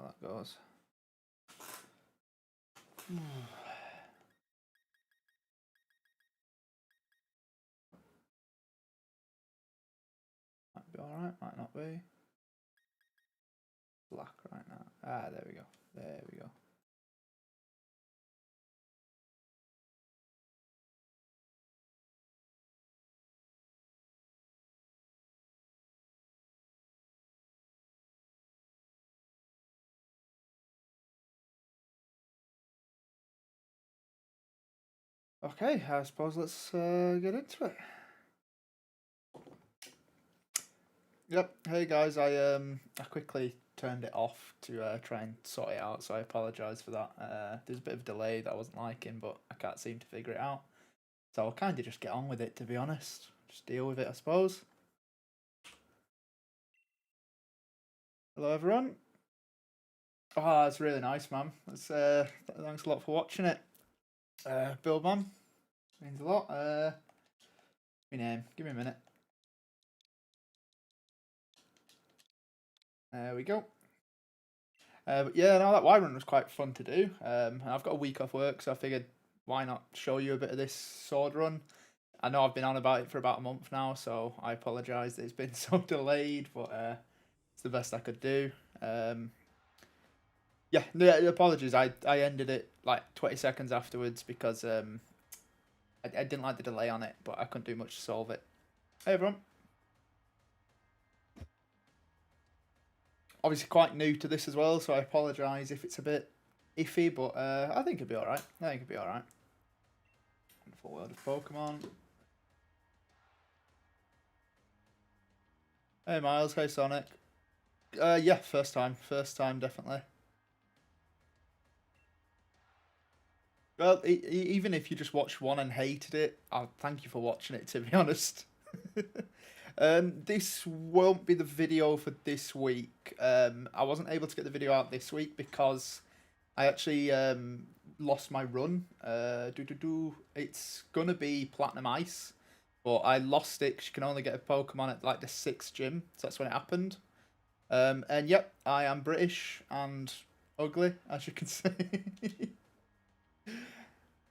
how that goes. Might be alright, might not be. Black right now. Ah, there we go. There we go. Okay, I suppose let's get into it. Yep. Hey guys, I quickly turned it off to try and sort it out, so I apologise for that. There's a bit of delay that I wasn't liking, but I can't seem to figure it out. So I'll kind of just get on with it, to be honest. Just deal with it, I suppose. Hello, everyone. Oh, that's really nice, man. That's, thanks a lot for watching it. Bill, man. Means a lot. My name. Give me a minute. There we go. But yeah, no, that Y run was quite fun to do. I've got a week off work, so I figured why not show you a bit of this sword run. I know I've been on about it for about a month now, so I apologise that it's been so delayed, but it's the best I could do. Yeah, no, apologies. I ended it like 20 seconds afterwards because I didn't like the delay on it, but I couldn't do much to solve it. Hey everyone. Obviously quite new to this as well, so I apologise if it's a bit iffy, but I think it'll be alright. I think it'll be alright. Wonderful world of Pokemon. Hey Miles, hey Sonic. Yeah, first time, definitely. Well, even if you just watched one and hated it, I'll thank you for watching it, to be honest. This won't be the video for this week. I wasn't able to get the video out this week because I actually lost my run. It's gonna be Platinum Ice, but I lost it because you can only get a Pokemon at like the 6th gym, so that's when it happened. And yep, I am British and ugly, as you can see.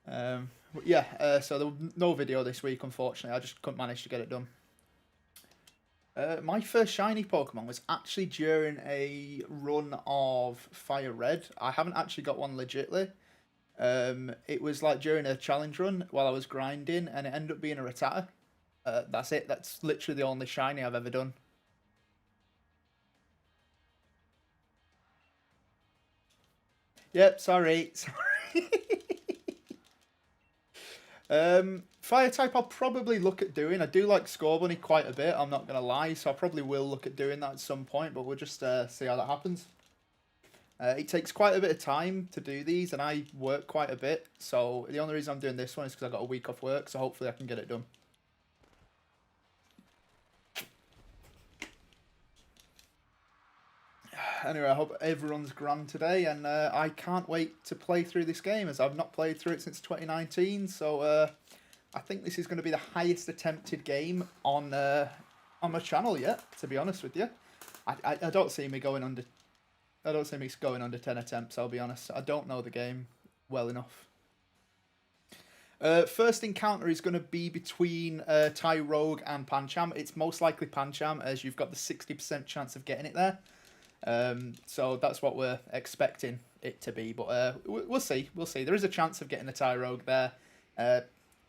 But yeah, so there was no video this week, unfortunately. I just couldn't manage to get it done. My first shiny Pokemon was actually during a run of Fire Red. I haven't actually got one legitly. It was like during a challenge run while I was grinding, and it ended up being a Rattata. That's it. That's literally the only shiny I've ever done. Yep, sorry. Fire type I'll probably look at doing. I do like Scorbunny quite a bit, I'm not going to lie, so I probably will look at doing that at some point, but we'll just see how that happens. It takes quite a bit of time to do these, and I work quite a bit, so the only reason I'm doing this one is because I've got a week off work, so hopefully I can get it done. Anyway, I hope everyone's grand today, and I can't wait to play through this game, as I've not played through it since 2019, so I think this is going to be the highest attempted game on my channel yet, to be honest with you. I don't see me going under... I don't see me going under 10 attempts, I'll be honest. I don't know the game well enough. First encounter is going to be between Tyrogue and Pancham. It's most likely Pancham, as you've got the 60% chance of getting it there. So that's what we're expecting it to be, but we'll see. We'll see. There is a chance of getting a Tyrogue there.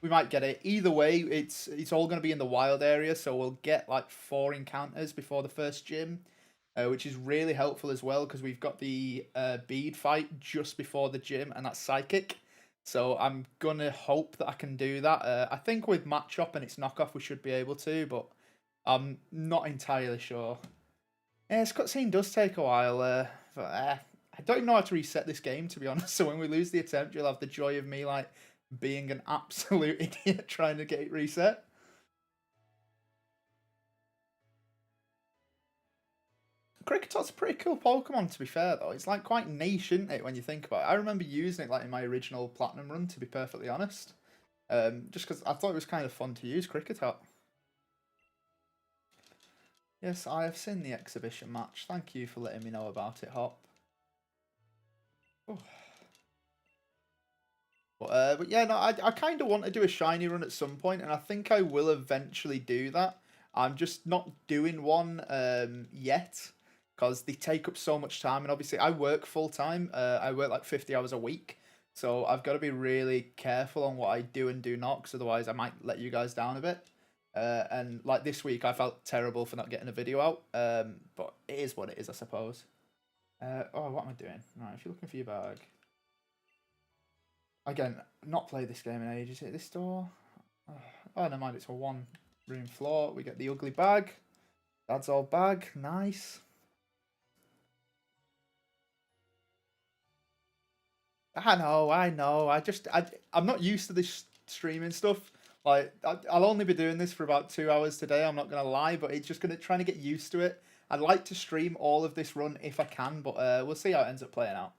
We might get it. Either way, it's all going to be in the wild area, so we'll get like 4 encounters before the first gym, which is really helpful as well because we've got the bead fight just before the gym, and that's psychic. So I'm gonna hope that I can do that. I think with Matchup and its knockoff we should be able to, but I'm not entirely sure. Yeah, this cutscene does take a while. But, I don't even know how to reset this game, to be honest. So when we lose the attempt, you'll have the joy of me like being an absolute idiot trying to get it reset. Cricketot's a pretty cool Pokemon, to be fair, though. It's like quite niche, isn't it, when you think about it? I remember using it like in my original Platinum run, to be perfectly honest. Just because I thought it was kind of fun to use Cricketot. Yes, I have seen the exhibition match. Thank you for letting me know about it, Hop. But yeah, no, I kind of want to do a shiny run at some point, and I think I will eventually do that. I'm just not doing one yet because they take up so much time, and obviously I work full time. I work like 50 hours a week, so I've got to be really careful on what I do and do not, because otherwise I might let you guys down a bit. And like this week, I felt terrible for not getting a video out. But it is what it is, I suppose. Oh, what am I doing? Right, if you're looking for your bag. Again, not played this game in ages. Hit this door. Oh, never mind. It's a one room floor. We get the ugly bag. Dad's old bag. Nice. I know. I'm not used to this streaming stuff. Like, I'll only be doing this for about 2 hours today. I'm not gonna lie, but it's just trying to get used to it. I'd like to stream all of this run if I can, but we'll see how it ends up playing out.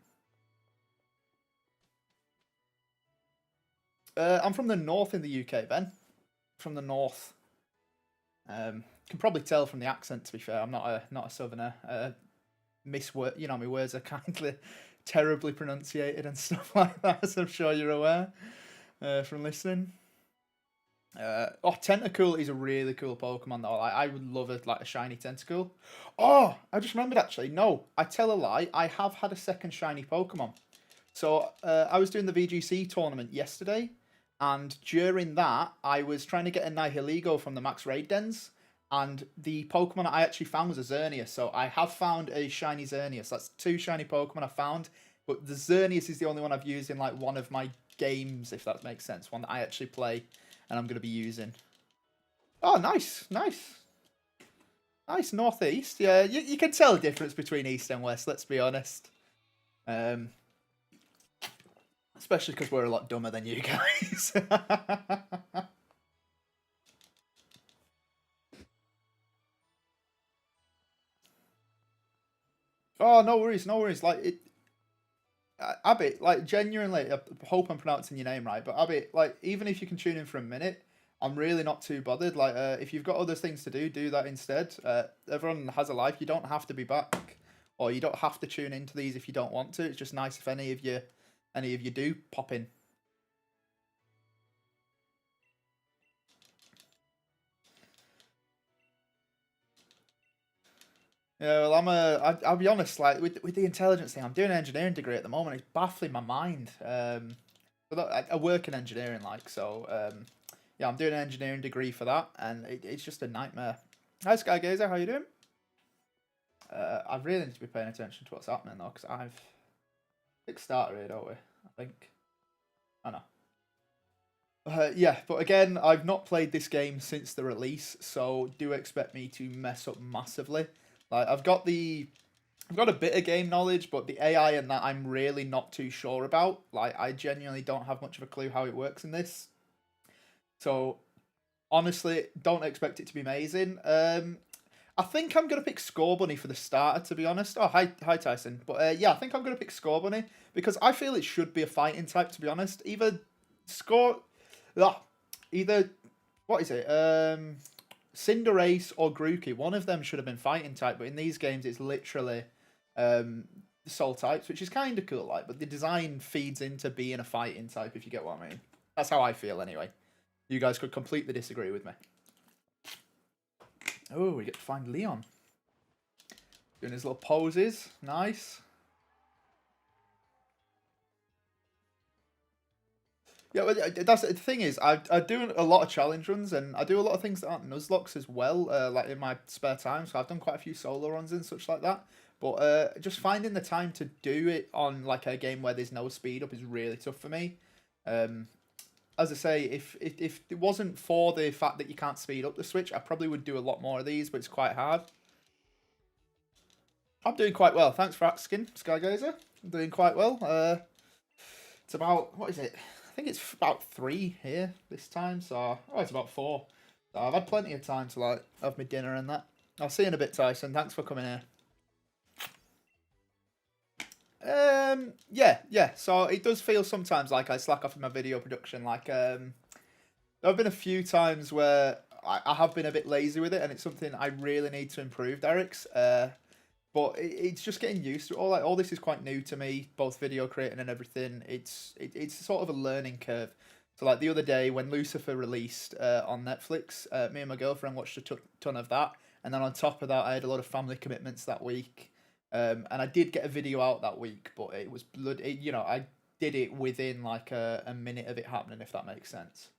I'm from the north in the UK, Ben. From the north. Can probably tell from the accent. To be fair, I'm not a southerner. My words are kindly terribly pronunciated and stuff like that, as I'm sure you're aware from listening. Tentacool is a really cool Pokemon though. I would love a shiny Tentacool. Oh, I just remembered actually. No, I tell a lie. I have had a second shiny Pokemon. So I was doing the VGC tournament yesterday, and during that, I was trying to get a Nihilego from the Max Raid Dens, and the Pokemon I actually found was a Xerneas. So I have found a shiny Xerneas. That's two shiny Pokemon I found, but the Xerneas is the only one I've used in like one of my games, if that makes sense. One that I actually play, and I'm going to be using. Oh, nice, nice. Nice, northeast. Yeah, you can tell the difference between east and west, let's be honest. Especially because we're a lot dumber than you guys. Oh, no worries, no worries. Abby, like genuinely, I hope I'm pronouncing your name right, but Abby, like even if you can tune in for a minute, I'm really not too bothered. Like, if you've got other things to do that instead. Everyone has a life. You don't have to be back, or you don't have to tune into these if you don't want to. It's just nice if any of you do pop in. Yeah, well, I'll be honest, like with the intelligence thing, I'm doing an engineering degree at the moment. It's baffling my mind. But I work in engineering, like so. Yeah, I'm doing an engineering degree for that, and it's just a nightmare. Hi, Sky Gazer, how you doing? I really need to be paying attention to what's happening though, because I've kickstarter here, don't we? I think. I know. Yeah, but again, I've not played this game since the release, so do expect me to mess up massively. Like I've got a bit of game knowledge, but the AI and that I'm really not too sure about. Like I genuinely don't have much of a clue how it works in this. So honestly, don't expect it to be amazing. I think I'm gonna pick Scorbunny for the starter, to be honest. Oh, hi Tyson. But yeah, I think I'm gonna pick Scorbunny because I feel it should be a fighting type. To be honest, Score, either what is it? Cinderace or Grookey. One of them should have been fighting type, but in these games, it's literally Soul types, which is kind of cool. Like, but the design feeds into being a fighting type, if you get what I mean. That's how I feel, anyway. You guys could completely disagree with me. Oh, we get to find Leon. Doing his little poses. Nice. Yeah, well, that's the thing is, I do a lot of challenge runs, and I do a lot of things that aren't Nuzlocks as well, like in my spare time. So I've done quite a few solo runs and such like that. But just finding the time to do it on like a game where there's no speed up is really tough for me. As I say, if it wasn't for the fact that you can't speed up the Switch, I probably would do a lot more of these, but it's quite hard. I'm doing quite well. Thanks for asking, Skygazer. I'm doing quite well. It's about, what is it? I think it's about 3 here this time. So, oh, it's about 4. So I've had plenty of time to like have my dinner and that. I'll see you in a bit, Tyson. Thanks for coming here. Yeah. So it does feel sometimes like I slack off in my video production. Like, there have been a few times where I have been a bit lazy with it, and it's something I really need to improve, Derek's. But it's just getting used to it. All this is quite new to me, both video creating and everything. It's sort of a learning curve. So like the other day when Lucifer released on Netflix, me and my girlfriend watched a ton of that, and then on top of that, I had a lot of family commitments that week, and I did get a video out that week, but it was you know, I did it within like a minute of it happening, if that makes sense.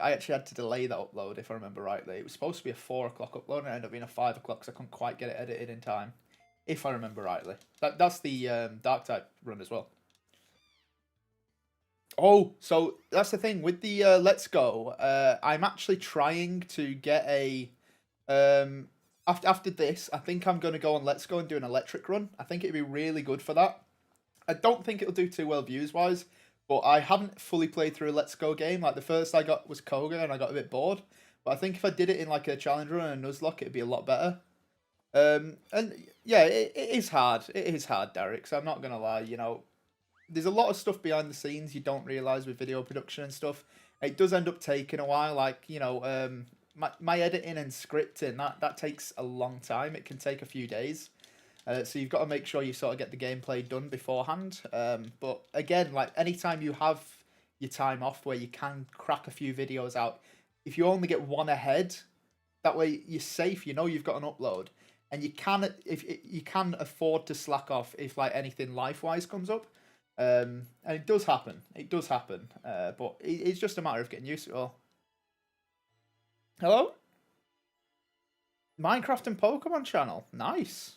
I actually had to delay that upload, if I remember rightly. It was supposed to be a 4 o'clock upload, and it ended up being a 5 o'clock, so I couldn't quite get it edited in time, if I remember rightly. That's the Dark type run as well. Oh, so that's the thing with the Let's Go. I'm actually trying to get a after this. I think I'm gonna go on Let's Go and do an electric run. I think it'd be really good for that. I don't think it'll do too well views wise, but I haven't fully played through a Let's Go game. Like the first I got was Koga, and I got a bit bored. But I think if I did it in like a challenge run and a Nuzlocke, it'd be a lot better. And yeah, it is hard. It is hard, Derek. So I'm not gonna lie. You know, there's a lot of stuff behind the scenes you don't realize with video production and stuff. It does end up taking a while. Like you know, my editing and scripting that takes a long time. It can take a few days. So you've got to make sure you sort of get the gameplay done beforehand. But again, like anytime you have your time off where you can crack a few videos out, if you only get one ahead, that way you're safe. You know you've got an upload, and you can afford to slack off if like anything life wise comes up. And it does happen. It does happen. But it's just a matter of getting used to it all. Hello, Minecraft and Pokemon channel. Nice.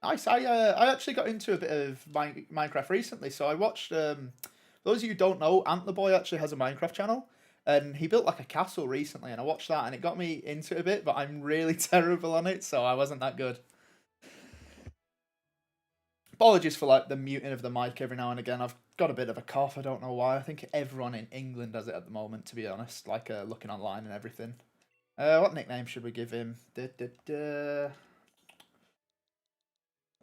Nice. I actually got into a bit of Minecraft recently, so I watched. Those of you who don't know, Antler Boy actually has a Minecraft channel, and he built like a castle recently, and I watched that, and it got me into it a bit. But I'm really terrible on it, so I wasn't that good. Apologies for like the muting of the mic every now and again. I've got a bit of a cough. I don't know why. I think everyone in England does it at the moment, to be honest. Like looking online and everything. What nickname should we give him?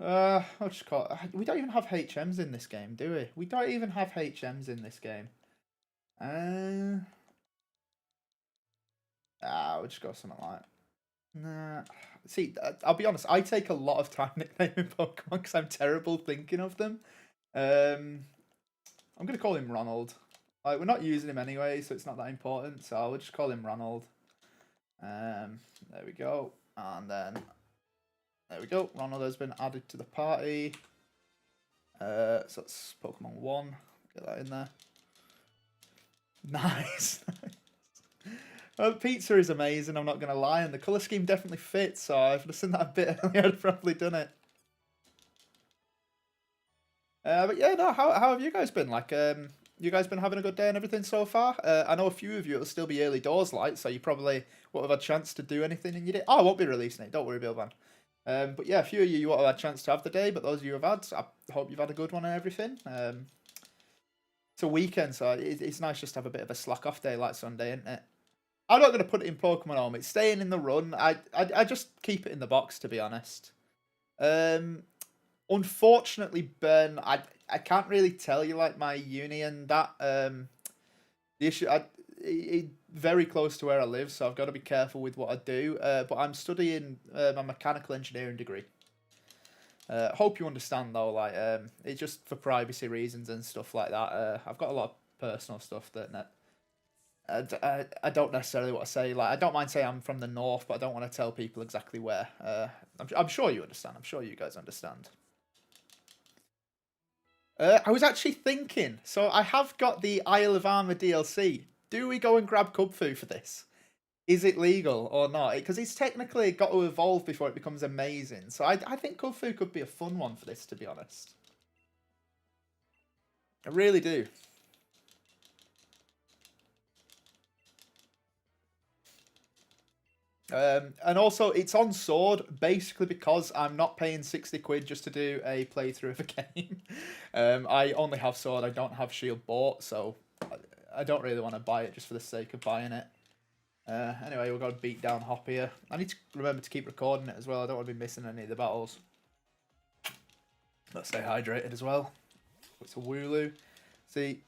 I'll just call it. We don't even have HMs in this game, do we? We don't even have HMs in this game. We'll just go something like. Nah. See, I'll be honest. I take a lot of time nicknaming Pokemon because I'm terrible thinking of them. I'm gonna call him Ronald. Like we're not using him anyway, so it's not that important. So I'll just call him Ronald. There we go, and then. There we go. Ronald has been added to the party. So that's Pokemon 1. Get that in there. Nice. Well, the pizza is amazing, I'm not going to lie. And the colour scheme definitely fits. So if I'd seen that a bit earlier, I'd probably done it. But yeah, no, how have you guys been? Like, you guys been having a good day and everything so far? I know a few of you, it'll still be early doors light, so you probably won't have a chance to do anything in your day. Oh, I won't be releasing it. Don't worry, Billman. But yeah, a few of you won't have had a chance to have the day, but those of you who have had, I hope you've had a good one and everything. It's a weekend, so it's nice just to have a bit of a slack off day like Sunday, isn't it? I'm not going to put it in Pokemon Home. It's staying in the run. I just keep it in the box, to be honest. Unfortunately, Ben, I can't really tell you like my uni and that. The issue, very close to where I live, so I've got to be careful with what I do. But I'm studying my mechanical engineering degree. Hope you understand though, like it's just for privacy reasons and stuff like that. I've got a lot of personal stuff that I don't necessarily want to say. Like I don't mind saying I'm from the north, but I don't want to tell people exactly where. I'm sure you understand. I'm sure you guys understand. I was actually thinking, so I have got the Isle of Armor DLC. Do we go and grab Kubfu for this? Is it legal or not? Because it's technically got to evolve before it becomes amazing. So I think Kubfu could be a fun one for this, to be honest. I really do. And also, it's on Sword basically because I'm not paying 60 quid just to do a playthrough of a game. I only have Sword, I don't have Shield bought, so I don't really want to buy it just for the sake of buying it. Anyway, we've got to beat down Hop here. I need to remember to keep recording it as well. I don't want to be missing any of the battles. Let's stay hydrated as well. It's a Wooloo. See.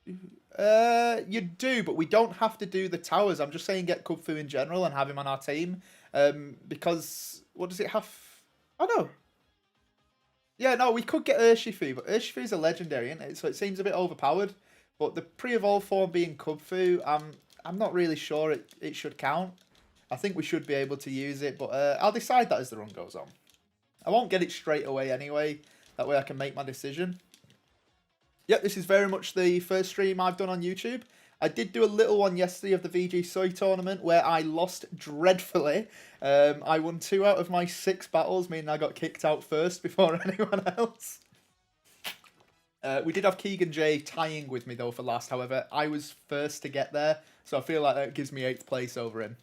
You do, but we don't have to do the towers. I'm just saying get Kubfu in general and have him on our team. Because what does it have? Oh no. Yeah, no, we could get Urshifu, but Urshifu's a legendary, isn't it? So it seems a bit overpowered. But the pre-evolved form being Kubfu, I'm not really sure it should count. I think we should be able to use it, but I'll decide that as the run goes on. I won't get it straight away anyway. That way I can make my decision. Yep, this is very much the first stream I've done on YouTube. I did do a little one yesterday of the VG Soy tournament where I lost dreadfully. I won 2 out of my 6 battles, meaning I got kicked out first before anyone else. We did have Keegan J tying with me though for last, however. I was first to get there, so I feel like that gives me 8th place over him.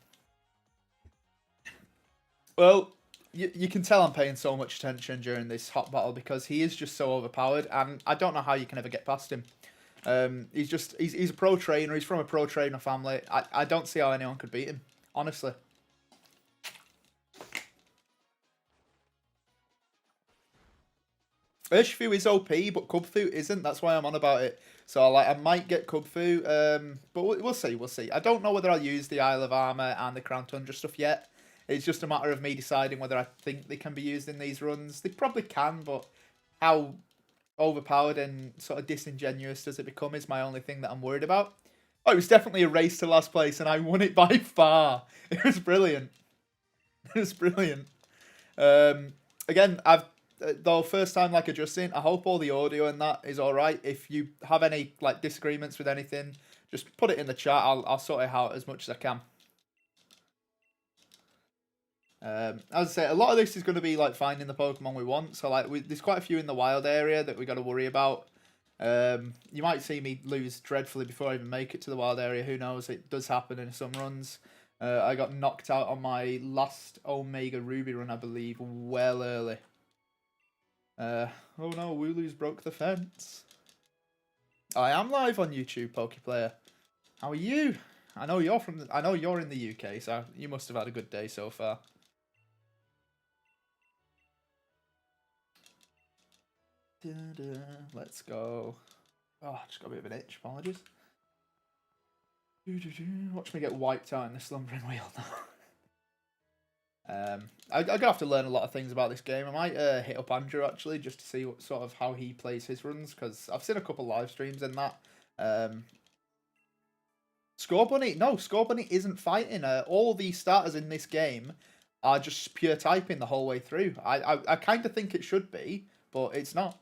Well, you can tell I'm paying so much attention during this hot battle because he is just so overpowered, and I don't know how you can ever get past him. He's a pro trainer. He's from a pro trainer family. I don't see how anyone could beat him, honestly. Urshifu is OP, but Kubfu isn't. That's why I'm on about it. So I might get Kubfu, but we'll see. We'll see. I don't know whether I'll use the Isle of Armor and the Crown Tundra stuff yet. It's just a matter of me deciding whether I think they can be used in these runs. They probably can, but how overpowered and sort of disingenuous does it become is my only thing that I'm worried about. Oh, it was definitely a race to last place, and I won it by far. It was brilliant. It was brilliant. Again, though first time like adjusting, I hope all the audio and that is all right. If you have any like disagreements with anything, just put it in the chat. I'll sort it out as much as I can. As I say, a lot of this is going to be like finding the Pokemon we want. So like, there's quite a few in the wild area that we got to worry about. You might see me lose dreadfully before I even make it to the wild area. Who knows? It does happen in some runs. I got knocked out on my last Omega Ruby run, I believe, well early. Oh no, Wooloo's broke the fence. I am live on YouTube, Pokeplayer. How are you? I know you're in the UK, so you must have had a good day so far. Let's go. Oh, I just got a bit of an itch. Apologies. Watch me get wiped out in the slumbering wheel now. I'm gonna have to learn a lot of things about this game. I might hit up Andrew actually just to see what sort of how he plays his runs, because I've seen a couple live streams in that. Scorbunny, no, Scorbunny isn't fighting. All the starters in this game are just pure typing the whole way through. I kind of think it should be, but it's not.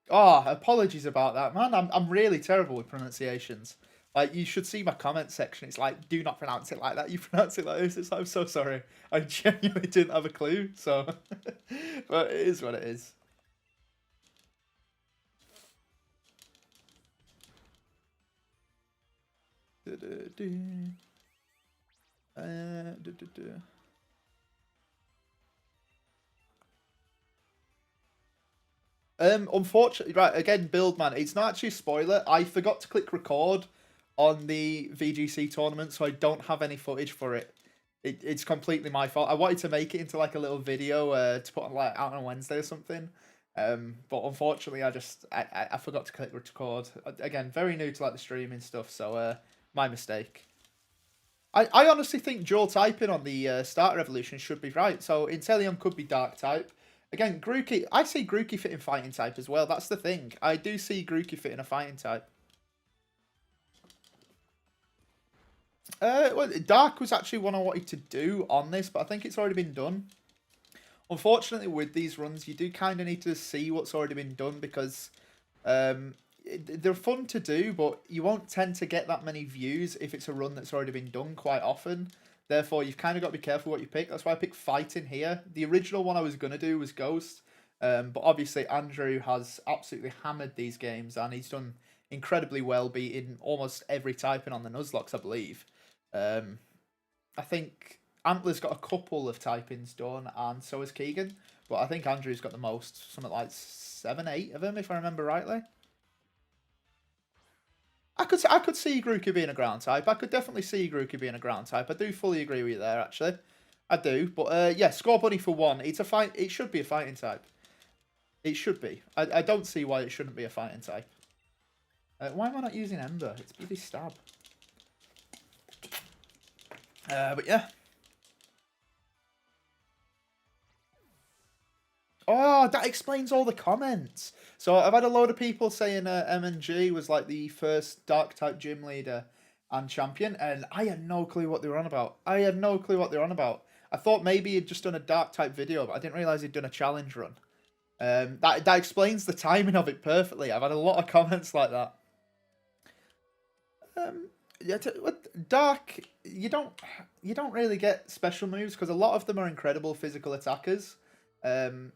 Oh, apologies about that, man. I'm really terrible with pronunciations. Like, you should see my comment section. It's like, do not pronounce it like that. You pronounce it like this. It's like, I'm so sorry. I genuinely didn't have a clue. So, but it is what it is. Unfortunately, right, again, Buildman, it's not actually a spoiler. I forgot to click record on the VGC tournament, so I don't have any footage for it. It's completely my fault. I wanted to make it into like a little video to put on like out on Wednesday or something. But unfortunately, I forgot to click record. Again, very new to like the streaming stuff, so my mistake. I honestly think dual typing on the starter evolution should be right. So Inteleon could be dark type. Again, Grookey, I see Grookey fitting fighting type as well. That's the thing. I do see Grookey fitting a fighting type. Well, Dark was actually one I wanted to do on this, but I think it's already been done. Unfortunately, with these runs, you do kind of need to see what's already been done because they're fun to do, but you won't tend to get that many views if it's a run that's already been done quite often. Therefore, you've kind of got to be careful what you pick. That's why I picked Fighting here. The original one I was going to do was Ghost. But obviously, Andrew has absolutely hammered these games, and he's done incredibly well, beating almost every typing on the Nuzlocke, I believe. I think Antler's got a couple of typings done, and so has Keegan. But I think Andrew's got the most, something like 7, 8 of them, if I remember rightly. I could see Grookey being a ground type. I could definitely see Grookey being a ground type. I do fully agree with you there, actually. I do. But yeah, Scorbunny for one. It's a fight. It should be a fighting type. It should be. I don't see why it shouldn't be a fighting type. Why am I not using Ember? It's bloody Stab. But yeah. Oh, that explains all the comments. So I've had a load of people saying M&G was like the first Dark-type gym leader and champion, and I had no clue what they were on about. I had no clue what they were on about. I thought maybe he'd just done a Dark-type video, but I didn't realise he'd done a challenge run. That explains the timing of it perfectly. I've had a lot of comments like that. Yeah, Dark, you don't really get special moves because a lot of them are incredible physical attackers.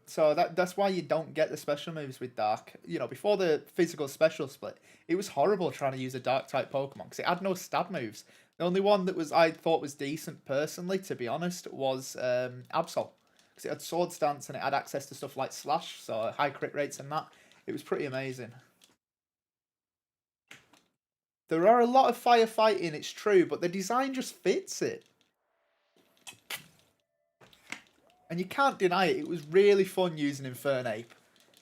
So that's why you don't get the special moves with Dark. You know, before the physical special split, it was horrible trying to use a Dark type Pokemon because it had no stab moves. The only one that I thought was decent personally, to be honest, was Absol because it had Sword Stance and it had access to stuff like Slash, so high crit rates and that. It was pretty amazing. There are a lot of firefighting, it's true, but the design just fits it. And you can't deny it, it was really fun using Infernape.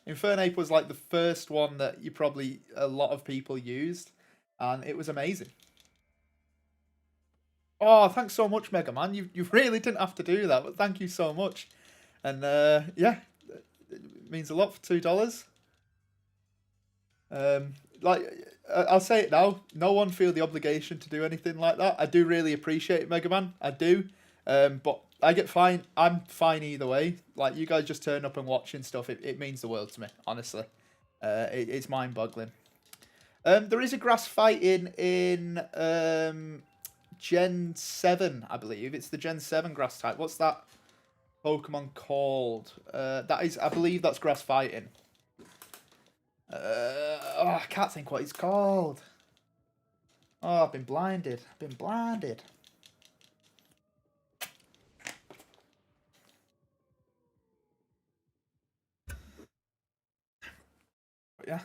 Infernape was like the first one that a lot of people used, and it was amazing. Oh, thanks so much, Mega Man. You really didn't have to do that, but thank you so much. And yeah, it means a lot for $2. I'll say it now. No one feel the obligation to do anything like that. I do really appreciate it, Mega Man. I do. But I get fine. I'm fine either way. Like, you guys just turn up and watching stuff. It means the world to me, honestly. It's mind-boggling. There is a grass fighting in Gen 7, I believe. It's the Gen 7 grass type. What's that Pokemon called? I believe that's grass fighting. I can't think what it's called. Oh, I've been blinded. Yeah.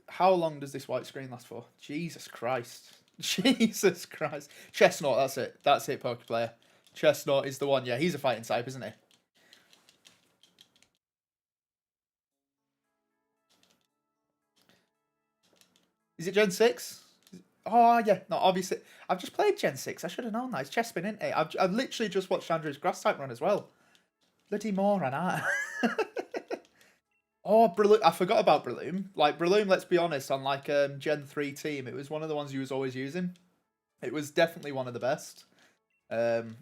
How long does this white screen last for? Jesus Christ. Jesus Christ. Chestnut, that's it. That's it, Pokeplayer. Chestnut is the one. Yeah, he's a fighting type, isn't he? Is it Gen 6? Oh, yeah. No, obviously. I've just played Gen 6. I should have known that. It's Chespin, isn't it? I've literally just watched Andrew's grass type run as well. Bloody moron, aren't I? Oh, Breloom. I forgot about Breloom. Like, Breloom, let's be honest, on like Gen 3 team, it was one of the ones you was always using. It was definitely one of the best. Um,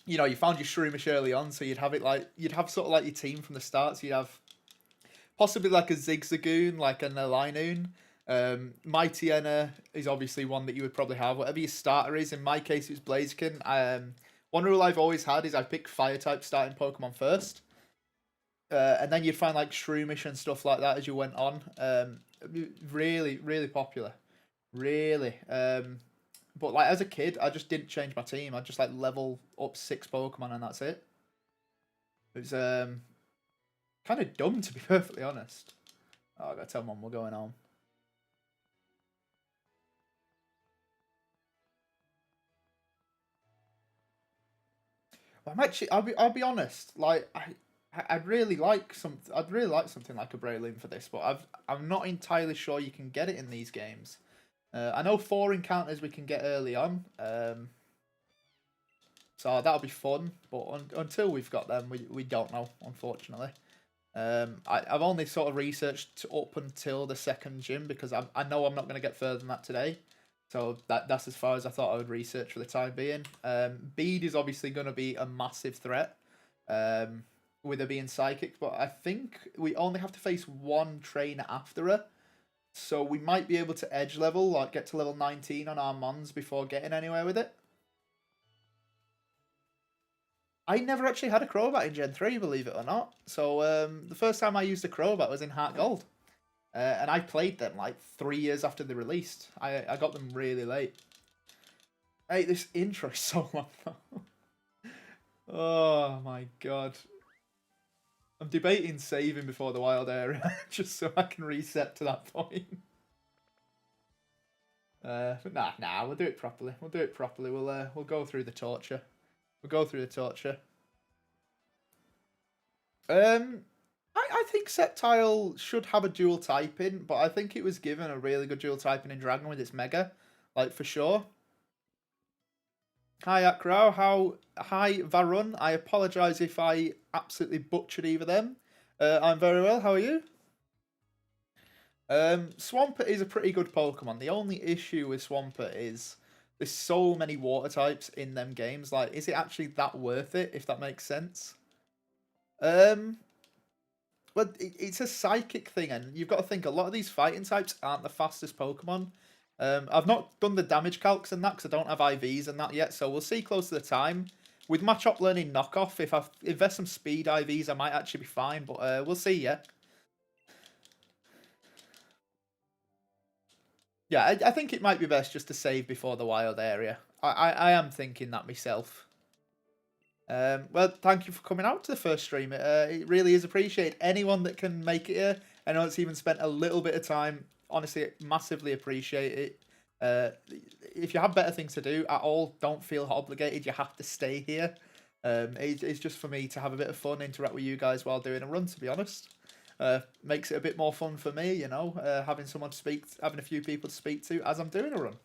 you know, you found your Shroomish early on, so you'd have sort of like your team from the start. So you'd have possibly like a Zigzagoon, like an Linoon. Mightyena is obviously one that you would probably have. Whatever your starter is, in my case, it was Blaziken. One rule I've always had is I pick fire type starting Pokemon first. And then you'd find like Shroomish and stuff like that as you went on. Really, really popular. Really. But like as a kid, I just didn't change my team. I just like level up 6 Pokemon and that's it. It was kind of dumb to be perfectly honest. Oh, I gotta tell Mum we're going home. Well, I'll be honest. Like I'd really like something like a Breloom for this, but I'm not entirely sure you can get it in these games. I know 4 encounters we can get early on, so that'll be fun. But until we've got them, we don't know, unfortunately. I've only sort of researched up until the second gym because I know I'm not going to get further than that today. So that's as far as I thought I would research for the time being. Bead is obviously going to be a massive threat. With her being psychic, but I think we only have to face one trainer after her. So we might be able to edge level, like get to level 19 on our Mons before getting anywhere with it. I never actually had a Crobat in Gen 3, believe it or not. So the first time I used a Crobat was in Heart Gold. And I played them like 3 years after they released. I got them really late. Hey, this intro is so long. Oh my god. I'm debating saving before the wild area, just so I can reset to that point. But nah, we'll do it properly. We'll go through the torture. We'll go through the torture. I think Sceptile should have a dual typing, but I think it was given a really good dual typing in Dragon with its Mega, like for sure. Hi Akrao, hi Varun. I apologise if I absolutely butchered either of them. I'm very well. How are you? Swampert is a pretty good Pokemon. The only issue with Swampert is there's so many water types in them games. Like, is it actually that worth it? If that makes sense. Um, Well, it's a psychic thing, and you've got to think a lot of these fighting types aren't the fastest Pokemon. I've not done the damage calcs and that because I don't have IVs and that yet, so we'll see close to the time. With my Chop Learning knockoff, if I invest some speed IVs, I might actually be fine, but we'll see, yeah. Yeah, I think it might be best just to save before the wild area. I am thinking that myself. Well, thank you for coming out to the first stream. It really is appreciated. Anyone that can make it here, anyone that's even spent a little bit of time, honestly, massively appreciate it. If you have better things to do at all, don't feel obligated. You have to stay here. It's just for me to have a bit of fun, interact with you guys while doing a run, to be honest. Makes it a bit more fun for me, you know, having someone to speak, having a few people to speak to as I'm doing a run.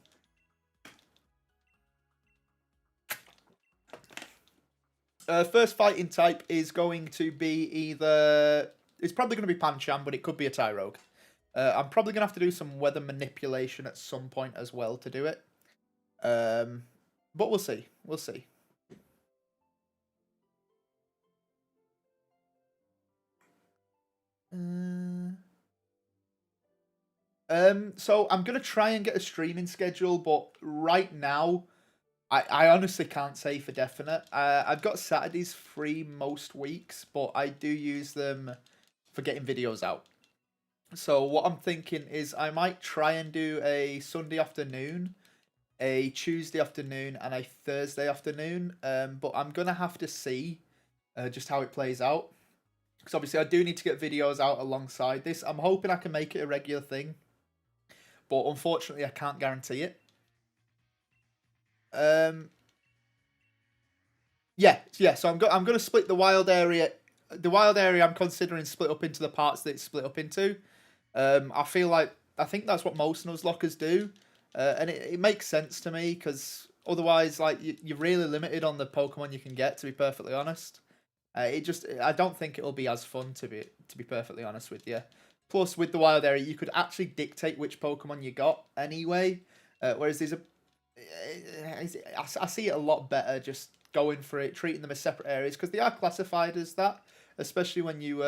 First fighting type is going to be either... It's probably going to be Pancham, but it could be a Tyrogue. I'm probably going to have to do some weather manipulation at some point as well to do it. But we'll see. We'll see. So I'm going to try and get a streaming schedule, but right now... I honestly can't say for definite. I've got Saturdays free most weeks, but I do use them for getting videos out. So what I'm thinking is I might try and do a Sunday afternoon, a Tuesday afternoon, and a Thursday afternoon. But I'm going to have to see just how it plays out. Because obviously I do need to get videos out alongside this. I'm hoping I can make it a regular thing. But unfortunately I can't guarantee it. Yeah. So I'm gonna split the wild area. The wild area I'm considering split up into the parts that it's split up into. I think that's what most Nuzlockers do, and it makes sense to me because otherwise, like you're really limited on the Pokemon you can get. To be perfectly honest, I don't think it'll be as fun to be perfectly honest with you. Plus, with the wild area, you could actually dictate which Pokemon you got anyway. Whereas there's a I see it a lot better just going for it, treating them as separate areas because they are classified as that, especially when you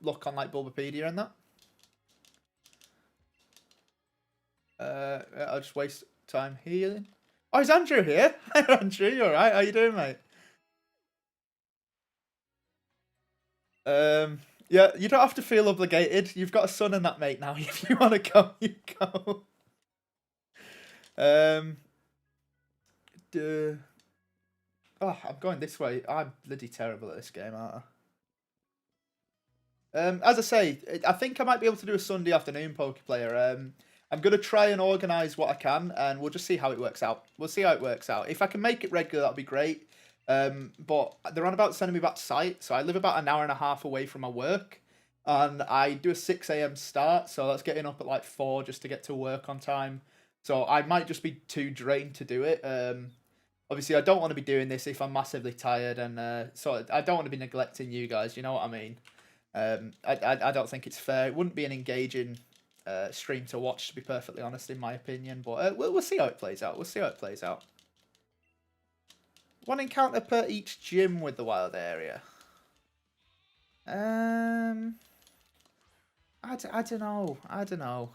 look on like Bulbapedia and that. I'll just waste time healing. Oh, is Andrew here? Hi, Andrew. You all right? How you doing, mate? Yeah, you don't have to feel obligated. You've got a son and that, mate. Now, if you want to go, you go. Oh, I'm going this way. I'm bloody terrible at this game, aren't I? As I say, I think I might be able to do a Sunday afternoon Pokeplayer. I'm going to try and organise what I can, and we'll just see how it works out. We'll see how it works out. If I can make it regular, that'll be great. But they're on about sending me back to site, so I live about an hour and a half away from my work, and I do a 6 a.m. start, so that's getting up at like 4 just to get to work on time. So I might just be too drained to do it. Obviously, I don't want to be doing this if I'm massively tired, and so I don't want to be neglecting you guys. You know what I mean? I don't think it's fair. It wouldn't be an engaging stream to watch, to be perfectly honest, in my opinion. But we'll see how it plays out. We'll see how it plays out. One encounter per each gym with the wild area. I don't know. I don't know.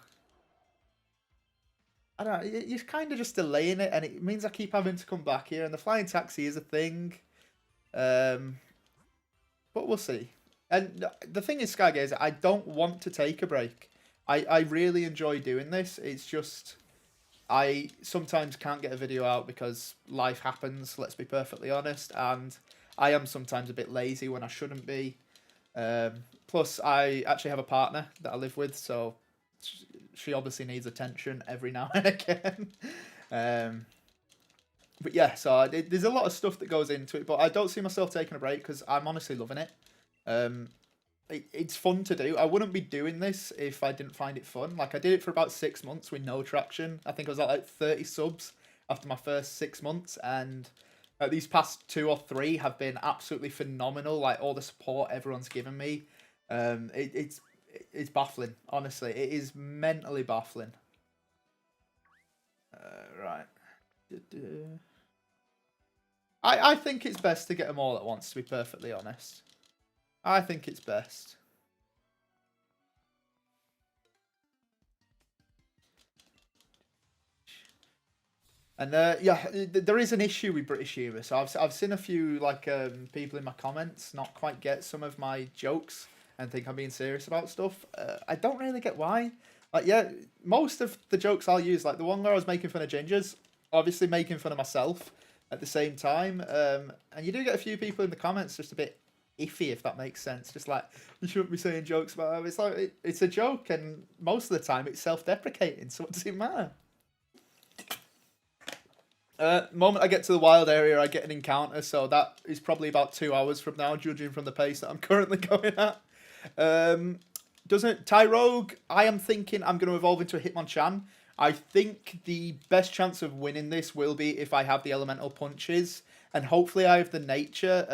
I don't know. You're kind of just delaying it, and it means I keep having to come back here. And the flying taxi is a thing. But we'll see. And the thing is, Skygazer, I don't want to take a break. I really enjoy doing this. It's just I sometimes can't get a video out because life happens, let's be perfectly honest. And I am sometimes a bit lazy when I shouldn't be. Plus, I actually have a partner that I live with, so she obviously needs attention every now and again. But yeah, so there's a lot of stuff that goes into it, but I don't see myself taking a break because I'm honestly loving it. it's fun to do. I wouldn't be doing this if I didn't find it fun. Like, I did it for about 6 months with no traction. I think I was at like 30 subs after my first 6 months, and these past 2 or 3 have been absolutely phenomenal. Like, all the support everyone's given me, it's baffling. Honestly, it is mentally baffling. Right. I think it's best to get them all at once, to be perfectly honest. I think it's best. And yeah, there is an issue with British humour. So I've seen a few like people in my comments not quite get some of my jokes and think I'm being serious about stuff. I don't really get why. Like, yeah, most of the jokes I'll use, like the one where I was making fun of gingers, obviously making fun of myself at the same time. And you do get a few people in the comments just a bit iffy, if that makes sense. Just like, you shouldn't be saying jokes about them. It's like it's a joke, and most of the time it's self-deprecating. So what does it matter? Moment I get to the wild area, I get an encounter, so that is probably about 2 hours from now, judging from the pace that I'm currently going at. Doesn't Tyrogue? I am thinking I'm going to evolve into a Hitmonchan. I think the best chance of winning this will be if I have the elemental punches, and hopefully I have the nature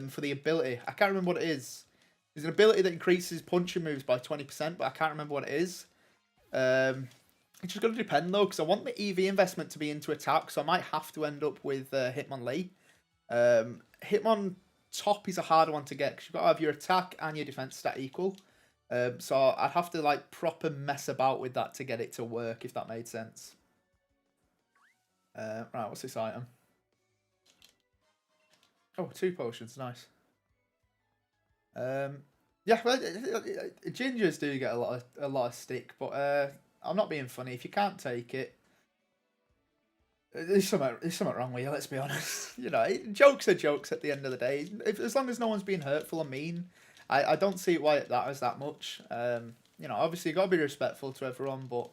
for the ability. I can't remember what it is. There's an ability that increases punching moves by 20%, but I can't remember what it is. It's just going to depend though, because I want the EV investment to be into attack, so I might have to end up with Hitmonlee. Hitmon top is a harder one to get because you've got to have your attack and your defense stat equal. So I'd have to like proper mess about with that to get it to work, if that made sense. Right, what's this item? Oh, 2 potions, nice. Yeah, well, gingers do get a lot of stick, but I'm not being funny. If you can't take it, there's something wrong with you. Let's be honest. You know, jokes are jokes at the end of the day. As long as no one's being hurtful or mean, I don't see why it matters that much. You know, obviously you got to be respectful to everyone, but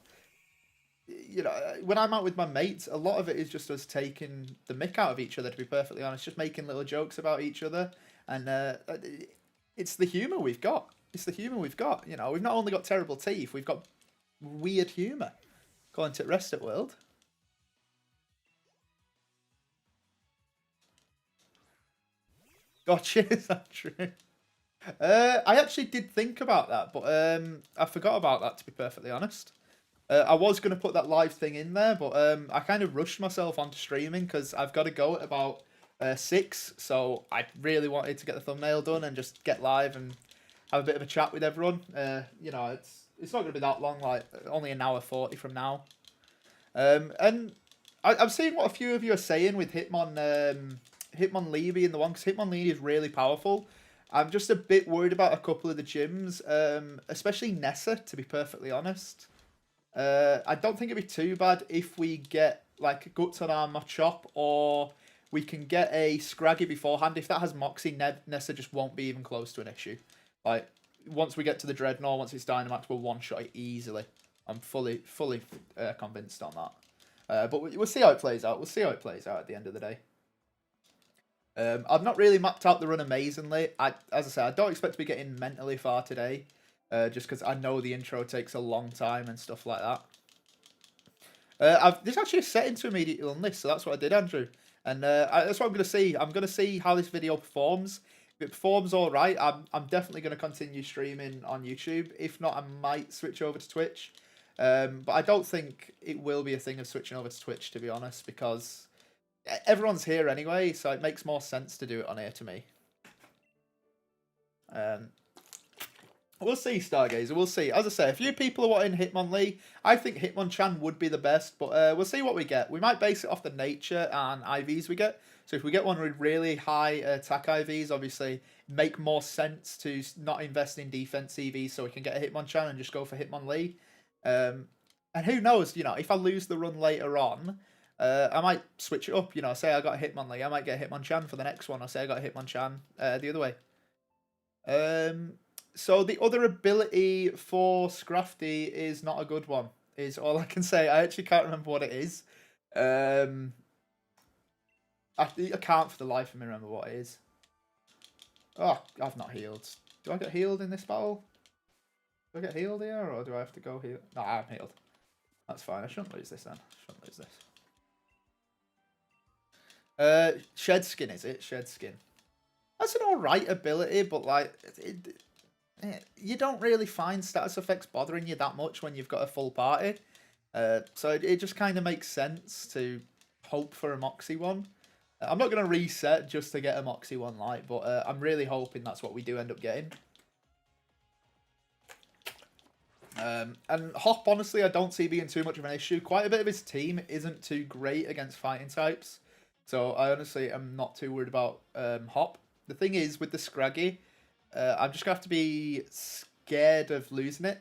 you know, when I'm out with my mates, a lot of it is just us taking the mick out of each other. To be perfectly honest, just making little jokes about each other, and it's the humour we've got. It's the humour we've got. You know, we've not only got terrible teeth, we've got weird humour. According to the rest of the world. Gotcha, is that true? I actually did think about that, but I forgot about that, to be perfectly honest. I was going to put that live thing in there, but I kind of rushed myself onto streaming because I've got to go at about 6, so I really wanted to get the thumbnail done and just get live and have a bit of a chat with everyone. You know, it's not going to be that long, like only an hour 40 from now. And I've seen what a few of you are saying with Hitmonlee being the one, because Hitmonlee is really powerful. I'm just a bit worried about a couple of the gyms, especially Nessa, to be perfectly honest. I don't think it'd be too bad if we get like Guts on our Machop, or we can get a Scraggy beforehand. If that has Moxie, Nessa just won't be even close to an issue. Like, once we get to the Dreadnought, once it's Dynamax, we'll one-shot it easily. I'm fully convinced on that. But we'll see how it plays out. We'll see how it plays out at the end of the day. I've not really mapped out the run amazingly. As I said, I don't expect to be getting mentally far today, just because I know the intro takes a long time and stuff like that. There's actually a setting to immediately unlist, so that's what I did, Andrew. And that's what I'm going to see. I'm going to see how this video performs. If it performs all right, I'm definitely going to continue streaming on YouTube. If not, I might switch over to Twitch. But I don't think it will be a thing of switching over to Twitch, to be honest, because everyone's here anyway, so it makes more sense to do it on here to me. We'll see, Stargazer. We'll see. As I say, a few people are wanting Hitmonlee. I think Hitmonchan would be the best, but we'll see what we get. We might base it off the nature and IVs we get. So if we get one with really high attack IVs, obviously make more sense to not invest in defense EVs, so we can get a Hitmonchan and just go for Hitmonlee. And who knows, you know, if I lose the run later on, I might switch it up. You know, say I got a Hitmonlee, I might get a Hitmonchan for the next one. Or say I got a Hitmonchan the other way. So the other ability for Scrafty is not a good one, is all I can say. I actually can't remember what it is. I can't for the life of me remember what it is. Oh, I've not healed. Do I get healed in this battle? Do I get healed here, or do I have to go heal? No, I'm healed. That's fine. I shouldn't lose this then. Shouldn't lose this. Shed Skin, is it? Shed Skin. That's an alright ability, but like, you don't really find status effects bothering you that much when you've got a full party. So it just kind of makes sense to hope for a Moxie one. I'm not going to reset just to get a Moxie one light, but I'm really hoping that's what we do end up getting. And Hop, honestly, I don't see being too much of an issue. Quite a bit of his team isn't too great against fighting types. So I honestly am not too worried about Hop. The thing is, with the Scraggy, I'm just going to have to be scared of losing it.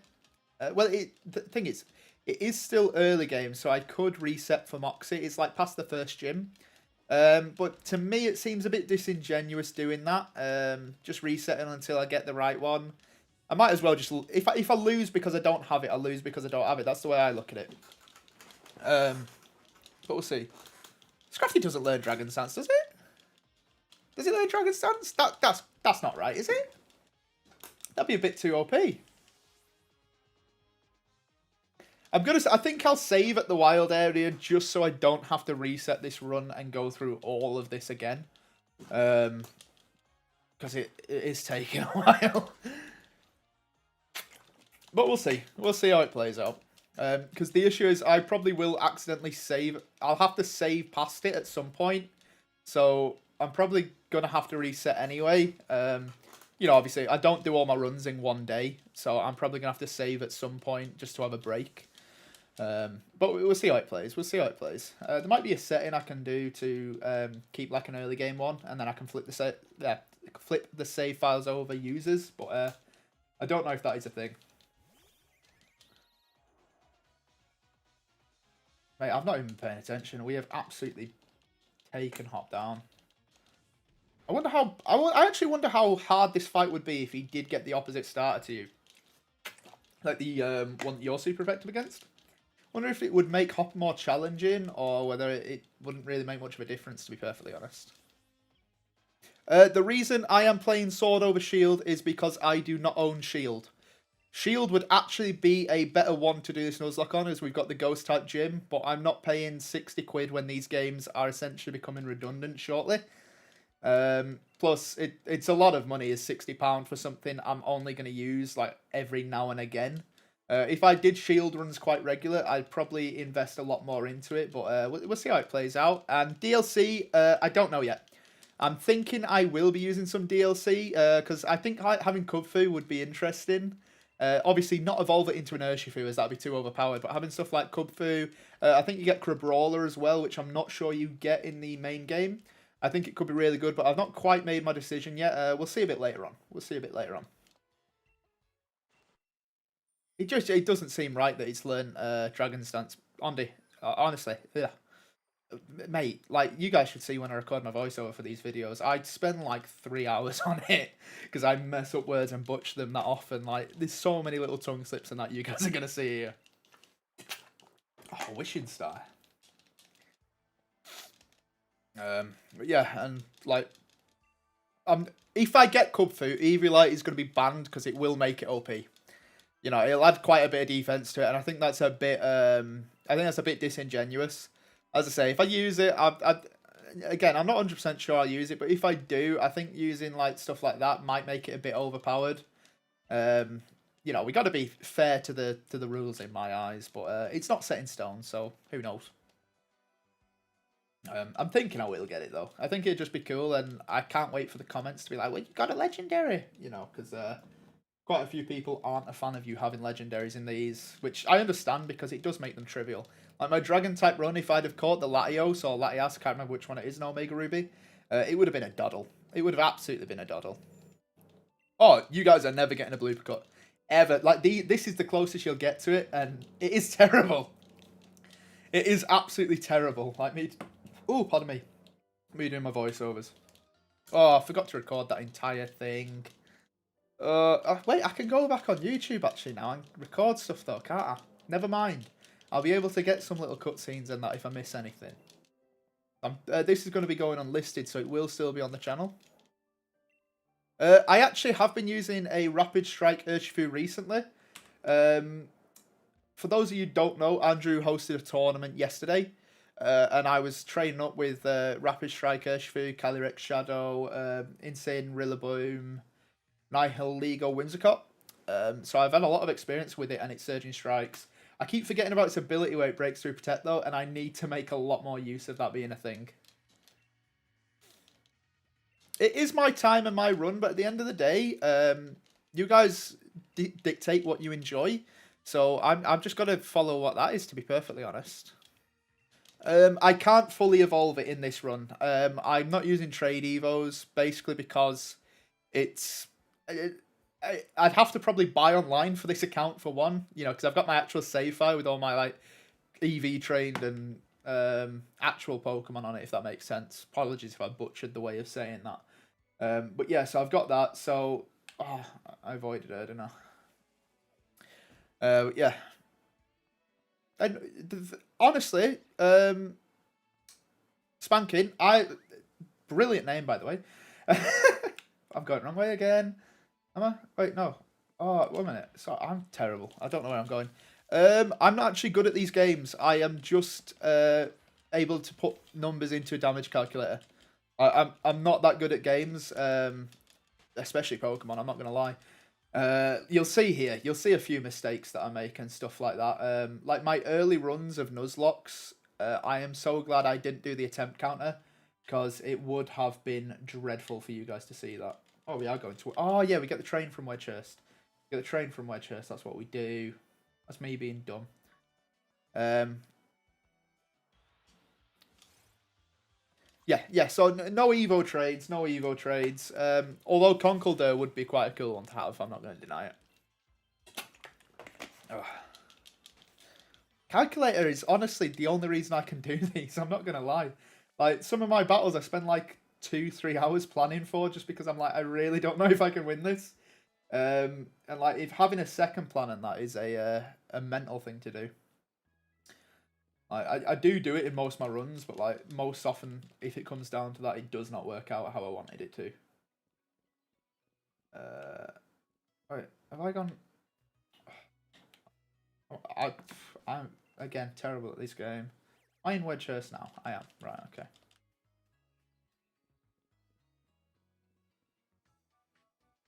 The thing is, it is still early game, so I could reset for Moxie. It's like past the first gym. But to me, it seems a bit disingenuous doing that. Just resetting until I get the right one. I might as well just... If I lose because I don't have it, I lose because I don't have it. That's the way I look at it. But we'll see. Scrafty doesn't learn Dragon Stance, does it? Does he learn Dragon Stance? That's not right, is it? That'd be a bit too OP. I think I'll save at the wild area just so I don't have to reset this run and go through all of this again. Because it is taking a while. But we'll see. We'll see how it plays out. Because the issue is I probably will accidentally save. I'll have to save past it at some point. So I'm probably going to have to reset anyway. You know, obviously, I don't do all my runs in one day. So I'm probably going to have to save at some point just to have a break. But we'll see how it plays. We'll see how it plays. There might be a setting I can do to keep like an early game one. And then I can flip the save files over users. But I don't know if that is a thing. Mate, I've not even been paying attention. We have absolutely taken Hop down. I actually wonder how hard this fight would be if he did get the opposite starter to you. Like the one that you're super effective against. Wonder if it would make Hop more challenging or whether it wouldn't really make much of a difference, to be perfectly honest. The reason I am playing Sword over Shield is because I do not own Shield. Shield would actually be a better one to do this Nuzlocke on, as we've got the Ghost type gym, but I'm not paying 60 quid when these games are essentially becoming redundant shortly. Plus, it's a lot of money, is £60 for something I'm only going to use like every now and again. If I did Shield runs quite regular, I'd probably invest a lot more into it, but we'll see how it plays out. And DLC, I don't know yet. I'm thinking I will be using some DLC, because I think having Kubfu would be interesting. Obviously, not evolve it into an Urshifu, as that'd be too overpowered, but having stuff like Kubfu, I think you get Crabrawler as well, which I'm not sure you get in the main game. I think it could be really good, but I've not quite made my decision yet. We'll see a bit later on. We'll see a bit later on. It doesn't seem right that it's learned Dragon Stance. Honestly, yeah. Mate, like, you guys should see when I record my voiceover for these videos. I spend like 3 hours on it because I mess up words and butcher them that often. Like, there's so many little tongue slips in that you guys are going to see here. Oh, Wishing Star. But yeah, and like, if I get Kubfu, Eviolite is going to be banned because it will make it OP. You know, it'll add quite a bit of defense to it, and I think that's a bit disingenuous. As I say, if I use it, again, I'm not 100% sure I'll use it, but if I do, I think using like stuff like that might make it a bit overpowered. You know, we got to be fair to the rules in my eyes, but it's not set in stone, so who knows. I'm thinking I will get it though. I think it'd just be cool, and I can't wait for the comments to be like, "Well, you got a legendary," you know, because quite a few people aren't a fan of you having legendaries in these, which I understand because it does make them trivial. Like my Dragon type run, if I'd have caught the Latios or Latias, I can't remember which one it is in Omega Ruby, it would have been a doddle. It would have absolutely been a doddle. Oh, you guys are never getting a blooper cut. Ever. Like, this is the closest you'll get to it, and it is terrible. It is absolutely terrible. Like me... Oh, pardon me. Me doing my voiceovers. Oh, I forgot to record that entire thing. Wait, I can go back on YouTube actually now and record stuff though, can't I? Never mind. I'll be able to get some little cutscenes and that if I miss anything. This is going to be going unlisted, so it will still be on the channel. I actually have been using a Rapid Strike Urshifu recently. For those of you who don't know, Andrew hosted a tournament yesterday, and I was training up with Rapid Strike Urshifu, Calyrex Shadow, Insane Rillaboom, Nihil Lego Whimsicott. So I've had a lot of experience with it and its Surging Strikes. I keep forgetting about its ability where it breaks through Protect though, and I need to make a lot more use of that being a thing. It is my time and my run, but at the end of the day, you guys dictate what you enjoy. So I'm just gonna follow what that is, to be perfectly honest. I can't fully evolve it in this run. I'm not using trade evos basically because it's. I'd have to probably buy online for this account for one, you know, because I've got my actual save file with all my like EV trained and actual Pokemon on it, if that makes sense. Apologies if I butchered the way of saying that. But yeah, so I've got that. So I avoided her, didn't I? Yeah. And honestly, Spanking, brilliant name by the way. I'm going the wrong way again. Am I? Wait, no. Oh, 1 minute. So I'm terrible. I don't know where I'm going. I'm not actually good at these games. I am just able to put numbers into a damage calculator. I'm not that good at games, especially Pokemon. I'm not gonna lie. You'll see here. You'll see a few mistakes that I make and stuff like that. Like my early runs of Nuzlocks, I am so glad I didn't do the attempt counter because it would have been dreadful for you guys to see that. Oh, we are going to. Oh yeah, we get the train from Wedgehurst. Get the train from Wedgehurst. That's what we do. That's me being dumb. Yeah. So no Evo trades, no Evo trades. Although Conkeldurr would be quite a cool one to have. I'm not going to deny it. Ugh. Calculator is honestly the only reason I can do these. I'm not going to lie. Like some of my battles, I spend like 2-3 hours planning for just because I'm like I really don't know if I can win this. And like if having a second plan and that is a mental thing to do. I do it in most of my runs, but like most often, if it comes down to that, it does not work out how I wanted it to. Wait, have I gone? I'm again terrible at this game. Am I in Wedgehurst now? I am. Right. Okay.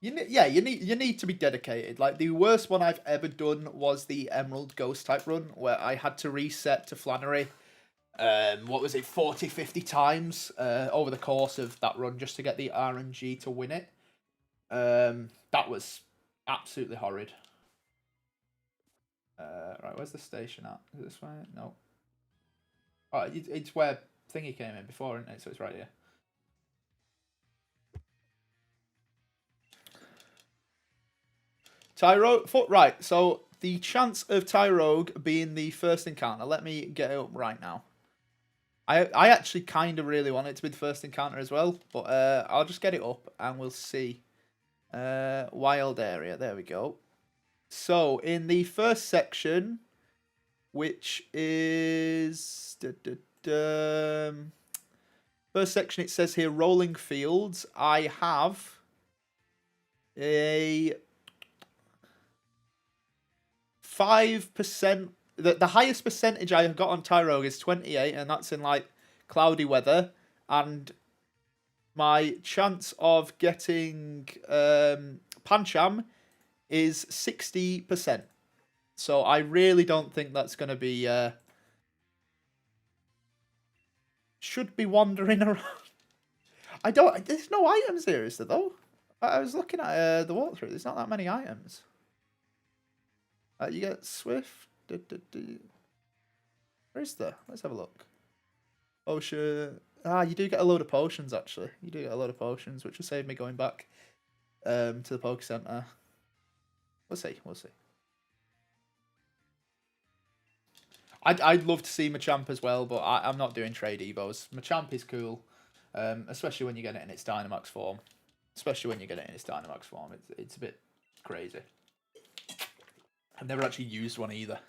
You need to be dedicated. Like the worst one I've ever done was the Emerald Ghost type run where I had to reset to Flannery. What was it, 40, 50 times over the course of that run just to get the RNG to win it. That was absolutely horrid. Right, where's the station at? Is it this way? No. Oh, it's where Thingy came in before, isn't it? So it's right here. Tyrogue, right, so the chance of Tyrogue being the first encounter, let me get it up right now. I actually kind of really want it to be the first encounter as well, but I'll just get it up and we'll see. Wild area, there we go. So, in the first section, which is... first section, it says here, Rolling Fields. I have a 5%. The highest percentage I have got on Tyrogue is 28, and that's in like cloudy weather. And my chance of getting Pancham is 60%. So I really don't think that's going to be. Should be wandering around. I don't. There's no items here, is there though? I was looking at the walkthrough. There's not that many items. You get Swift. Where is there? Let's have a look. Potion. You do get a load of potions, actually. You do get a load of potions, which will save me going back to the Poke Center. We'll see. I'd love to see Machamp as well, but I'm not doing trade evos. Machamp is cool, especially when you get it in its Dynamax form. It's a bit crazy. I've never actually used one either.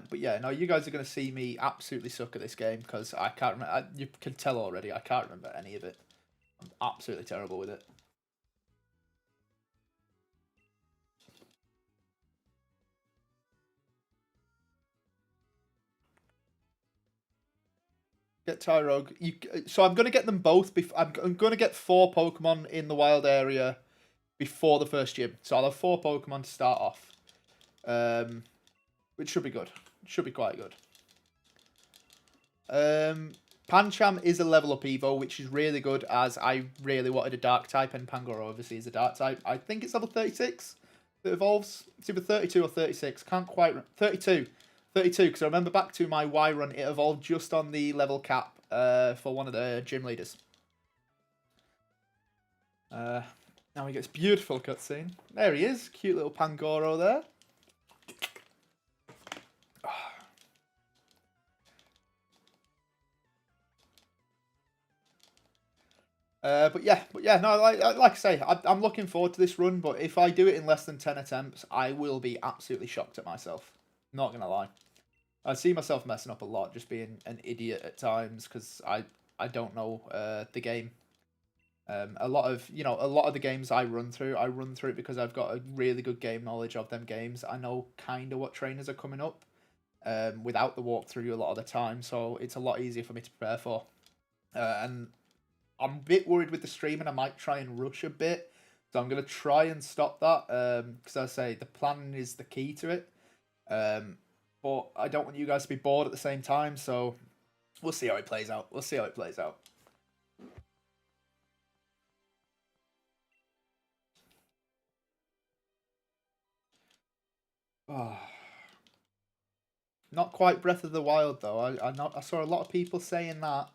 But yeah, no, you guys are going to see me absolutely suck at this game because I can't remember. You can tell already, I can't remember any of it. I'm absolutely terrible with it. Get Tyrogue. So I'm going to get them both. I'm going to get 4 Pokemon in the wild area before the first gym. So I'll have 4 Pokemon to start off. Which should be good. Should be quite good. Pancham is a level up Evo, which is really good as I really wanted a dark type, and Pangoro obviously is a dark type. I think it's level 36 that evolves. It's either 32 or 36. Can't quite... 32. 32, because I remember back to my Y run, it evolved just on the level cap for one of the gym leaders. Now he gets beautiful cutscene. There he is. Cute little Pangoro there. But yeah, no, like I say, I'm looking forward to this run, but if I do it in less than 10 attempts, I will be absolutely shocked at myself. Not going to lie. I see myself messing up a lot, just being an idiot at times, because I don't know the game. A lot of the games I run through it because I've got a really good game knowledge of them games. I know kind of what trainers are coming up without the walkthrough a lot of the time, so it's a lot easier for me to prepare for. And I'm a bit worried with the stream, and I might try and rush a bit. So I'm going to try and stop that, because I say the planning is the key to it. But I don't want you guys to be bored at the same time, so we'll see how it plays out. We'll see how it plays out. Oh. Not quite Breath of the Wild, though. I saw a lot of people saying that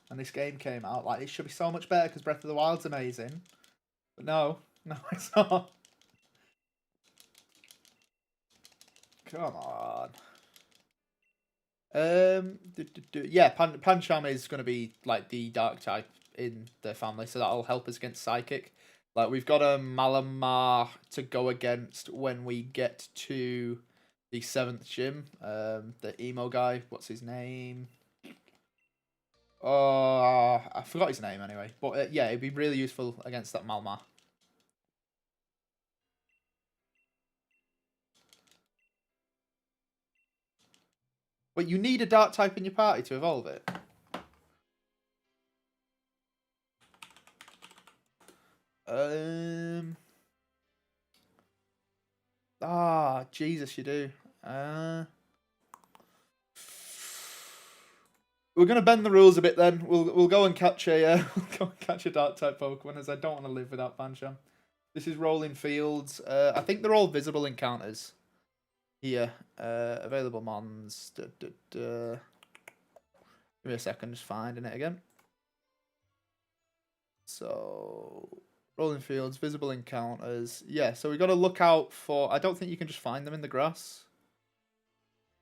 when this game came out. Like, it should be so much better because Breath of the Wild's amazing. But no, it's not. Come on. Yeah, Pancham is going to be like the dark type in the family, so that'll help us against Psychic. Like, we've got a Malamar to go against when we get to the 7th gym. The emo guy, what's his name? Oh, I forgot his name anyway. But yeah, it'd be really useful against that Malamar. But you need a dark type in your party to evolve it. Jesus, you do. We're gonna bend the rules a bit then. We'll go and catch a dark type Pokemon, as I don't want to live without Pancham. This is Rolling Fields. I think they're all visible encounters here. Available mons. Give me a second, just finding it again. So, Rolling Fields, visible encounters. Yeah, so we got to look out for... I don't think you can just find them in the grass.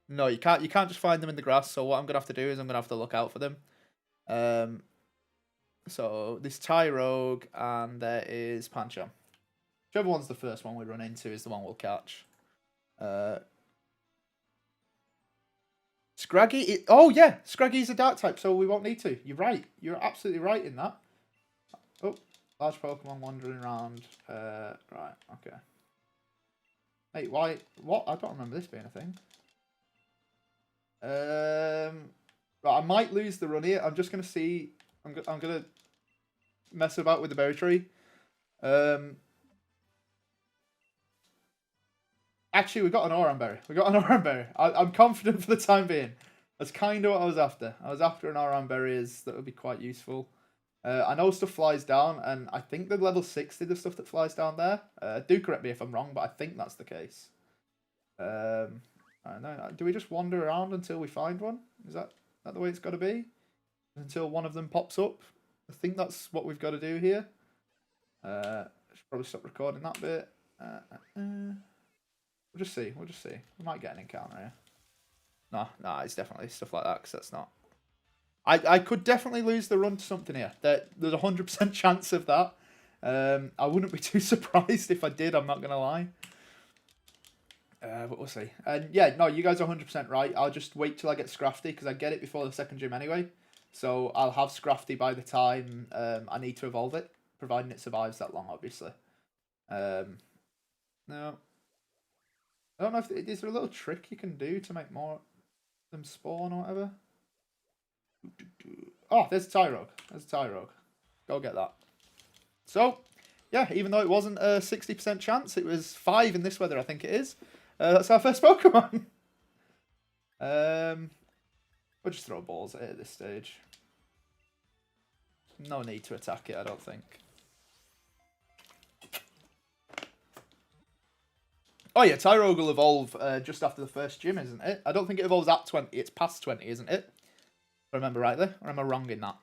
No, you can't just find them in the grass, so what I'm going to have to do is I'm going to have to look out for them. So, this Tyrogue, and there is Pancham. Whichever one's the first one we run into is the one we'll catch. Scraggy... Oh, yeah! Scraggy's a dark type, so we won't need to. You're right. You're absolutely right in that. Oh, large Pokemon wandering around. Right, okay. Hey, why? What? I don't remember this being a thing. Right, I might lose the run here. I'm just gonna see. I'm gonna mess about with the berry tree. Actually, we got an Oran berry. I'm confident for the time being. That's kind of what I was after. I was after an Oran berry, that would be quite useful. I know stuff flies down, and I think the level 60, the stuff that flies down there. Do correct me if I'm wrong, but I think that's the case. I don't know. Do we just wander around until we find one? Is that the way it's got to be? Until one of them pops up? I think that's what we've got to do here. I should probably stop recording that bit. We'll just see. We might get an encounter here. No, it's definitely stuff like that, because that's not... I could definitely lose the run to something here. There's a 100% chance of that. I wouldn't be too surprised if I did, I'm not going to lie. But we'll see. And yeah, no, you guys are 100% right. I'll just wait till I get Scrafty because I get it before the second gym anyway. So I'll have Scrafty by the time I need to evolve it, providing it survives that long, obviously. No. I don't know if is there a little trick you can do to make more them spawn or whatever. Oh, there's a Tyrogue. There's a Tyrogue. Go get that. So, yeah, even though it wasn't a 60% chance, it was 5 in this weather, I think it is. That's our first Pokemon. We'll just throw balls at it at this stage. No need to attack it, I don't think. Oh yeah, Tyrogue will evolve just after the first gym, isn't it? I don't think it evolves at 20. It's past 20, isn't it? If I remember rightly. Or am I wrong in that?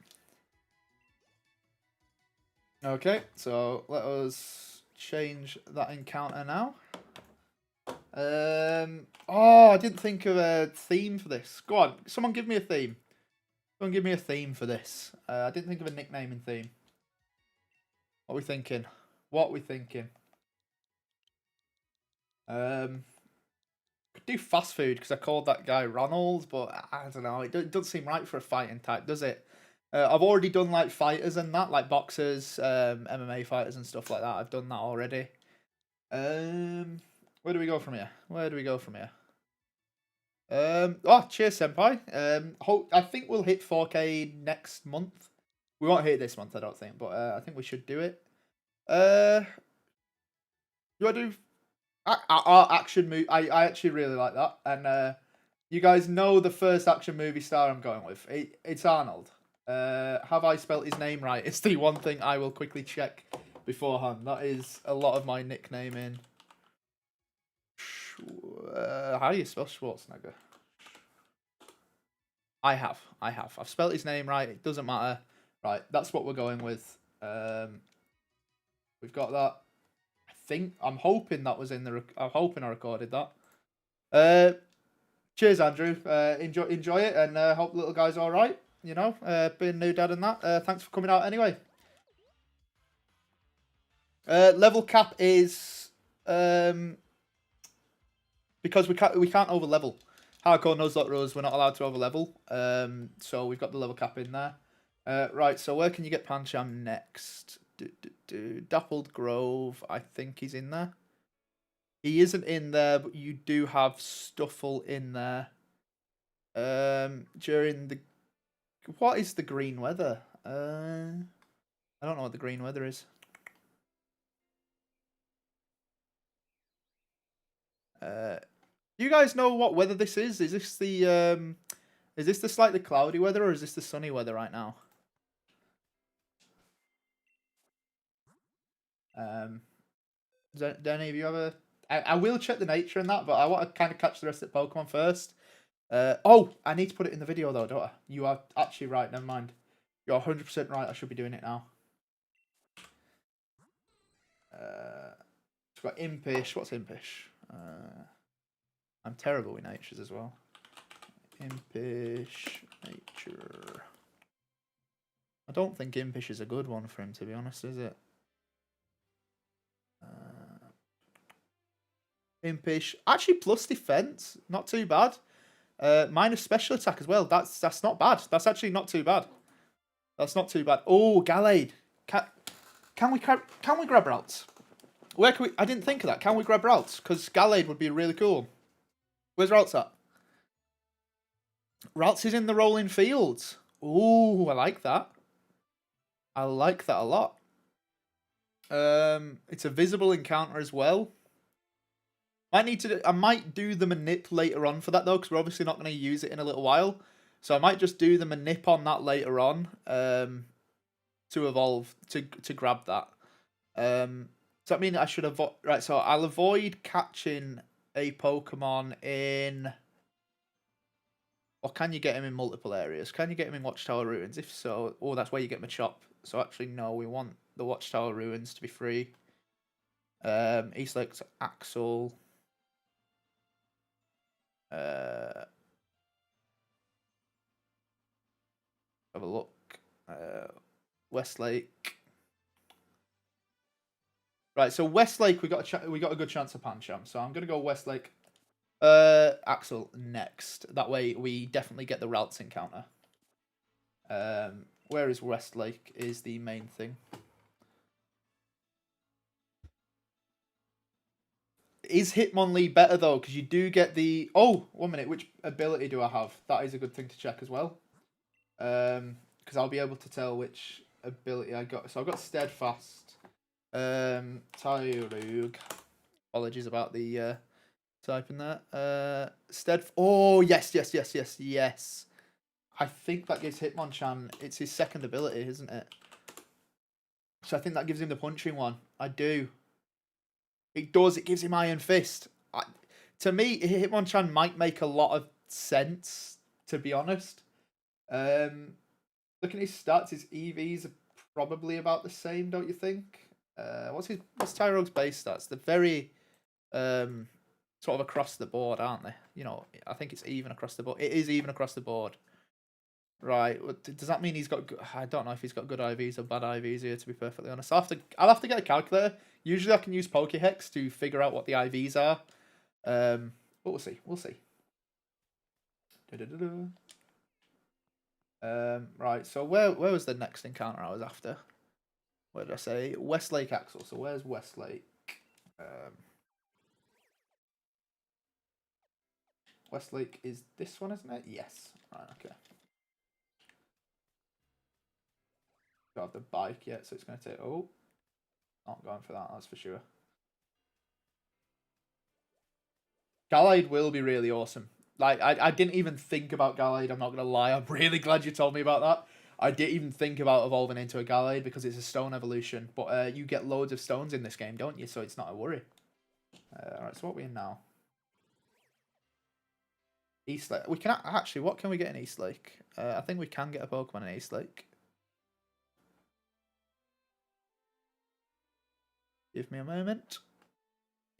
Okay, so let us change that encounter now. Oh, I didn't think of a theme for this. Go on, someone give me a theme. Someone give me a theme for this. I didn't think of a nicknaming theme. What are we thinking? What are we thinking? Could do fast food because I called that guy Ronald, but I don't know. It doesn't seem right for a fighting type, does it? I've already done like fighters and that, like boxers, MMA fighters and stuff like that. I've done that already. Where do we go from here? Where do we go from here? Oh, cheers, senpai. I think we'll hit 4K next month. We won't hit it this month, I don't think, but I think we should do it. Do I do our action movie? I actually really like that, and you guys know the first action movie star I'm going with. It's Arnold. Have I spelt his name right? It's the one thing I will quickly check beforehand. That is a lot of my nicknaming. How do you spell Schwarzenegger? I have. I've spelt his name right. It doesn't matter. Right, that's what we're going with. We've got that. I'm hoping that was in the. I'm hoping I recorded that. Cheers, Andrew. Enjoy it, and hope the little guy's all right. You know, being new dad and that. Thanks for coming out anyway. Level cap is because we can't over level. Hardcore Nuzlocke rules, we're not allowed to over level. So we've got the level cap in there. Right, so where can you get Pancham next? Dappled Grove, I think he's in there. He isn't in there, but you do have Stuffle in there. During the... What is the green weather? I don't know what the green weather is. You guys know what weather this is? Is this the slightly cloudy weather, or is this the sunny weather right now? Do any of you ever... I will check the nature and that, but I want to kind of catch the rest of the Pokemon first. Oh, I need to put it in the video though, don't I? You are actually right, never mind. You're 100% right, I should be doing it now. It's got Impish. What's Impish? I'm terrible with natures as well. Impish nature. I don't think Impish is a good one for him, to be honest, is it? Impish. Actually, plus defense. Not too bad. Minus special attack as well. That's not bad. That's actually not too bad. That's not too bad. Oh, Gallade. Can we grab routes? Where can we... I didn't think of that. Can we grab routes? Because Gallade would be really cool. Where's routes at? Routes is in the rolling fields. Ooh, I like that. I like that a lot. It's a visible encounter as well. I might do the manip later on for that though, because we're obviously not going to use it in a little while. So I might just do the manip on that later on, to evolve to grab that. Does that mean I should avoid? Right, so I'll avoid catching a Pokemon in. Or can you get him in multiple areas? Can you get him in Watchtower Ruins? If so, oh, that's where you get Machop. So actually, no, we want the Watchtower Ruins to be free. East Lake's Axel. Have a look. Westlake. Right, so Westlake, we got a good chance of Pancham. So I'm gonna go Westlake. Axel next. That way we definitely get the routes encounter. Where is Westlake is the main thing. Is Hitmonlee better though? Because you do get the... Oh, 1 minute. Which ability do I have? That is a good thing to check as well. Because I'll be able to tell which ability I got. So I've got Steadfast. Tyrug. Apologies about the typing there. Oh, yes. I think that gives Hitmonchan... It's his second ability, isn't it? So I think that gives him the punching one. I do. It does. It gives him Iron Fist. To me, Hitmonchan might make a lot of sense, to be honest. Looking at his stats, his EVs are probably about the same, don't you think? What's Tyrog's base stats? They're very sort of across the board, aren't they? You know, I think it's even across the board. It is even across the board. Right. Does that mean he's got... I don't know if he's got good IVs or bad IVs here, to be perfectly honest. I'll have to get a calculator. Usually I can use Pokéhex to figure out what the IVs are. But we'll see. Right, so where was the next encounter I was after? What did I say? Westlake Axel. So where's Westlake? Westlake is this one, isn't it? Yes. Right, okay. Don't have the bike yet, so it's going to take... Oh, not going for that, that's for sure. Gallade will be really awesome. Like, I didn't even think about Gallade, I'm not going to lie. I'm really glad you told me about that. I didn't even think about evolving into a Gallade because it's a stone evolution. But you get loads of stones in this game, don't you? So it's not a worry. Alright, so what are we in now? Eastlake. We can actually, what can we get in Eastlake? I think we can get a Pokemon in Eastlake. Give me a moment.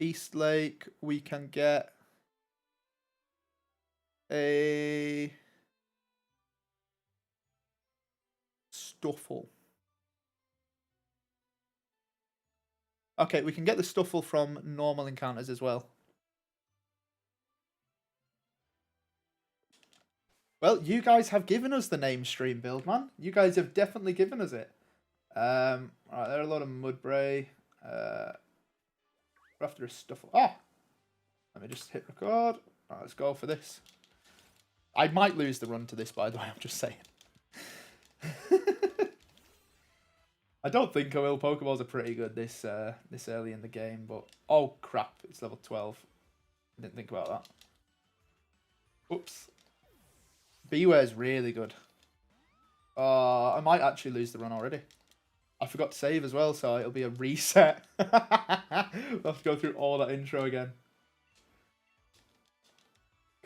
Eastlake, we can get a Stuffle. Okay, we can get the Stuffle from normal encounters as well. Well, you guys have given us the name Stream Build, man. You guys have definitely given us it. Alright, there are a lot of Mudbray. We're after a Stuffle. Oh! Let me just hit record. Alright, let's go for this. I might lose the run to this, by the way, I'm just saying. I don't think I will. Pokeballs are pretty good this early in the game, but... Oh, crap. It's level 12. I didn't think about that. Oops. Beware's really good. I might actually lose the run already. I forgot to save as well, so it'll be a reset. We'll have to go through all that intro again.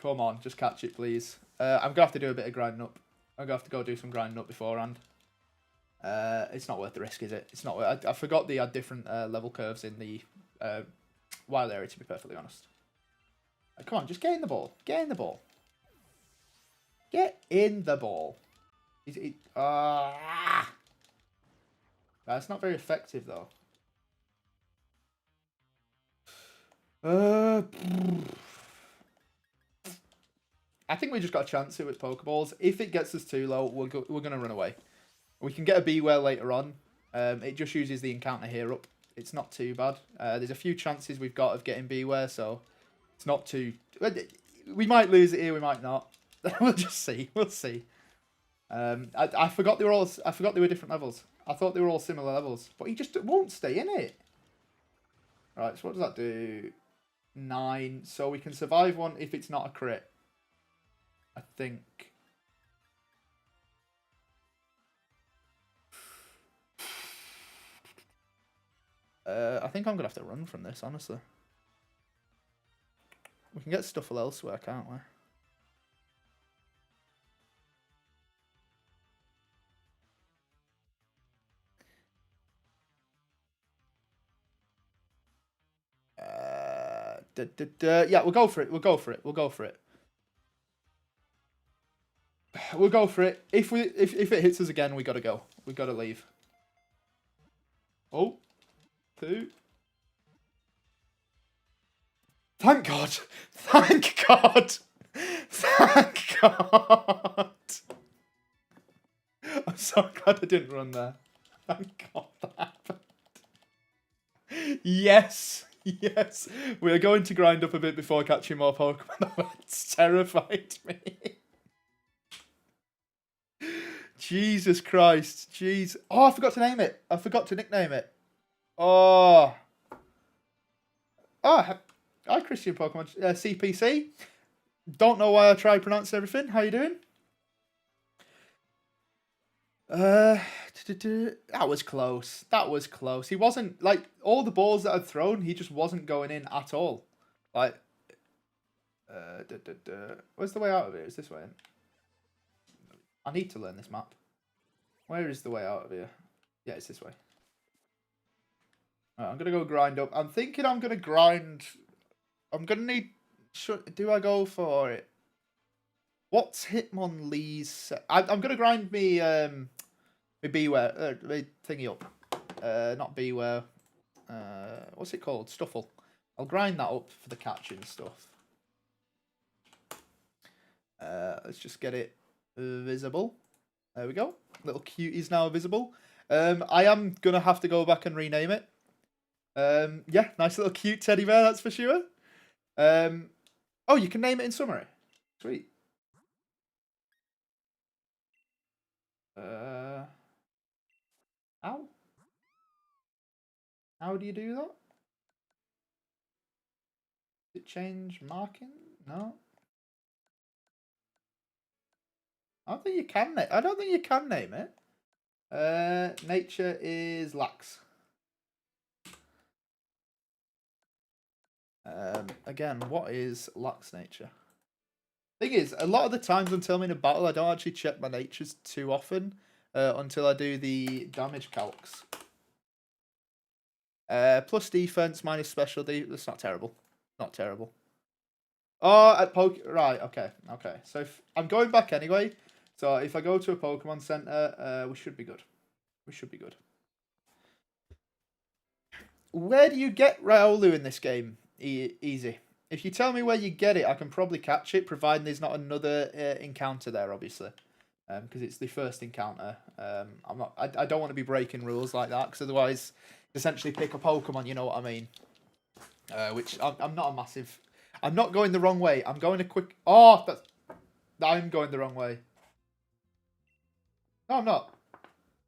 Come on, just catch it, please. I'm going to have to do a bit of grinding up. I'm going to have to go do some grinding up beforehand. It's not worth the risk, is it? It's not worth... I forgot they had different level curves in the wild area, to be perfectly honest. Come on, just get in the ball. Get in the ball. Get in the ball. That's not very effective, though. I think we just got to chance it with Pokeballs. If it gets us too low, we're going to run away. We can get a Beware later on. It just uses the encounter here up. It's not too bad. There's a few chances we've got of getting Beware, so it's not too... We might lose it here, we might not. We'll just see. We'll see. I forgot they were all... I forgot they were different levels. I thought they were all similar levels, but he just won't stay in it. Right, so what does that do? 9. So we can survive one if it's not a crit. I think. I think I'm going to have to run from this, honestly. We can get Stuffle elsewhere, can't we? Yeah, we'll go for it. We'll go for it. We'll go for it. We'll go for it. If it hits us again, we gotta go. We gotta leave. Oh, 2. Thank God. Thank God. Thank God. I'm so glad I didn't run there. Thank God that happened. Yes. Yes. We are going to grind up a bit before catching more Pokemon. It's terrified me. Jesus Christ. Jeez. Oh, I forgot to name it. I forgot to nickname it. Oh. Oh, hi, Christian Pokemon. CPC. Don't know why I try pronouncing everything. How you doing? That was close. That was close. He wasn't, like, all the balls that I'd thrown, he just wasn't going in at all. Like, where's the way out of here? Is this way in? I need to learn this map. Where is the way out of here? Yeah, it's this way. Right, I'm going to go grind up. I'm thinking I'm going to grind. I'm going to need... Do I go for it? What's Hitmonlee's... I'm going to grind me... me Beware. Me thingy up. Not Beware. What's it called? Stuffle. I'll grind that up for the catching stuff. Let's just get it visible. There we go. Little cutie's now visible. I am going to have to go back and rename it. Yeah, nice little cute teddy bear, that's for sure. Oh, you can name it in summary. Sweet. How? How do you do that? Did it change marking? No. I don't think you can name. I don't think you can name it. Nature is lax. Again, what is lax nature? Thing is, a lot of the times until I'm in a battle, I don't actually check my natures too often until I do the damage calcs. Plus defense, minus special That's not terrible. Not terrible. Oh, at right, okay. So if I'm going back anyway, so if I go to a Pokemon Center, we should be good. We should be good. Where do you get Riolu in this game? Easy. If you tell me where you get it, I can probably catch it, providing there's not another encounter there, obviously. Because it's the first encounter. I don't want to be breaking rules like that, because otherwise, essentially pick a Pokemon, you know what I mean? Which I'm not a massive... I'm not going the wrong way. I'm going a quick... Oh, I'm going the wrong way. No, I'm not.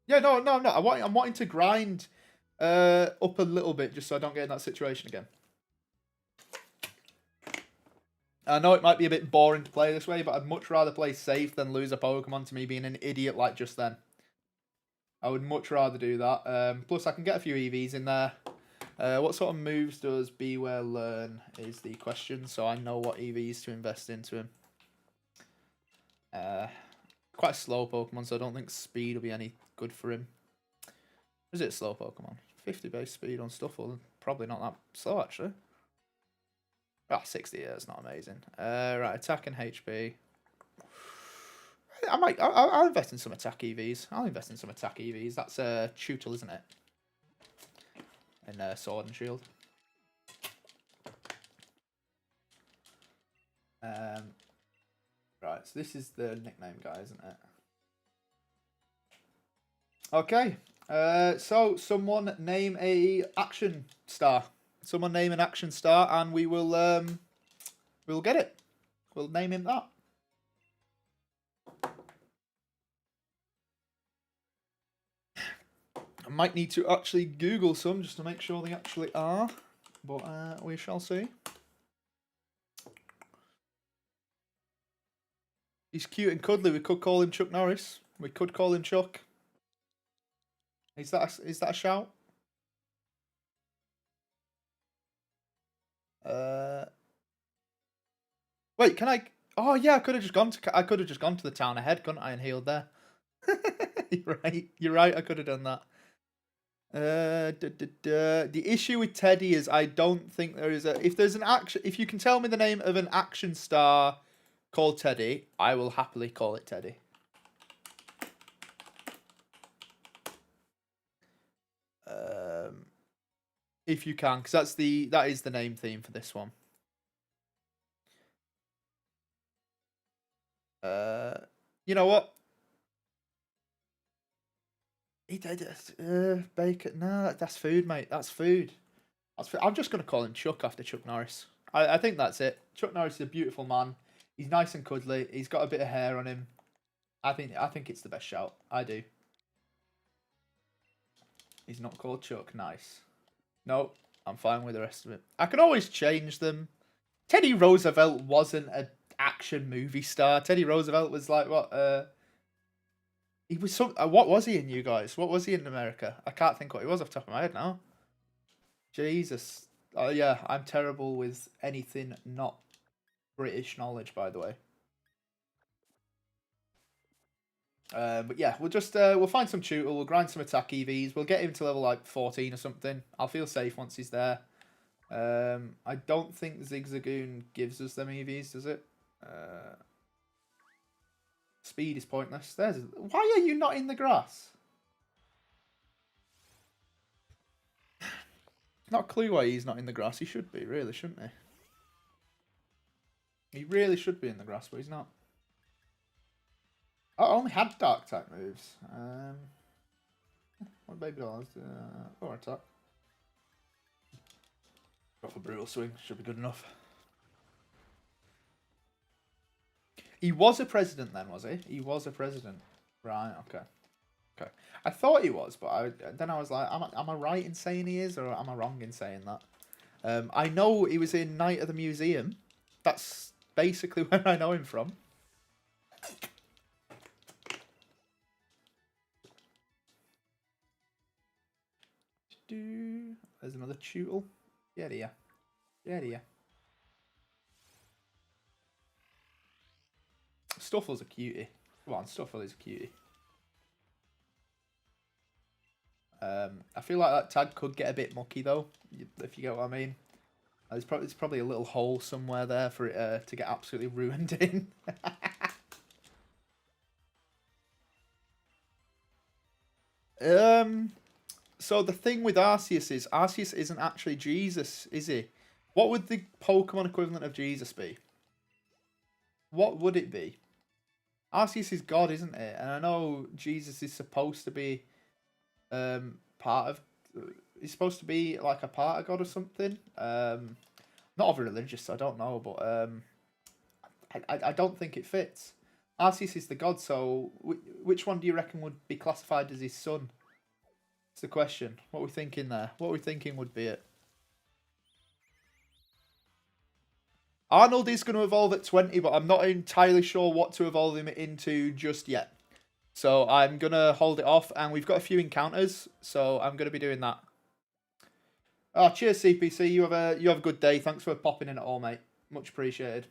Yeah, no, I'm not. I'm wanting to grind up a little bit, just so I don't get in that situation again. I know it might be a bit boring to play this way, but I'd much rather play safe than lose a Pokemon to me being an idiot like just then. I would much rather do that. Plus, I can get a few EVs in there. What sort of moves does Beware learn is the question, so I know what EVs to invest into him. Quite a slow Pokemon, so I don't think speed will be any good for him. Is it a slow Pokemon? 50 base speed on Stuffle, probably not that slow actually. 60 is not amazing. Right, attack and HP. I'll invest in some attack EVs. That's Tutel, isn't it? And Sword and Shield. Right, so this is the nickname guy, isn't it? Okay. So someone name a action star. Someone name an action star, and we will we'll get it. We'll name him that. I might need to actually Google some just to make sure they actually are, but we shall see. He's cute and cuddly. We could call him Chuck Norris. We could call him Chuck. Is that a shout? Wait, can I? Oh yeah, I could have just gone to the town ahead, couldn't I, and healed there. You're right. I could have done that. The issue with Teddy is I don't think there is a. If there's an action, if you can tell me the name of an action star called Teddy, I will happily call it Teddy. If you can, because that is the name theme for this one. You know what? He did bacon. No, that's food, mate. That's food. That's food. I'm just gonna call him Chuck after Chuck Norris. I think that's it. Chuck Norris is a beautiful man. He's nice and cuddly. He's got a bit of hair on him. I think it's the best shout. I do. He's not called Chuck. Nice. No, I'm fine with the rest of it. I can always change them. Teddy Roosevelt wasn't an action movie star. Teddy Roosevelt was like what? He was some. What was he in you guys? What was he in America? I can't think what he was off the top of my head now. Jesus. Oh yeah, I'm terrible with anything not British knowledge, by the way. But yeah, we'll find some tutor, we'll grind some attack EVs, we'll get him to level like 14 or something. I'll feel safe once he's there. I don't think Zigzagoon gives us them EVs, does it? Speed is pointless. Why are you not in the grass? Not a clue why he's not in the grass. He should be, really, shouldn't he? He really should be in the grass, but he's not. Oh, I only had dark type moves. What baby dolls? Or attack. Go for brutal swing. Should be good enough. He was a president then, was he? He was a president. Right, okay. Okay. I thought he was, but then I was like, am I right in saying he is, or am I wrong in saying that? I know he was in Night of the Museum. That's basically where I know him from. There's another Tootle. Get here. Get here. Stuffle's a cutie. Come on, Stuffle is a cutie. I feel like that tag could get a bit mucky though, if you get what I mean. There's probably a little hole somewhere there for it to get absolutely ruined in. So the thing with Arceus is Arceus isn't actually Jesus, is he? What would the Pokemon equivalent of Jesus be? What would it be? Arceus is God, isn't it? And I know Jesus is supposed to be part of. He's supposed to be like a part of God or something. Not of a religious, so I don't know, but I don't think it fits. Arceus is the God, so which one do you reckon would be classified as his son? That's the question. What are we thinking there? What are we thinking would be it? Arnold is going to evolve at 20, but I'm not entirely sure what to evolve him into just yet. So I'm going to hold it off, and we've got a few encounters, so I'm going to be doing that. Oh, cheers, CPC. You have a good day. Thanks for popping in at all, mate. Much appreciated.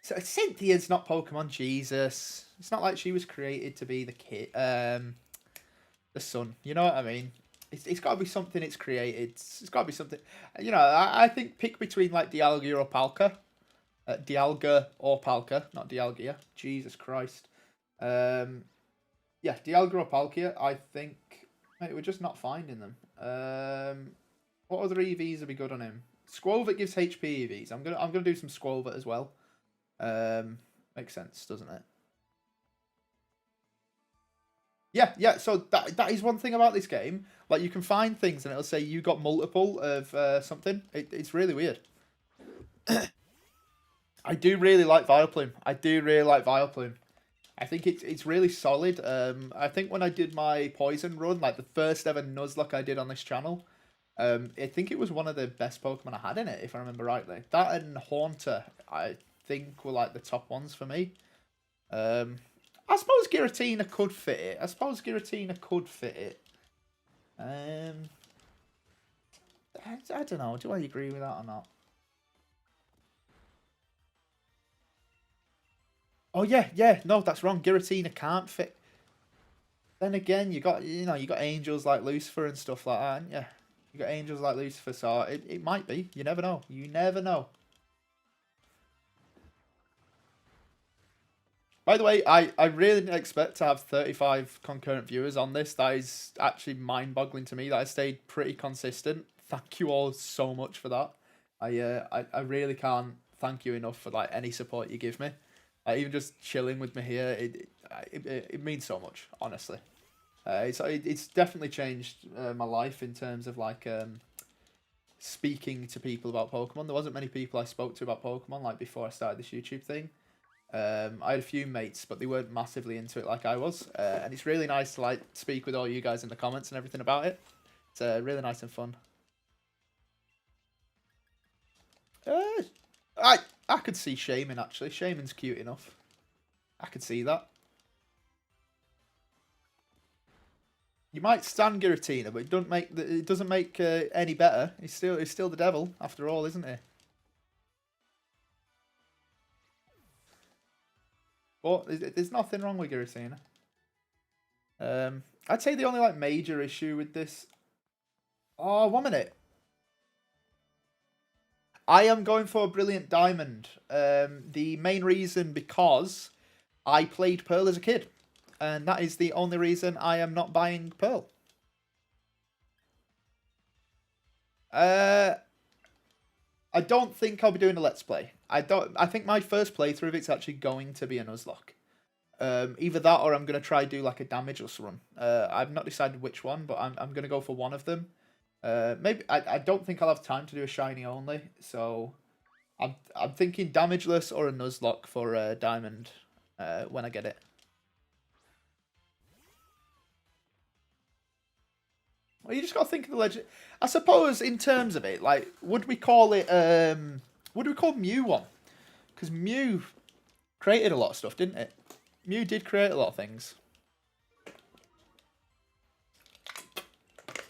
So Cynthia's not Pokemon Jesus. It's not like she was created to be the kid, the son. You know what I mean? It's got to be something it's created. It's got to be something. You know, I think pick between like Dialga or Palkia. Dialga or Palkia, not Dialga. Jesus Christ. Yeah, Dialga or Palkia. I think, mate, we're just not finding them. What other EVs would be good on him? Squovit gives HP EVs. I'm gonna do some Squovit as well. Makes sense, doesn't it? Yeah. So that is one thing about this game. Like, you can find things and it'll say you got multiple of something. It's really weird. I do really like Vileplume. I think it's really solid. I think when I did my poison run, like the first ever Nuzlocke I did on this channel, I think it was one of the best Pokemon I had in it, if I remember rightly. That and Haunter, I think, were like the top ones for me. I suppose Giratina could fit it. I don't know. Do I agree with that or not? Oh yeah. No, that's wrong. Giratina can't fit. Then again, you got angels like Lucifer and stuff like that. Yeah, you got angels like Lucifer, so it might be. You never know. You never know. By the way, I really didn't expect to have 35 concurrent viewers on this. That is actually mind-boggling to me that I stayed pretty consistent. Thank you all so much for that. I really can't thank you enough for like any support you give me. Even just chilling with me here, it means so much, honestly. It's definitely changed my life in terms of like speaking to people about Pokemon. There wasn't many people I spoke to about Pokemon like before I started this YouTube thing. I had a few mates, but they weren't massively into it like I was. And it's really nice to like speak with all you guys in the comments and everything about it. It's really nice and fun. I could see Shaman actually. Shaman's cute enough. I could see that. You might stand Giratina, but it doesn't make any better. He's still the devil after all, isn't he? But there's nothing wrong with Giratina. I'd say the only like major issue with this. Oh, 1 minute. I am going for Brilliant Diamond. The main reason because I played Pearl as a kid. And that is the only reason I am not buying Pearl. I don't think I'll be doing a Let's Play. I think my first playthrough of it's actually going to be a Nuzlocke. Either that or I'm going to try do like a damageless run. I've not decided which one, but I'm going to go for one of them. Maybe I don't think I'll have time to do a shiny only, so I'm thinking damageless or a Nuzlocke for Diamond when I get it. Well, you just got to think of the legend. I suppose in terms of it, like, would we call Mew one? Because Mew created a lot of stuff, didn't it? Mew did create a lot of things.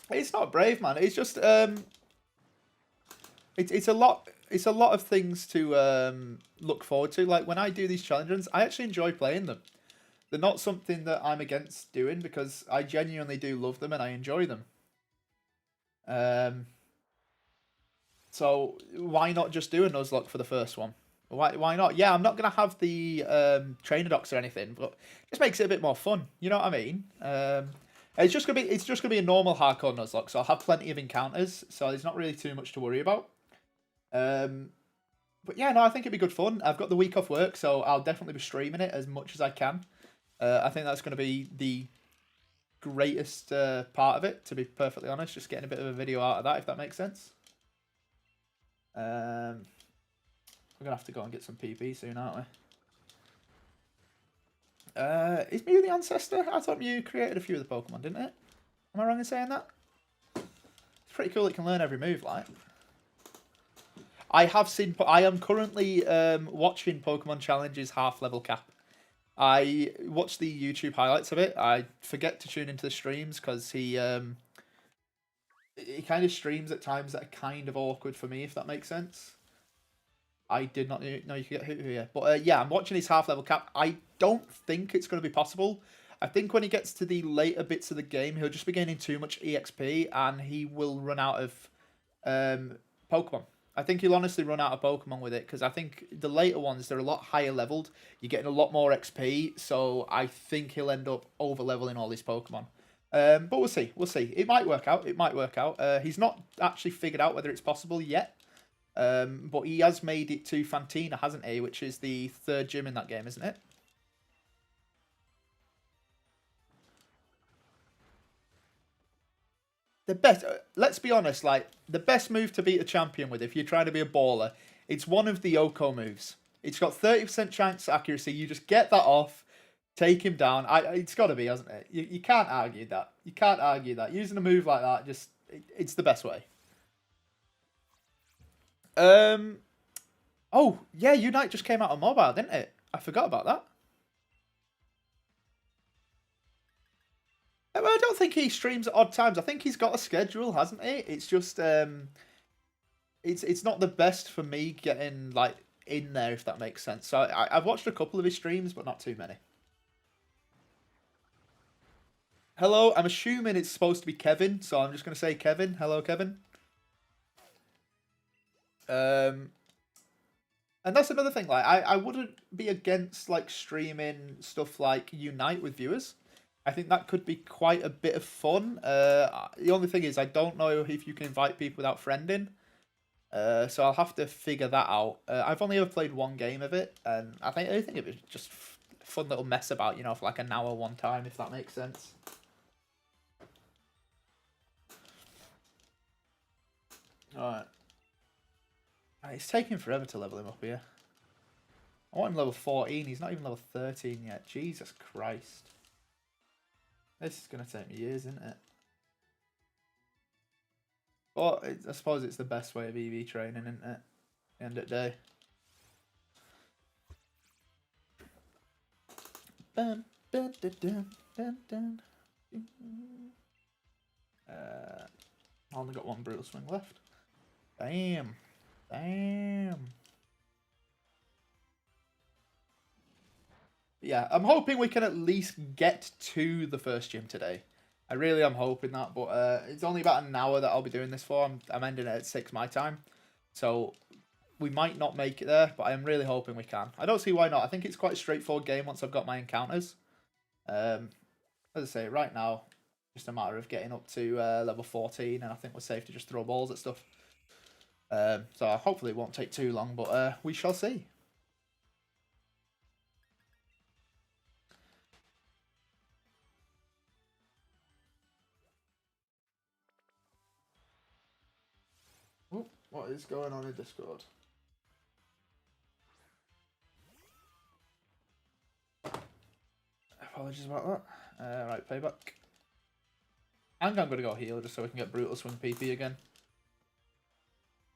It's not brave, man. It's just it's a lot. It's a lot of things to look forward to. Like when I do these challenges, I actually enjoy playing them. They're not something that I'm against doing because I genuinely do love them and I enjoy them. So why not just do a Nuzlocke for the first one? Why not? Yeah, I'm not gonna have the trainer docs or anything, but it just makes it a bit more fun. You know what I mean? It's just gonna be a normal hardcore Nuzlocke, so I'll have plenty of encounters, so there's not really too much to worry about. But yeah, no, I think it'd be good fun. I've got the week off work, so I'll definitely be streaming it as much as I can. I think that's going to be the greatest part of it, to be perfectly honest. Just getting a bit of a video out of that, if that makes sense. We're going to have to go and get some PP soon, aren't we? Is Mew the ancestor? I thought Mew created a few of the Pokemon, didn't it? Am I wrong in saying that? It's pretty cool it can learn every move, like. I am currently watching Pokemon Challenges half level cap. I watch the YouTube highlights of it. I forget to tune into the streams because he kind of streams at times that are kind of awkward for me, if that makes sense. I did not know you could get hit here. But yeah, I'm watching his half level cap. I don't think it's going to be possible. I think when he gets to the later bits of the game, he'll just be gaining too much EXP and he will run out of Pokemon. I think he'll honestly run out of Pokemon with it because I think the later ones, they're a lot higher leveled. You're getting a lot more XP, so I think he'll end up over-leveling all his Pokemon. But we'll see. We'll see. It might work out. It might work out. He's not actually figured out whether it's possible yet. But he has made it to Fantina, hasn't he? Which is the third gym in that game, isn't it? The best, let's be honest, like, the best move to beat a champion with, if you're trying to be a baller, it's one of the Yoko moves. It's got 30% chance accuracy. You just get that off, take him down. It's got to be, hasn't it? You can't argue that. You can't argue that. Using a move like that, it's the best way. Oh, yeah, Unite just came out on mobile, didn't it? I forgot about that. I don't think he streams at odd times. I think he's got a schedule, hasn't he? It's just it's not the best for me getting like in there, if that makes sense. So I've watched a couple of his streams, but not too many. Hello, I'm assuming it's supposed to be Kevin, so I'm just gonna say Kevin. Hello, Kevin. And that's another thing. Like I wouldn't be against like streaming stuff like Unite with viewers. I think that could be quite a bit of fun. The only thing is, I don't know if you can invite people without friending. So I'll have to figure that out. I've only ever played one game of it, and I think it was just a fun little mess about, you know, for like an hour one time, if that makes sense. Alright. It's taking forever to level him up here. I want him level 14, he's not even level 13 yet. Jesus Christ. This is going to take me years, isn't it? But I suppose it's the best way of EV training, isn't it? At the end of the day. Dun, dun, dun, dun, dun, dun. I only got one brutal swing left. Damn. Damn. Yeah, I'm hoping we can at least get to the first gym today. I really am hoping that, but it's only about an hour that I'll be doing this for. I'm ending it at 6 my time. So we might not make it there, but I am really hoping we can. I don't see why not. I think it's quite a straightforward game once I've got my encounters. As I say, right now, just a matter of getting up to level 14, and I think we're safe to just throw balls at stuff. So hopefully it won't take too long, but we shall see. Ooh, what is going on in Discord? Apologies about that. Right, payback. And I'm going to go heal just so we can get brutal swing PP again.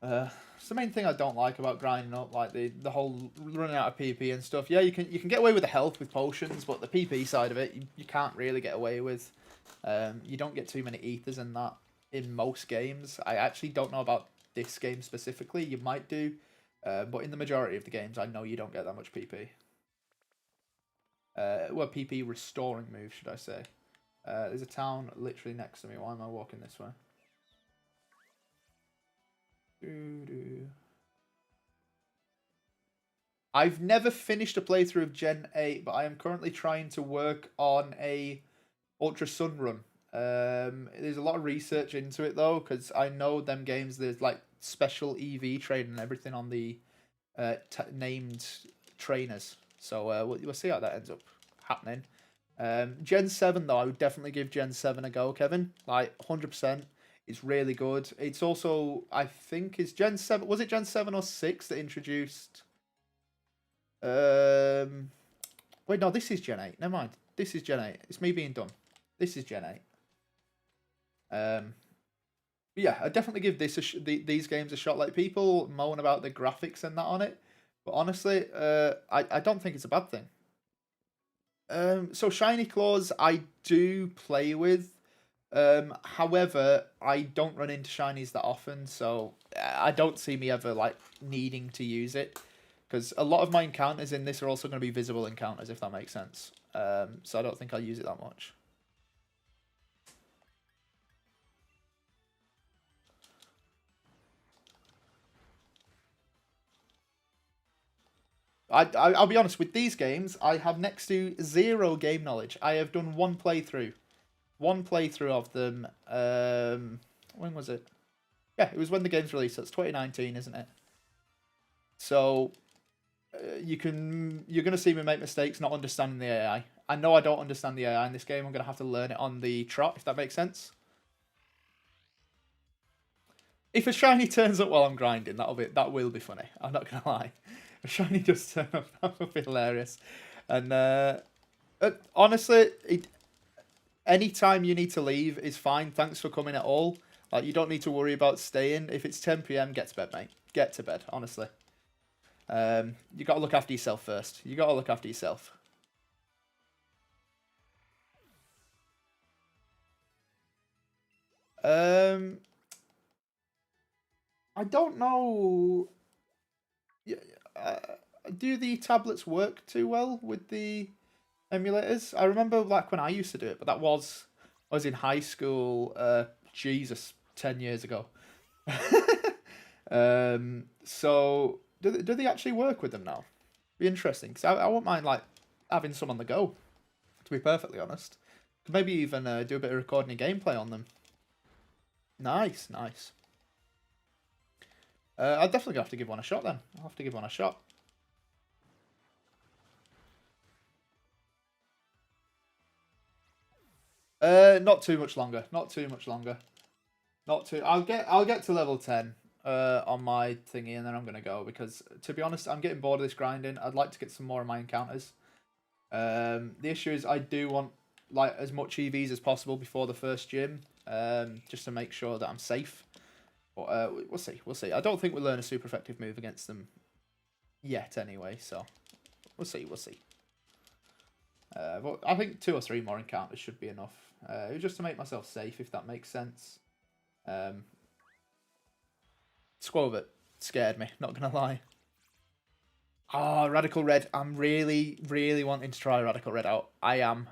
It's the main thing I don't like about grinding up, like the whole running out of PP and stuff. Yeah, you can get away with the health with potions, but the PP side of it, you can't really get away with. You don't get too many ethers in that in most games. I actually don't know about this game specifically. You might do, but in the majority of the games, I know you don't get that much PP. Well, PP restoring move, should I say. There's a town literally next to me. Why am I walking this way? I've never finished a playthrough of Gen 8, but I am currently trying to work on a Ultra Sun run. There's a lot of research into it though, because I know them games, there's like special EV training and everything on the named trainers. So we'll see how that ends up happening. Gen 7 though, I would definitely give Gen 7 a go, Kevin. Like 100%. It's really good. It's also, I think, is Gen 7, was it Gen 7 or 6 that introduced... Wait, no, this is Gen 8. Never mind. This is Gen 8. It's me being dumb. This is Gen 8. Yeah, I definitely give these games a shot. Like, people moan about the graphics and that on it, but honestly, I don't think it's a bad thing. So Shiny Claws, I do play with. However, I don't run into shinies that often, so I don't see me ever like needing to use it, because a lot of my encounters in this are also going to be visible encounters, if that makes sense. So I don't think I'll use it that much. I'll be honest, with these games, I have next to zero game knowledge. I have done one playthrough of them. When was it? Yeah, it was when the game's released. That's 2019, isn't it? So you're gonna see me make mistakes not understanding the AI. I know I don't understand the AI in this game. I'm gonna have to learn it on the trot, if that makes sense. If a shiny turns up while I'm grinding, that will be funny. I'm not gonna lie. If a shiny does turn up, that would be hilarious. And honestly, any time you need to leave is fine. Thanks for coming at all. Like, you don't need to worry about staying. If it's 10 PM, get to bed, mate. Get to bed, honestly. You got to look after yourself first. You got to look after yourself. I don't know. Do the tablets work too well with the emulators? I remember like when I used to do it, but I was in high school. Jesus, 10 years ago. So do they actually work with them now? Be interesting, because I won't mind like having some on the go. To be perfectly honest, maybe even do a bit of recording a gameplay on them. Nice, nice. I'm definitely gonna have to give one a shot then. I'll have to give one a shot. Not too much longer. Not too much longer. Not too. I'll get to level 10 on my thingy, and then I'm gonna go because to be honest, I'm getting bored of this grinding. I'd like to get some more of my encounters. The issue is I do want like as much EVs as possible before the first gym, just to make sure that I'm safe. But we'll see. We'll see. I don't think we'll learn a super effective move against them yet, anyway. So we'll see. We'll see. But I think 2 or 3 more encounters should be enough. Just to make myself safe, if that makes sense. Squovet scared me, not gonna lie. Oh, Radical Red. I'm really, really wanting to try Radical Red out. I am.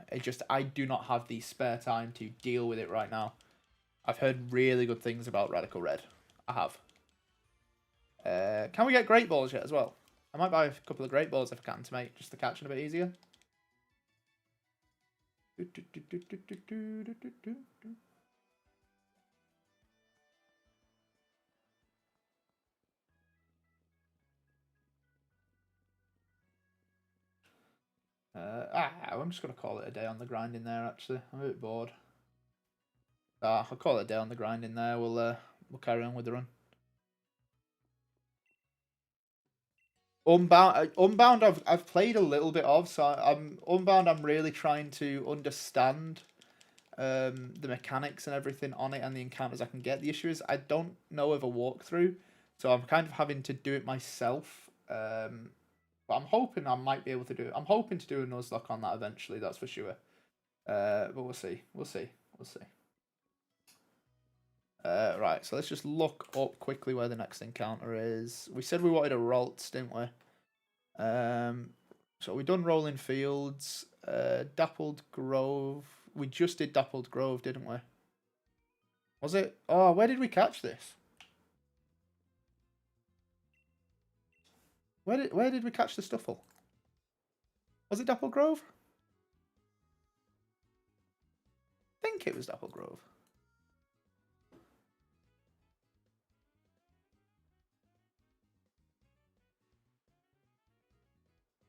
I do not have the spare time to deal with it right now. I've heard really good things about Radical Red. I have. Can we get Great Balls yet as well? I might buy a couple of Great Balls if I can to make just the catching a bit easier. I'm just going to call it a day on the grind in there, actually. I'm a bit bored. I'll call it a day on the grind in there. We'll carry on with the run. Unbound I've played a little bit of, so I'm Unbound. I'm really trying to understand the mechanics and everything on it and the encounters I can get. The issue is I don't know of a walkthrough, so I'm kind of having to do it myself. But I'm hoping I might be able to do it. I'm hoping to do a Nuzlocke on that eventually, that's for sure. But we'll see. We'll see. We'll see. Right, so let's just look up quickly where the next encounter is. We said we wanted a Ralts, didn't we? So we done Rolling Fields, Dappled Grove. We just did Dappled Grove, didn't we? Was it? Oh, where did we catch this? Where did we catch the Stuffle? Was it Dappled Grove? I think it was Dappled Grove.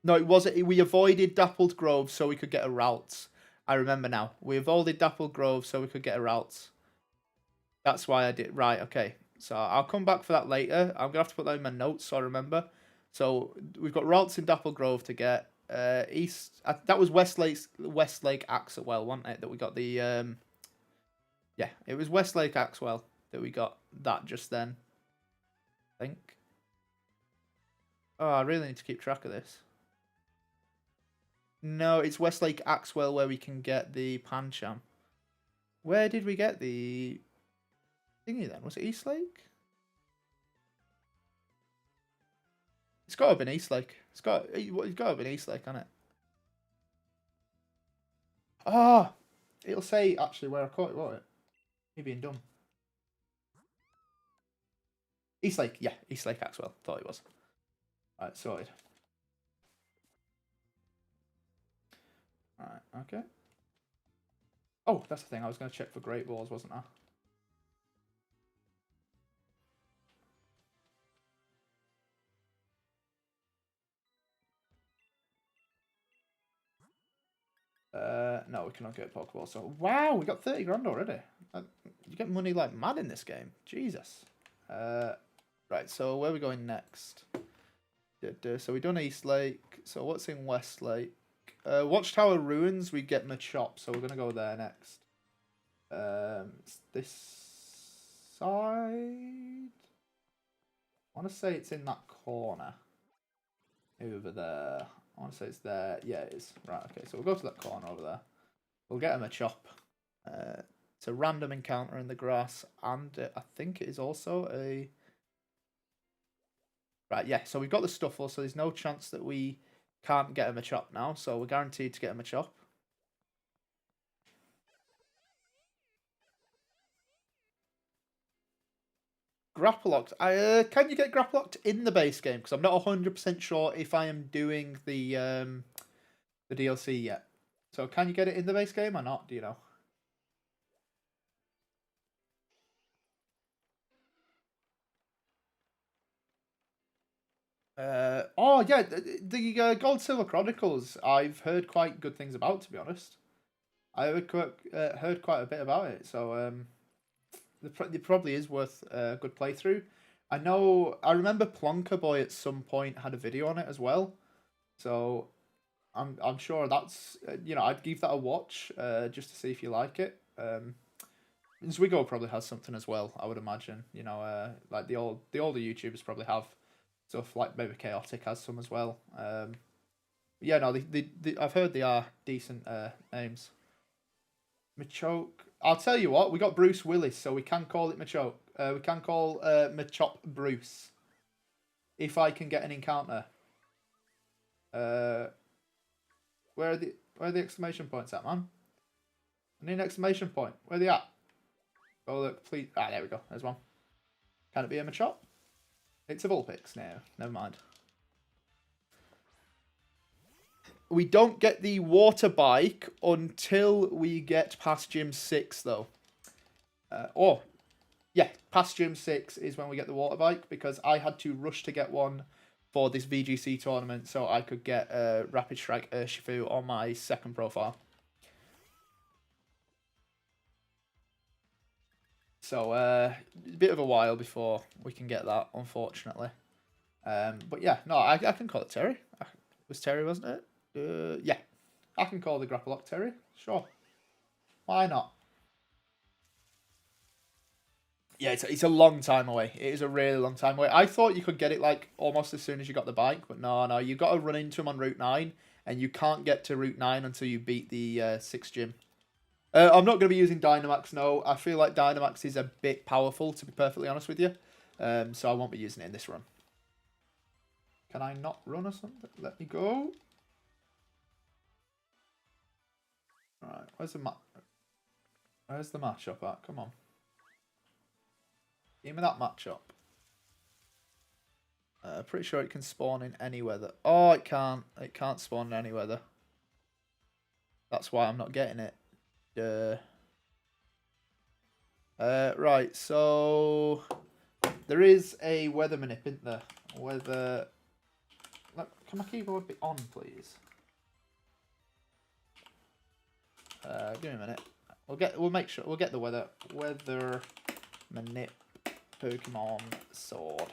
No, it wasn't. We avoided Dappled Grove so we could get a Ralts. I remember now. We avoided Dappled Grove so we could get a Ralts. That's why I did. Right, okay. So I'll come back for that later. I'm going to have to put that in my notes so I remember. So we've got Ralts in Dappled Grove to get. That was Westlake Axewell, wasn't it? That we got the... yeah, it was Westlake Axewell that we got that just then. I think. Oh, I really need to keep track of this. No, it's Westlake Axewell where we can get the Pancham. Where did we get the thingy then? Was it Eastlake? It's got to have been Eastlake. It's got to have been Eastlake, hasn't it? Ah, oh, it'll say actually where I caught it, won't it? Me being dumb. Eastlake, yeah, Eastlake Axewell. Thought it was. Alright, sorted. Alright, okay. Oh, that's the thing. I was going to check for Great Balls, wasn't I? No, we cannot get a Pokeball. So, wow, we got 30 grand already. You get money like mad in this game. Jesus. Right, so where are we going next? So we've done Eastlake. So what's in Westlake? Watchtower Ruins, we get Machop, so we're going to go there next. It's this side? I want to say it's in that corner. Over there. I want to say it's there. Yeah, it is. Right, okay, so we'll go to that corner over there. We'll get him a chop. It's a random encounter in the grass, and I think it is also a... Right, yeah, so we've got the Stuffle, so there's no chance that we can't get him a chop now, so we're guaranteed to get him a chop. Grapple locked. Can you get grapple locked in the base game? Because I'm not 100% sure if I am doing the DLC yet. So can you get it in the base game or not? Do you know? Oh yeah, the Gold Silver Chronicles. I've heard quite good things about. To be honest, I heard quite a bit about it. So it probably is worth a good playthrough. I remember Plonker Boy at some point had a video on it as well. So I'm sure that's I'd give that a watch just to see if you like it. Zwigo probably has something as well. I would imagine. Like the older YouTubers probably have stuff. Like maybe Chaotic has some as well. Yeah, no, I've heard they are decent names. Machoke. I'll tell you what, we got Bruce Willis, so we can call it Machoke. We can call Machop Bruce. If I can get an encounter. Where are the exclamation points at, man? I need an exclamation point. Where are they at? Oh look, please. Ah, there we go. There's one. Can it be a Machop? It's a Vulpix. No, never mind. We don't get the water bike until we get past Gym 6, though. Yeah, past Gym 6 is when we get the water bike, because I had to rush to get one for this VGC tournament so I could get Rapid Strike Urshifu on my second profile. So, a bit of a while before we can get that, unfortunately. But yeah, no, I can call it Terry. It was Terry, wasn't it? Yeah, I can call the Grapplock Terry. Sure. Why not? Yeah, it's a long time away. It is a really long time away. I thought you could get it like almost as soon as you got the bike, but no, you got to run into him on Route 9, and you can't get to Route 9 until you beat the 6th gym. I'm not going to be using Dynamax, no. I feel like Dynamax is a bit powerful, to be perfectly honest with you. So I won't be using it in this run. Can I not run or something? Let me go. Alright, where's the matchup at? Come on. Give me that matchup. Pretty sure it can spawn in any weather. Oh, it can't. It can't spawn in any weather. That's why I'm not getting it. Right, so there is a weather manip, isn't there? Weather. Look, can my keyboard be on, please? Give me a minute. We'll make sure we'll get the weather manip Pokemon Sword.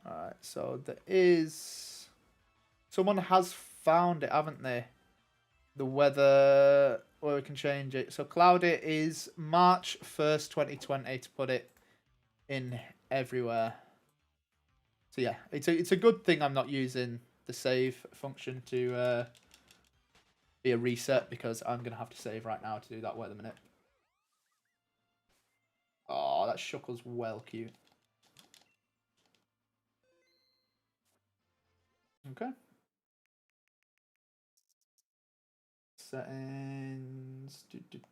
Alright, so there is someone has found it, haven't they? The weather where we can change it. So cloud it is March 1st, 2020 to put it in everywhere. So yeah, it's a good thing I'm not using the save function to be a reset, because I'm gonna have to save right now to do that weather minute. Oh, that Shuckle's well cute. Okay. Settings.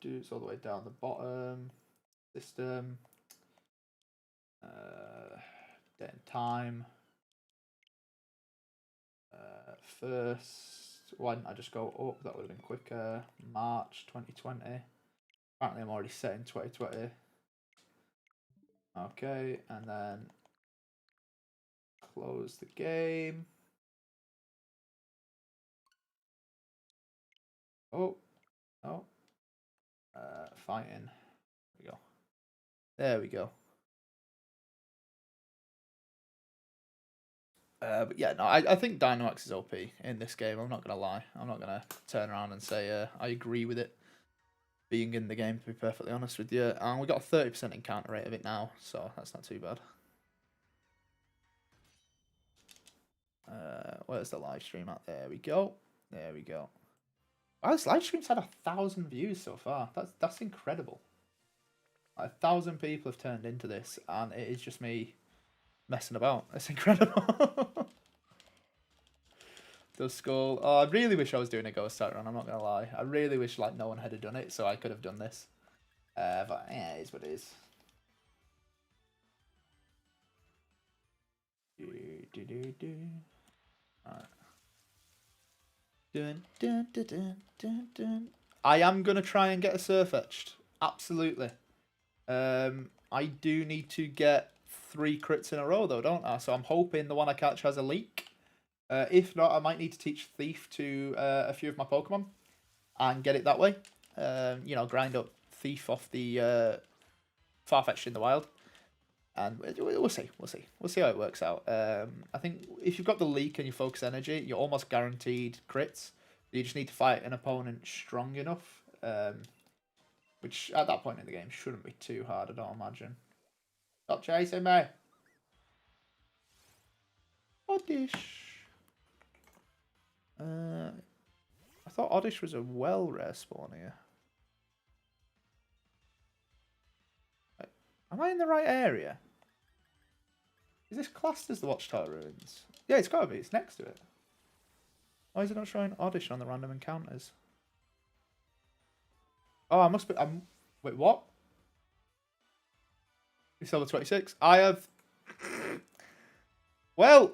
It's all the way down the bottom. System. Date and time. First. Why didn't I just go up? That would have been quicker. March 2020. Apparently I'm already set in 2020. Okay, and then close the game. Oh, oh. Fighting. There we go. There we go. But yeah, no, I think Dynamax is OP in this game. I'm not going to lie. I'm not going to turn around and say I agree with it being in the game, to be perfectly honest with you. And we got a 30% encounter rate of it now, so that's not too bad. Where's the live stream at? There we go. There we go. Wow, this live stream's had 1,000 views so far. That's incredible. 1,000 people have turned into this, and it is just me messing about. It's incredible. The skull. Oh, I really wish I was doing a ghost type run. I'm not gonna lie. I really wish like no one had done it, so I could have done this. But yeah, it is what it is. Alright. Dun, dun, dun, dun, dun, dun. I am gonna try and get a Surfetched. Absolutely. I do need to get 3 crits in a row though, don't I? So I'm hoping the one I catch has a leak. If not, I might need to teach Thief to a few of my Pokemon and get it that way. You know, grind up Thief off the Farfetch'd in the wild. And we'll see. We'll see how it works out. I think if you've got the leak and you focus energy, you're almost guaranteed crits. You just need to fight an opponent strong enough. Which at that point in the game shouldn't be too hard, I don't imagine. Stop chasing me. Oddish. I thought Oddish was a well rare spawn here. Am I in the right area? Is this classed as the Watchtower Ruins? Yeah, it's got to be. It's next to it. Why is it not showing Oddish on the random encounters? Oh, I must be... Wait, what? It's level 26. I have... Well,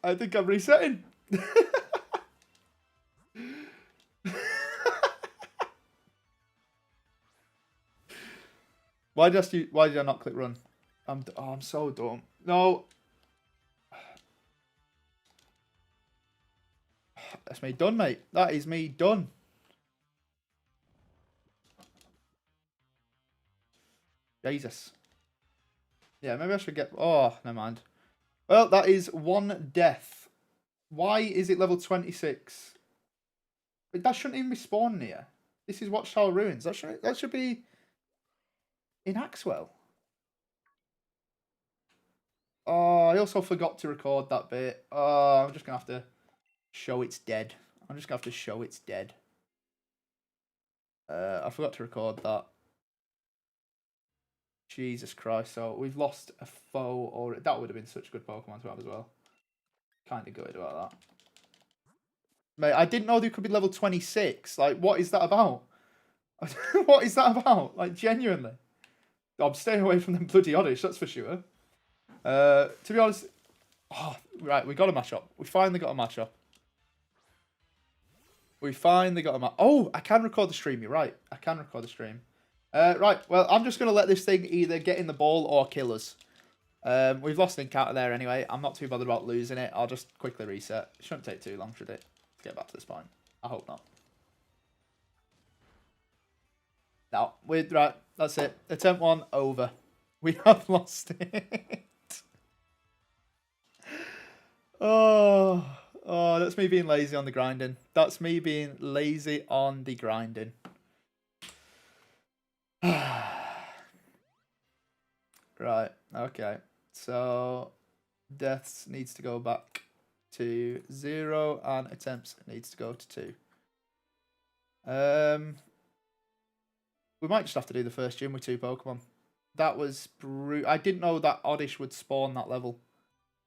I think I'm resetting. Why did I not click run? I'm so dumb. No. That's me done, mate. That is me done. Jesus. Yeah, maybe I should get... Oh, never mind. Well, that is 1 death. Why is it level 26? But that shouldn't even be spawning here. This is Watchtower Ruins. That should be in Axwell. Oh, I also forgot to record that bit. Oh, I'm just going to have to show it's dead. I'm just going to have to show it's dead. I forgot to record that. Jesus Christ. So we've lost a foe, or that would have been such a good Pokemon to have as well. Kind of gutted about that. Mate, I didn't know they could be level 26. Like, what is that about? What is that about? Like, genuinely. I'm staying away from them bloody Oddish, that's for sure. To be honest... Oh, right, we got a matchup. We finally got a matchup. We finally got a match. Oh, I can record the stream, you're right. I can record the stream. Right, well, I'm just going to let this thing either get in the ball or kill us. We've lost an encounter there anyway. I'm not too bothered about losing it. I'll just quickly reset. It shouldn't take too long, should it? To get back to this point. I hope not. No, we're right. That's it. Attempt 1 over. We have lost it. Oh, that's me being lazy on the grinding. That's me being lazy on the grinding. Right, okay. So, deaths needs to go back to 0 and attempts needs to go to 2. We might just have to do the first gym with 2 Pokemon. That was brutal. I didn't know that Oddish would spawn that level.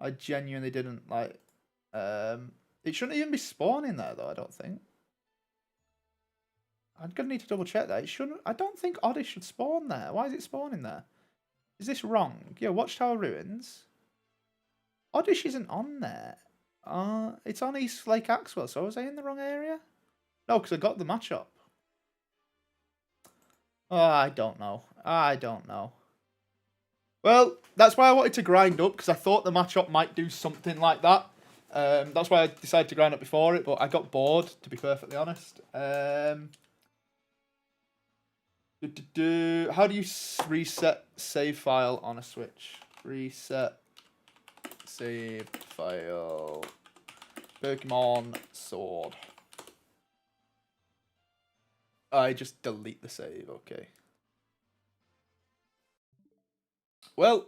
I genuinely didn't. Like, it shouldn't even be spawning there though, I don't think. I'm gonna need to double check that. It shouldn't. I don't think Oddish should spawn there. Why is it spawning there? Is this wrong? Yeah, Watchtower Ruins. Oddish isn't on there. It's on East Lake Axwell, so was I in the wrong area? No, because I got the matchup. Oh, I don't know. I don't know. Well, that's why I wanted to grind up, because I thought the matchup might do something like that. That's why I decided to grind up before it, but I got bored, to be perfectly honest. How do you reset save file on a Switch? Reset save file. Pokemon Sword. I just delete the save, okay. Well,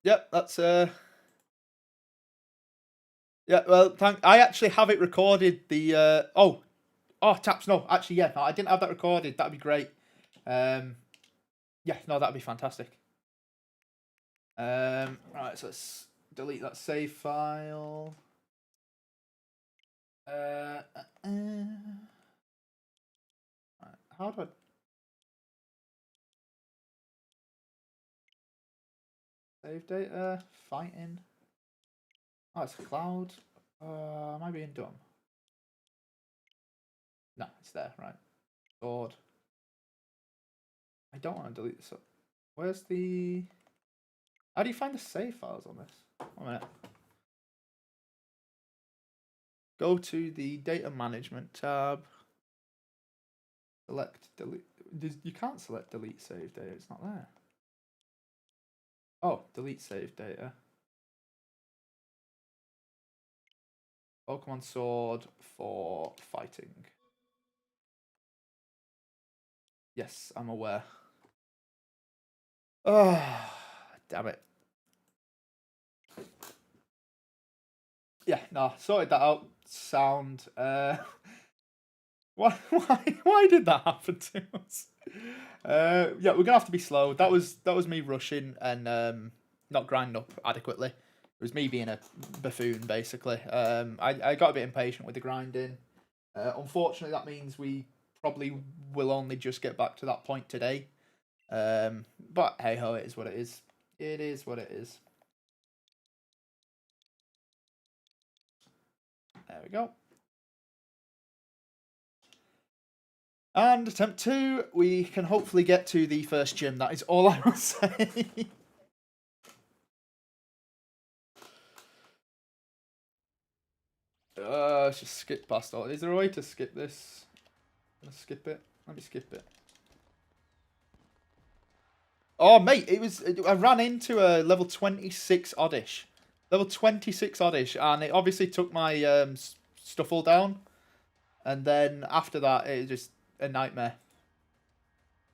yep, that's yeah, well, I actually have it recorded, the oh taps, no, actually, yeah, no, I didn't have that recorded. That'd be great. Yeah, no, that'd be fantastic. Right, so let's delete that save file. Right, how do I... Save data, fighting. Oh, it's Cloud. Am I being dumb? No, it's there, right. Sword. I don't want to delete this. Where's the... How do you find the save files on this? 1 minute. Go to the data management tab. Select delete. You can't select delete save data. It's not there. Oh, delete save data. Pokemon Sword for fighting. Yes, I'm aware. Oh, damn it. Yeah, no, sorted that out. Sound. Why did that happen to us? Yeah, we're gonna have to be slow. That was me rushing and not grinding up adequately. It was me being a buffoon, basically. I got a bit impatient with the grinding. Unfortunately, that means we probably will only just get back to that point today. But hey ho, it is what it is. It is what it is. There we go. And attempt 2, we can hopefully get to the first gym. That is all I will say. Let's just skip past all. Is there a way to skip this? I'm gonna skip it. Let me skip it. Oh, mate, I ran into a level 26 oddish. Level 26 oddish, and it obviously took my stuff all down. And then after that, it was just a nightmare.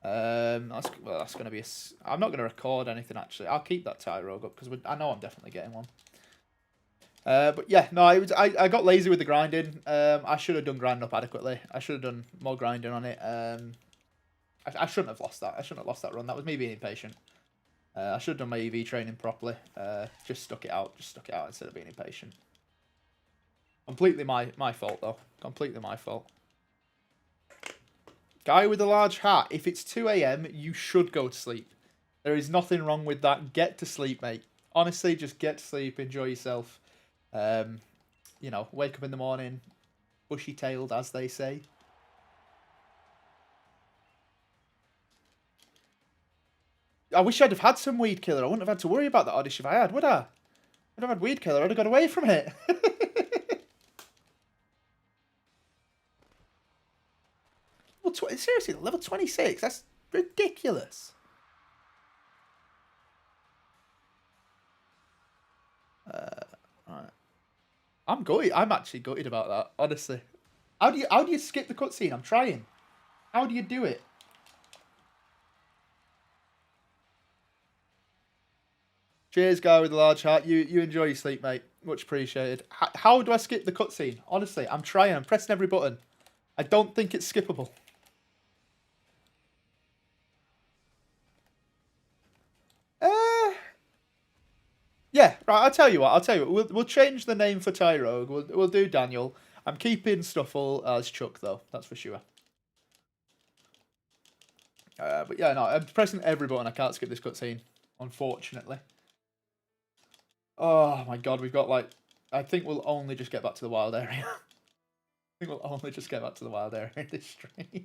That's gonna be a. I'm not gonna record anything actually. I'll keep that Tyrogue up because I know I'm definitely getting one. But yeah, no, I got lazy with the grinding. I should have done grind up adequately. I should have done more grinding on it. I shouldn't have lost that. I shouldn't have lost that run. That was me being impatient. I should have done my EV training properly. Just stuck it out. Just stuck it out instead of being impatient. Completely my fault though. Completely my fault. Guy with a large hat. If it's 2 AM, you should go to sleep. There is nothing wrong with that. Get to sleep, mate. Honestly, just get to sleep. Enjoy yourself. You know, wake up in the morning, bushy-tailed, as they say. I wish I'd have had some Weed Killer. I wouldn't have had to worry about that oddish if I had, would I? I'd have had Weed Killer. I'd have got away from it. Seriously, level 26? That's ridiculous. Right. I'm gutted. I'm actually gutted about that, honestly. How do you skip the cutscene? I'm trying. How do you do it? Cheers, guy with the large hat. You enjoy your sleep, mate. Much appreciated. How do I skip the cutscene? Honestly, I'm trying. I'm pressing every button. I don't think it's skippable. Yeah, right. I'll tell you what. We'll change the name for Tyrogue. We'll do Daniel. I'm keeping Stuffle as Chuck though. That's for sure. But yeah, no. I'm pressing every button. I can't skip this cutscene, unfortunately. Oh my god, we've got like. I think we'll only just get back to the wild area. I think we'll only just get back to the wild area in this stream.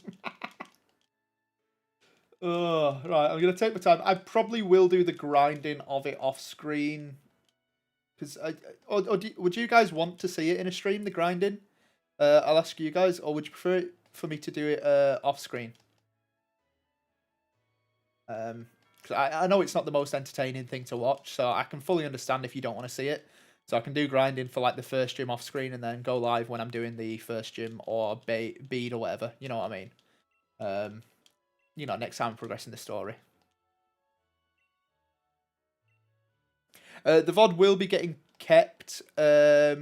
Oh, right. I'm gonna take my time. I probably will do the grinding of it off screen. Because would you guys want to see it in a stream, the grinding? I'll ask you guys, or would you prefer it for me to do it off screen? Cause I know it's not the most entertaining thing to watch, so I can fully understand if you don't want to see it. So I can do grinding for like the first gym off screen and then go live when I'm doing the first gym or bead or whatever. You know what I mean? You know, next time I'm progressing the story. The VOD will be getting kept, but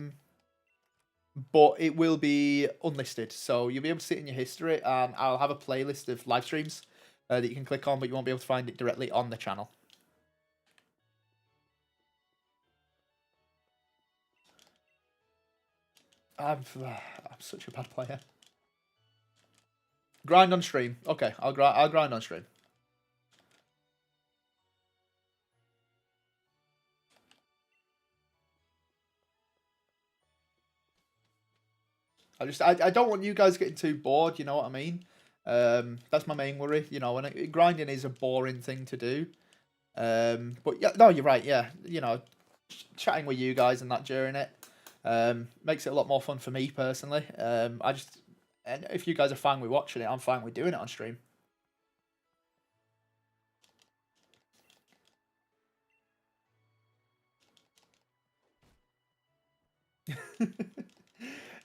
it will be unlisted. So you'll be able to see it in your history, and I'll have a playlist of live streams that you can click on, but you won't be able to find it directly on the channel. I'm such a bad player. Grind on stream. Okay, I'll grind on stream. I don't want you guys getting too bored. You know what I mean? That's my main worry, you know, and grinding is a boring thing to do. But yeah, no, you're right. Yeah, you know, chatting with you guys and that during it makes it a lot more fun for me personally. And if you guys are fine with watching it, I'm fine with doing it on stream.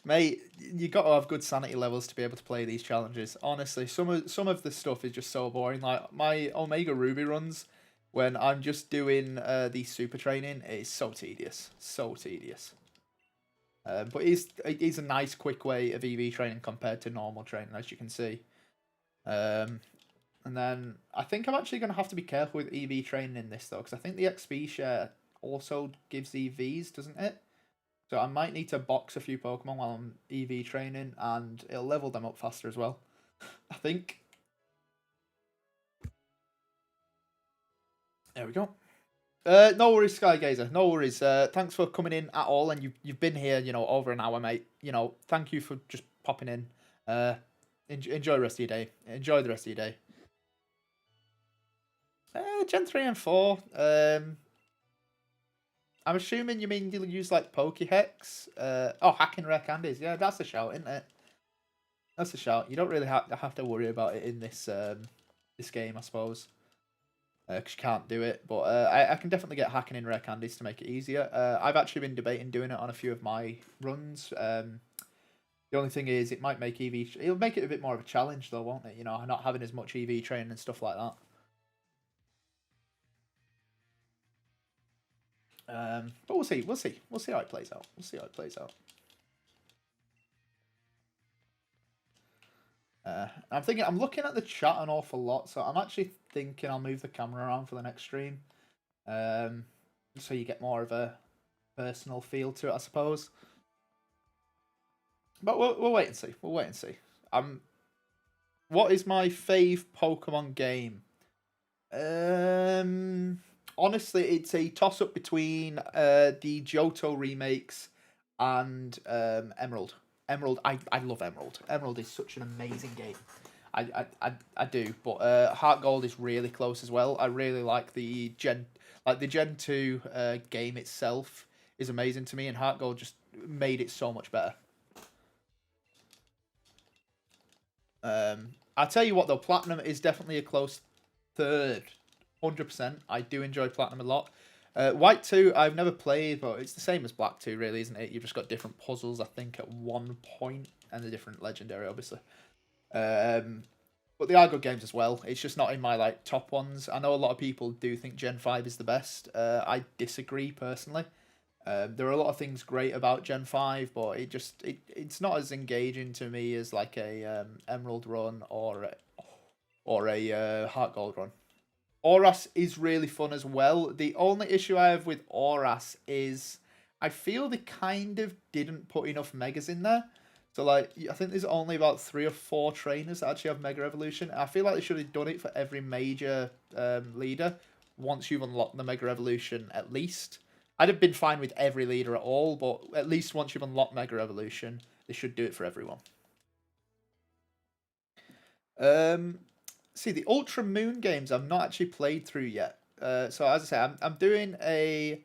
Mate, you got to have good sanity levels to be able to play these challenges. Honestly, some of the stuff is just so boring. Like my Omega Ruby runs, when I'm just doing the super training, it is so tedious, so tedious. But it is a nice quick way of EV training compared to normal training, as you can see. Um, and then I think I'm actually going to have to be careful with EV training in this though, because I think the XP share also gives EVs, doesn't it? So I might need to box a few Pokemon while I'm EV training, and it'll level them up faster as well. I think. There we go. No worries, Skygazer. No worries. Thanks for coming in at all, and you've been here, you know, over an hour, mate. You know, thank you for just popping in. Enjoy the rest of your day. Enjoy the rest of your day. Gen 3 and 4. I'm assuming you mean you'll use like Pokehex. Hacking rare candies. Yeah, that's a shout, isn't it? That's a shout. You don't really have to worry about it in this game, I suppose. Because you can't do it, but I can definitely get hacking in rare candies to make it easier. I've actually been debating doing it on a few of my runs. The only thing is, it might make EV. It'll make it a bit more of a challenge, though, won't it? You know, not having as much EV training and stuff like that. But we'll see. We'll see. We'll see how it plays out. We'll see how it plays out. I'm thinking. I'm looking at the chat an awful lot, so I'm actually thinking I'll move the camera around for the next stream, so you get more of a personal feel to it, I suppose. But we'll wait and see. We'll wait and see. What is my fave Pokemon game? Honestly, it's a toss up between the Johto remakes and Emerald. I love Emerald. Emerald is such an amazing game. I do, but Heart Gold is really close as well. I really like the Gen 2 game itself is amazing to me, and Heart Gold just made it so much better. I'll tell you what though, Platinum is definitely a close third. 100%. I do enjoy Platinum a lot. White 2, I've never played, but it's the same as Black 2, really, isn't it? You've just got different puzzles, I think, at one point, and the different legendary, obviously. But they are good games as well. It's just not in my like top ones. I know a lot of people do think Gen 5 is the best. I disagree personally. There are a lot of things great about Gen 5, but it's not as engaging to me as like a Emerald run or a Heart Gold run. Oras is really fun as well. The only issue I have with Oras is I feel they kind of didn't put enough megas in there. So like I think there's only about 3 or 4 trainers that actually have Mega Evolution. I feel like they should have done it for every major leader once you've unlocked the Mega Evolution at least. I'd have been fine with every leader at all, but at least once you've unlocked Mega Evolution, they should do it for everyone. See, the Ultra Moon games I've not actually played through yet. So as I say, I'm doing a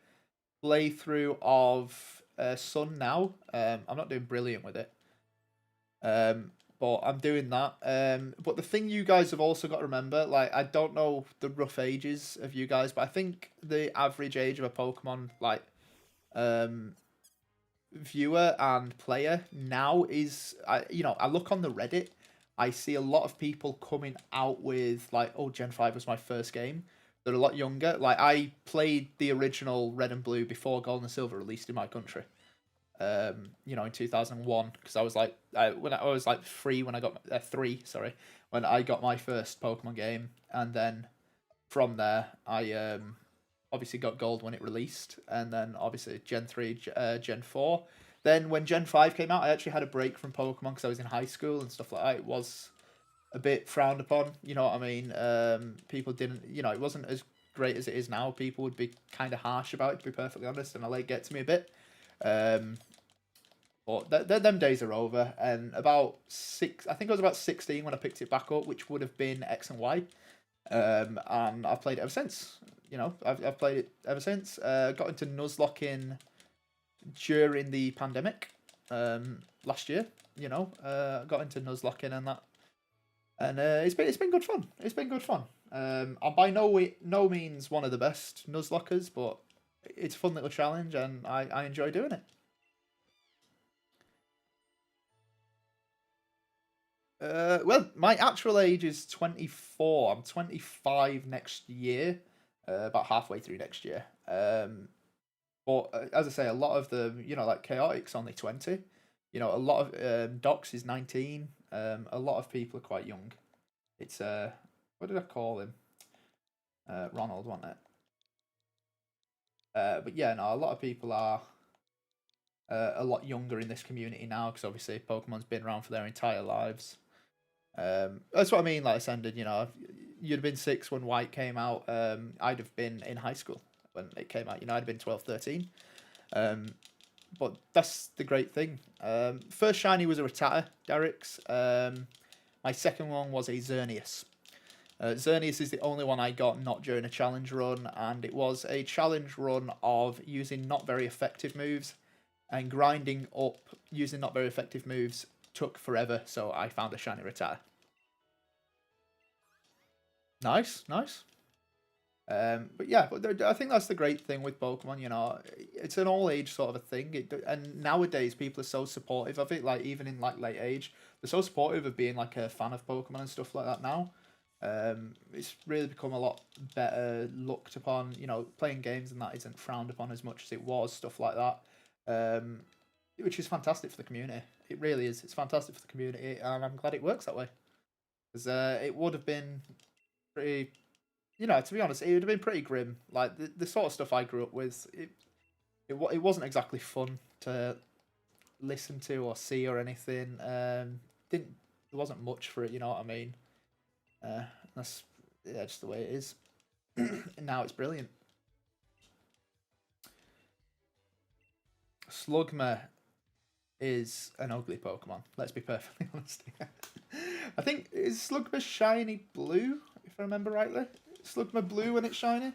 playthrough of Sun now. I'm not doing brilliant with it. But I'm doing that. But the thing you guys have also got to remember, like I don't know the rough ages of you guys, but I think the average age of a Pokemon like viewer and player now is I look on the Reddit, I see a lot of people coming out with like, oh, Gen 5 was my first game. They're a lot younger. Like I played the original Red and Blue before Gold and Silver released in my country. In 2001, because I was like when I was like 3 when I got 3, sorry, when I got my first Pokemon game, and then from there I obviously got Gold when it released, and then obviously Gen 3, Gen 4. Then when Gen 5 came out, I actually had a break from Pokemon because I was in high school and stuff like that. It was a bit frowned upon, you know what I mean? People didn't, it wasn't as great as it is now. People would be kind of harsh about it, to be perfectly honest, and I let it get to me a bit. But them days are over. And I think I was about 16 when I picked it back up, which would have been X and Y. And I've played it ever since. I've played it ever since. Got into Nuzlocke during the pandemic last year. Got into Nuzlocke and that, and it's been good fun. It's been good fun. I'm by no means one of the best Nuzlockers, but it's a fun little challenge, and I enjoy doing it. Well, my actual age is 24. I'm 25 next year, about halfway through next year. But as I say, a lot of the, like Chaotic's only 20. A lot of Docs is 19. A lot of people are quite young. It's what did I call him? Ronald, wasn't it? But yeah, no, a lot of people are a lot younger in this community now because obviously Pokemon's been around for their entire lives. That's what I mean. Like I said, you'd have been 6 when White came out. I'd have been in high school when it came out. I'd have been 12, 13. But that's the great thing. First shiny was a Rattata, Derek's. My second one was a Xerneas. Xerneas is the only one I got not during a challenge run, and it was a challenge run of using not very effective moves, and grinding up using not very effective moves took forever, so I found a shiny Rattata. Nice. But yeah, I think that's the great thing with Pokemon. It's an all age sort of a thing, and nowadays people are so supportive of it. Like even in like late age, they're so supportive of being like a fan of Pokemon and stuff like that now. It's really become a lot better looked upon. Playing games and that isn't frowned upon as much as it was. Stuff like that, which is fantastic for the community. It really is. It's fantastic for the community, and I'm glad it works that way. Because it would have been pretty. To be honest, it would have been pretty grim. Like the sort of stuff I grew up with, it wasn't exactly fun to listen to or see or anything. There wasn't much for it. You know what I mean? That's just the way it is. And now it's brilliant. Slugma is an ugly Pokemon. Let's be perfectly honest. I think is Slugma shiny blue, if I remember rightly. Slugma blue when it's shiny,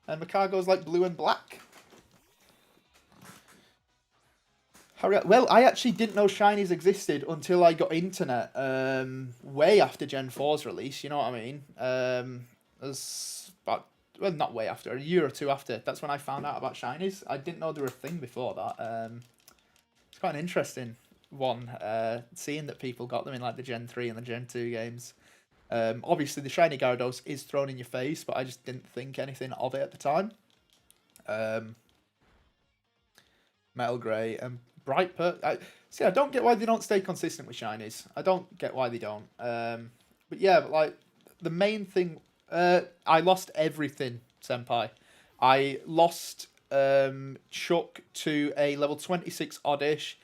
and Macargo's like blue and black. Well, I actually didn't know shinies existed until I got internet, way after Gen 4's release, you know what I mean? Well, not way after, a year or two after. That's when I found out about shinies. I didn't know they were a thing before that. It's quite an interesting one, seeing that people got them in like the Gen 3 and the Gen 2 games. Obviously, the shiny Gyarados is thrown in your face, but I just didn't think anything of it at the time. Metal Grey and Bright Pearl. I don't get why they don't stay consistent with shinies. I don't get why they don't. But yeah, like the main thing, I lost everything, Senpai. I lost Chuck to a level 26 oddish,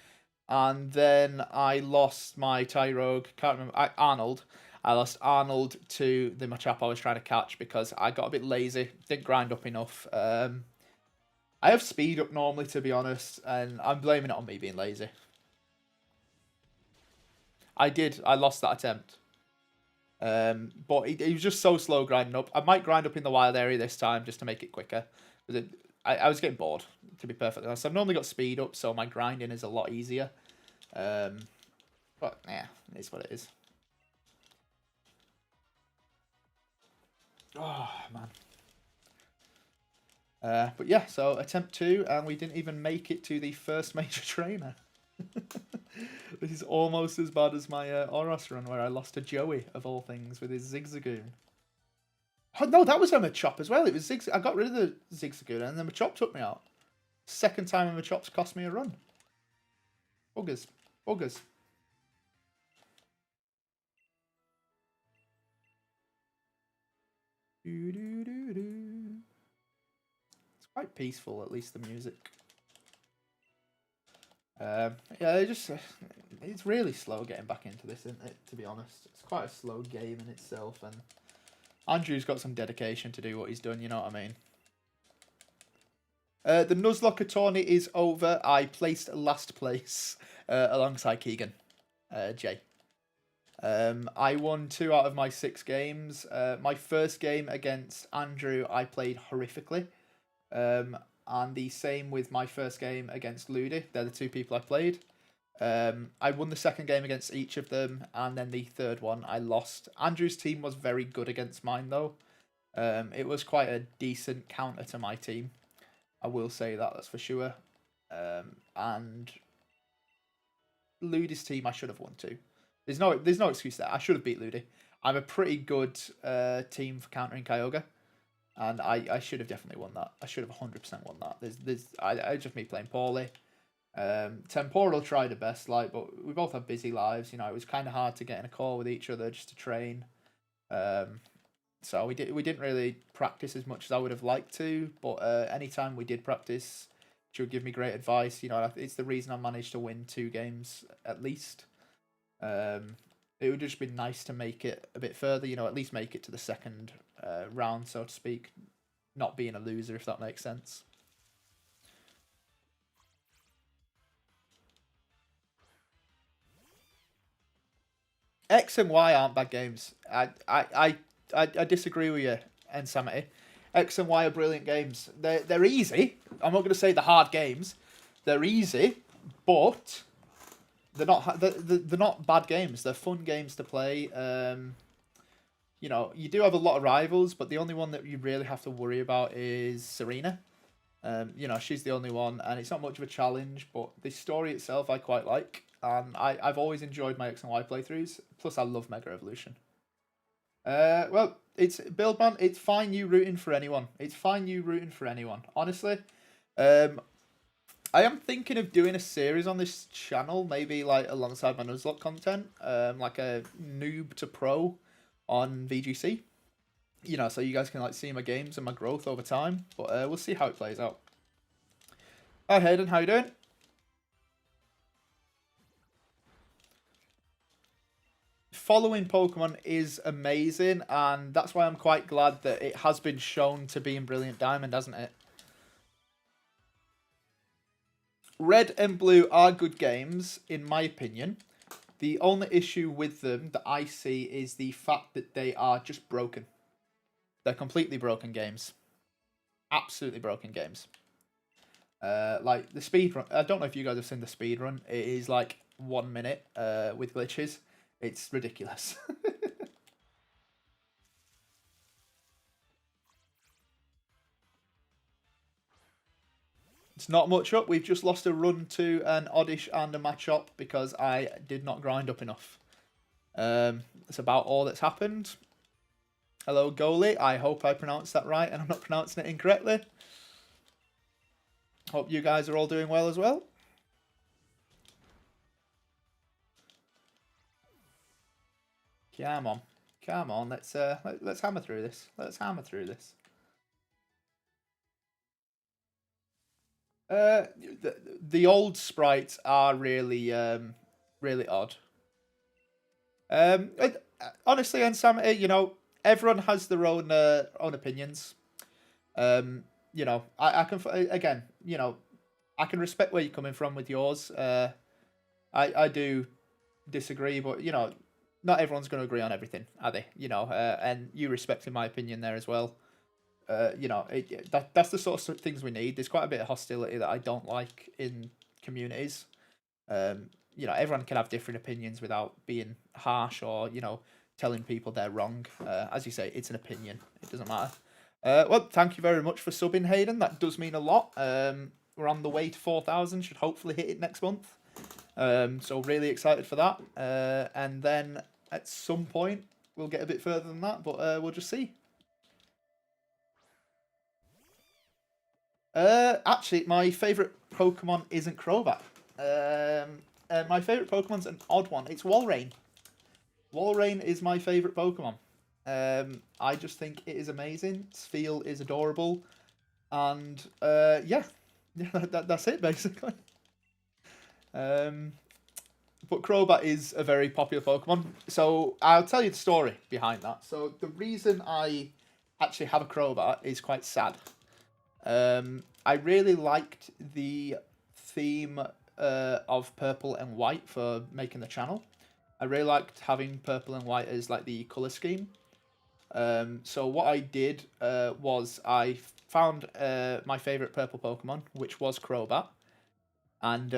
and then I lost my Tyrogue. Can't remember Arnold. I lost Arnold to the Machop I was trying to catch because I got a bit lazy, didn't grind up enough. I have speed up normally, to be honest, and I'm blaming it on me being lazy. I lost that attempt. But he was just so slow grinding up. I might grind up in the wild area this time just to make it quicker. I was getting bored, to be perfectly honest. I've normally got speed up, so my grinding is a lot easier. But yeah, it is what it is. Oh, man. But yeah, so attempt 2, and we didn't even make it to the first major trainer. This is almost as bad as my Oros run, where I lost to Joey, of all things, with his Zigzagoon. Oh, no, that was a Machop as well. It was I got rid of the Zigzagoon, and then Machop took me out. Second time a Machop's cost me a run. Buggers. Buggers. It's quite peaceful, at least the music. Yeah, it's really slow getting back into this, isn't it, to be honest? It's quite a slow game in itself, and Andrew's got some dedication to do what he's done, you know what I mean? The Nuzlocke tourney is over. I placed last place. alongside Keegan, Jay. I won 2 out of my 6 games. My first game against Andrew, I played horrifically. And the same with my first game against Ludi. They're the 2 people I played. I won the second game against each of them, and then the third one I lost. Andrew's team was very good against mine, though. It was quite a decent counter to my team. I will say that's for sure. And Ludi's team I should have won too. There's no excuse there. I should have beat Ludi. I'm a pretty good team for countering Kyogre, and I should have definitely won that. I should have 100% won that. I just me playing poorly. Temporal tried her best, but we both have busy lives. You know, it was kind of hard to get in a call with each other just to train. So we didn't really practice as much as I would have liked to. But anytime we did practice, she would give me great advice. You know, it's the reason I managed to win 2 games at least. It would just be nice to make it a bit further. You know, at least make it to the second round, so to speak. Not being a loser, if that makes sense. X and Y aren't bad games. I disagree with you, Ensamity. X and Y are brilliant games. They're easy. I'm not going to say they're hard games. They're easy, but they're not bad games. They're fun games to play. You know, you do have a lot of rivals, but the only one that you really have to worry about is Serena. You know, she's the only one, and it's not much of a challenge, but the story itself I quite like. And I've always enjoyed my X and Y playthroughs. Plus, I love Mega Evolution. Well, it's Buildman. It's fine you rooting for anyone. It's fine you rooting for anyone. Honestly, I am thinking of doing a series on this channel, maybe like alongside my Nuzlocke content, like a noob to pro on VGC. You know, so you guys can like see my games and my growth over time. But we'll see how it plays out. Hi Hayden, how you doing? Following Pokemon is amazing, and that's why I'm quite glad that it has been shown to be in Brilliant Diamond, hasn't it? Red and Blue are good games, in my opinion. The only issue with them that I see is the fact that they are just broken. They're completely broken games. Absolutely broken games. Like the speed run. I don't know if you guys have seen the speed run. It is like 1 minute with glitches. It's ridiculous. It's not much up. We've just lost a run to an Oddish and a Machop because I did not grind up enough. That's about all that's happened. Hello, goalie. I hope I pronounced that right and I'm not pronouncing it incorrectly. Hope you guys are all doing well as well. Come on. Come on. Let's hammer through this. Let's hammer through this. The old sprites are really really odd. Honestly, and Sam, you know, everyone has their own opinions. You know, I can again, you know, I can respect where you're coming from with yours. I do disagree, but you know, not everyone's going to agree on everything, are they? You know, and you respecting my opinion there as well. You know, that's the sort of things we need. There's quite a bit of hostility that I don't like in communities. You know, everyone can have different opinions without being harsh or, you know, telling people they're wrong. As you say, it's an opinion. It doesn't matter. Well, thank you very much for subbing, Hayden. That does mean a lot. We're on the way to 4,000. Should hopefully hit it next month. So really excited for that. And then at some point, we'll get a bit further than that, but we'll just see. Actually, my favourite Pokemon isn't Crobat. My favourite Pokemon's an odd one. It's Walrein. Walrein is my favourite Pokemon. I just think it is amazing. Spheal is adorable. And, yeah. That's it, basically. But Crobat is a very popular Pokemon. So, I'll tell you the story behind that. So, the reason I actually have a Crobat is quite sad. I really liked the theme of purple and white for making the channel. I really liked having purple and white as like the color scheme. So what I did was I found my favorite purple Pokemon, which was Crobat, and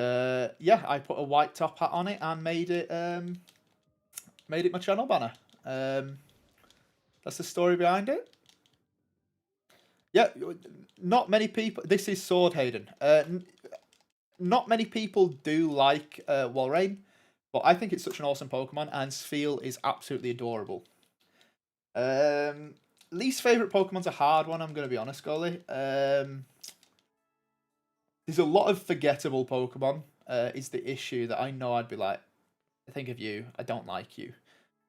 yeah, I put a white top hat on it and made it my channel banner. That's the story behind it. Yeah, not many people. This is Sword Hayden. Not many people do like Walrein, but I think it's such an awesome Pokemon, and Sfeel is absolutely adorable. Least favorite Pokemon's a hard one. I'm gonna be honest, Golly. There's a lot of forgettable Pokemon. Is the issue that I know I'd be like, I think of you. I don't like you.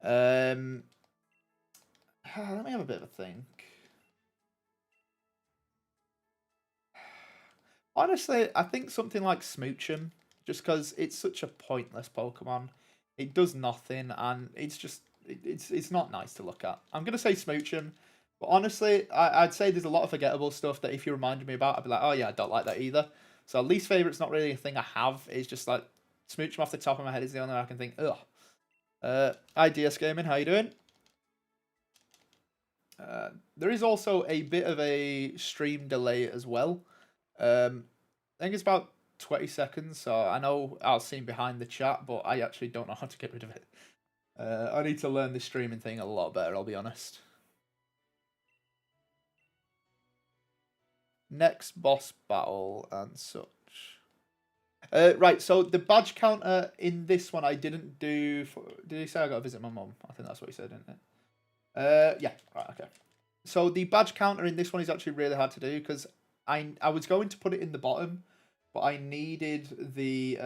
Let me have a bit of a think. Honestly, I think something like Smoochum, just because it's such a pointless Pokemon. It does nothing, and it's just it's not nice to look at. I'm gonna say Smoochum, but honestly, I'd say there's a lot of forgettable stuff that if you reminded me about, I'd be like, oh yeah, I don't like that either. So least favorite's not really a thing I have. It's just like Smoochum off the top of my head is the only one I can think. Ugh. IDS Gaming, how you doing? There is also a bit of a stream delay as well. I think it's about 20 seconds, so I know I'll see behind the chat, but I actually don't know how to get rid of it. I need to learn the streaming thing a lot better, I'll be honest. Next boss battle and such. Right, so the badge counter in this one I didn't do... Did he say I got to visit my mum? I think that's what he said, didn't it? Yeah, right, okay. So the badge counter in this one is actually really hard to do, because I was going to put it in the bottom, but I needed the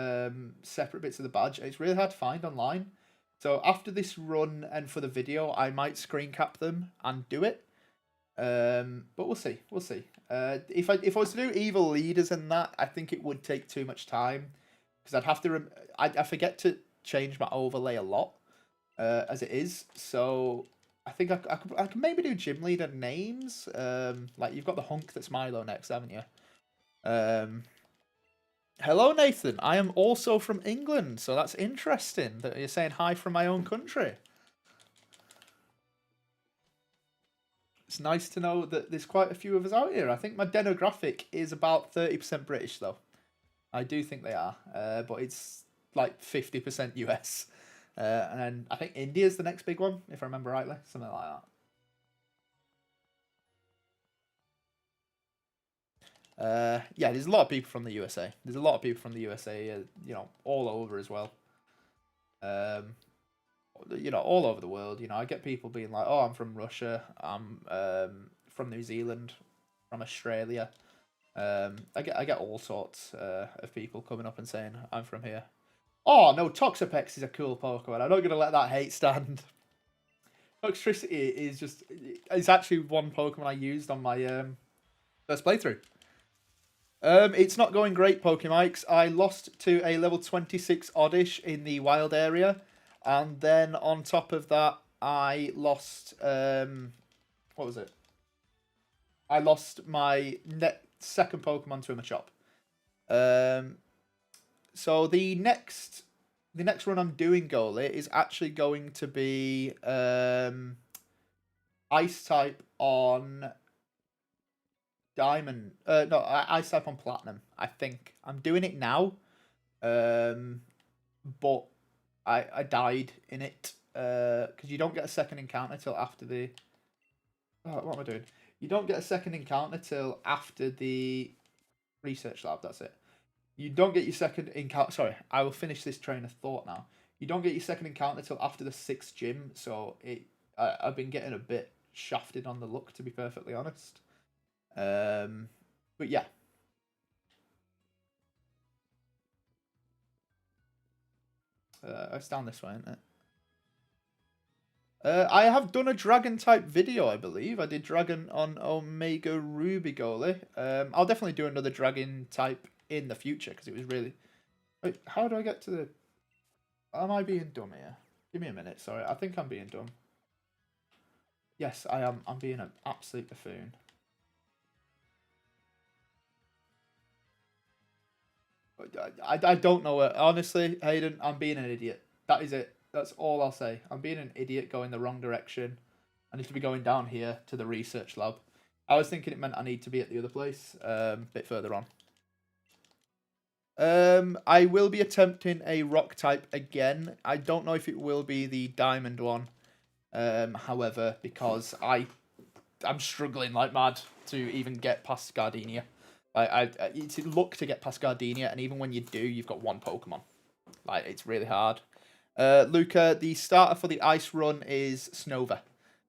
separate bits of the badge. It's really hard to find online. So after this run and for the video, I might screen cap them and do it. But we'll see. We'll see. If I was to do evil leaders and that, I think it would take too much time, because I'd have to. I forget to change my overlay a lot as it is. So I think I could maybe do gym leader names. Like you've got the hunk that's Milo next, haven't you? Hello, Nathan. I am also from England, so that's interesting that you're saying hi from my own country. It's nice to know that there's quite a few of us out here. I think my demographic is about 30% British, though. I do think they are, but it's like 50% US. And then I think India's the next big one, if I remember rightly. Something like that. Yeah, there's a lot of people from the USA. There's a lot of people from the USA, you know, all over as well. You know, all over the world. You know, I get people being like, "Oh, I'm from Russia. I'm from New Zealand, from Australia." I get all sorts of people coming up and saying I'm from here. Oh no, Toxapex is a cool Pokemon. I'm not gonna let that hate stand. Toxtricity is just, it's actually one Pokemon I used on my first playthrough. It's not going great, Pokemikes. I lost to a level 26 Oddish in the wild area, and then on top of that, I lost what was it? I lost my second Pokemon to a Machop. So the next run I'm doing, Goalie, is actually going to be Ice type on Diamond. No, Ice type on Platinum. I think I'm doing it now, but I died in it because you don't get a second encounter till after the. Oh, what am I doing? You don't get a second encounter till after the research lab. That's it. You don't get your second encounter. Sorry, I will finish this train of thought now. You don't get your second encounter till after the 6th gym, so I've been getting a bit shafted on the luck, to be perfectly honest. But yeah. It's down this way, isn't it? I have done a dragon type video, I believe. I did dragon on Omega Ruby Goalie. I'll definitely do another dragon type in the future, because it was really... Wait, how do I get to the... Am I being dumb here? Give me a minute, sorry. I think I'm being dumb. Yes, I am. I'm being an absolute buffoon. I don't know it. Honestly, Hayden, I'm being an idiot. That is it. That's all I'll say. I'm being an idiot going the wrong direction. I need to be going down here to the research lab. I was thinking it meant I need to be at the other place, a bit further on. I will be attempting a rock type again. I don't know if it will be the diamond one. However, because I'm struggling like mad to even get past Gardenia. It's luck to get past Gardenia, and even when you do, you've got one Pokemon. Like, it's really hard. Luca, the starter for the ice run is Snova.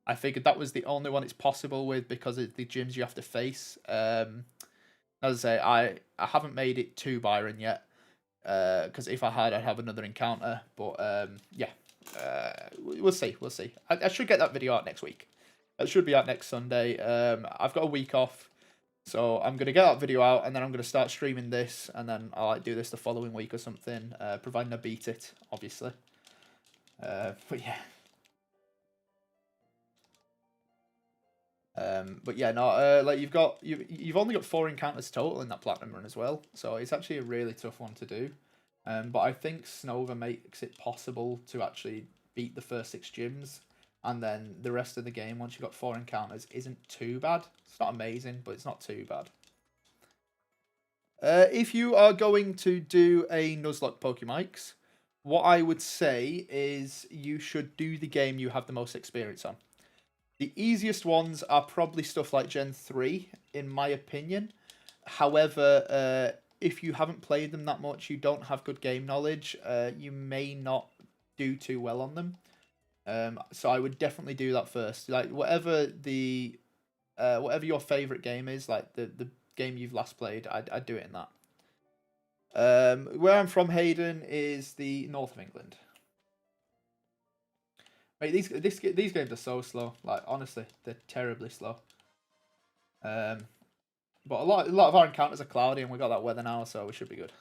I figured that was the only one it's possible with because of the gyms you have to face. As I say, I haven't made it to Byron yet. Because if I had, I'd have another encounter. But yeah, we'll see. We'll see. I should get that video out next week. It should be out next Sunday. I've got a week off, so I'm gonna get that video out, and then I'm gonna start streaming this, and then I'll like do this the following week or something. Providing I beat it, obviously. But yeah. But yeah, no. Like you've only got 4 encounters total in that platinum run as well, so it's actually a really tough one to do. But I think Snova makes it possible to actually beat the first 6 gyms, and then the rest of the game, once you've got 4 encounters, isn't too bad. It's not amazing, but it's not too bad. If you are going to do a Nuzlocke Pokemikes, what I would say is you should do the game you have the most experience on. The easiest ones are probably stuff like Gen 3, in my opinion. However, if you haven't played them that much, you don't have good game knowledge, you may not do too well on them. So I would definitely do that first. Like, whatever your favourite game is, like the game you've last played, I'd do it in that. Where I'm from, Hayden, is the north of England. Mate, these games are so slow. Like, honestly, they're terribly slow. But a lot of our encounters are cloudy, and we got that weather now, so we should be good.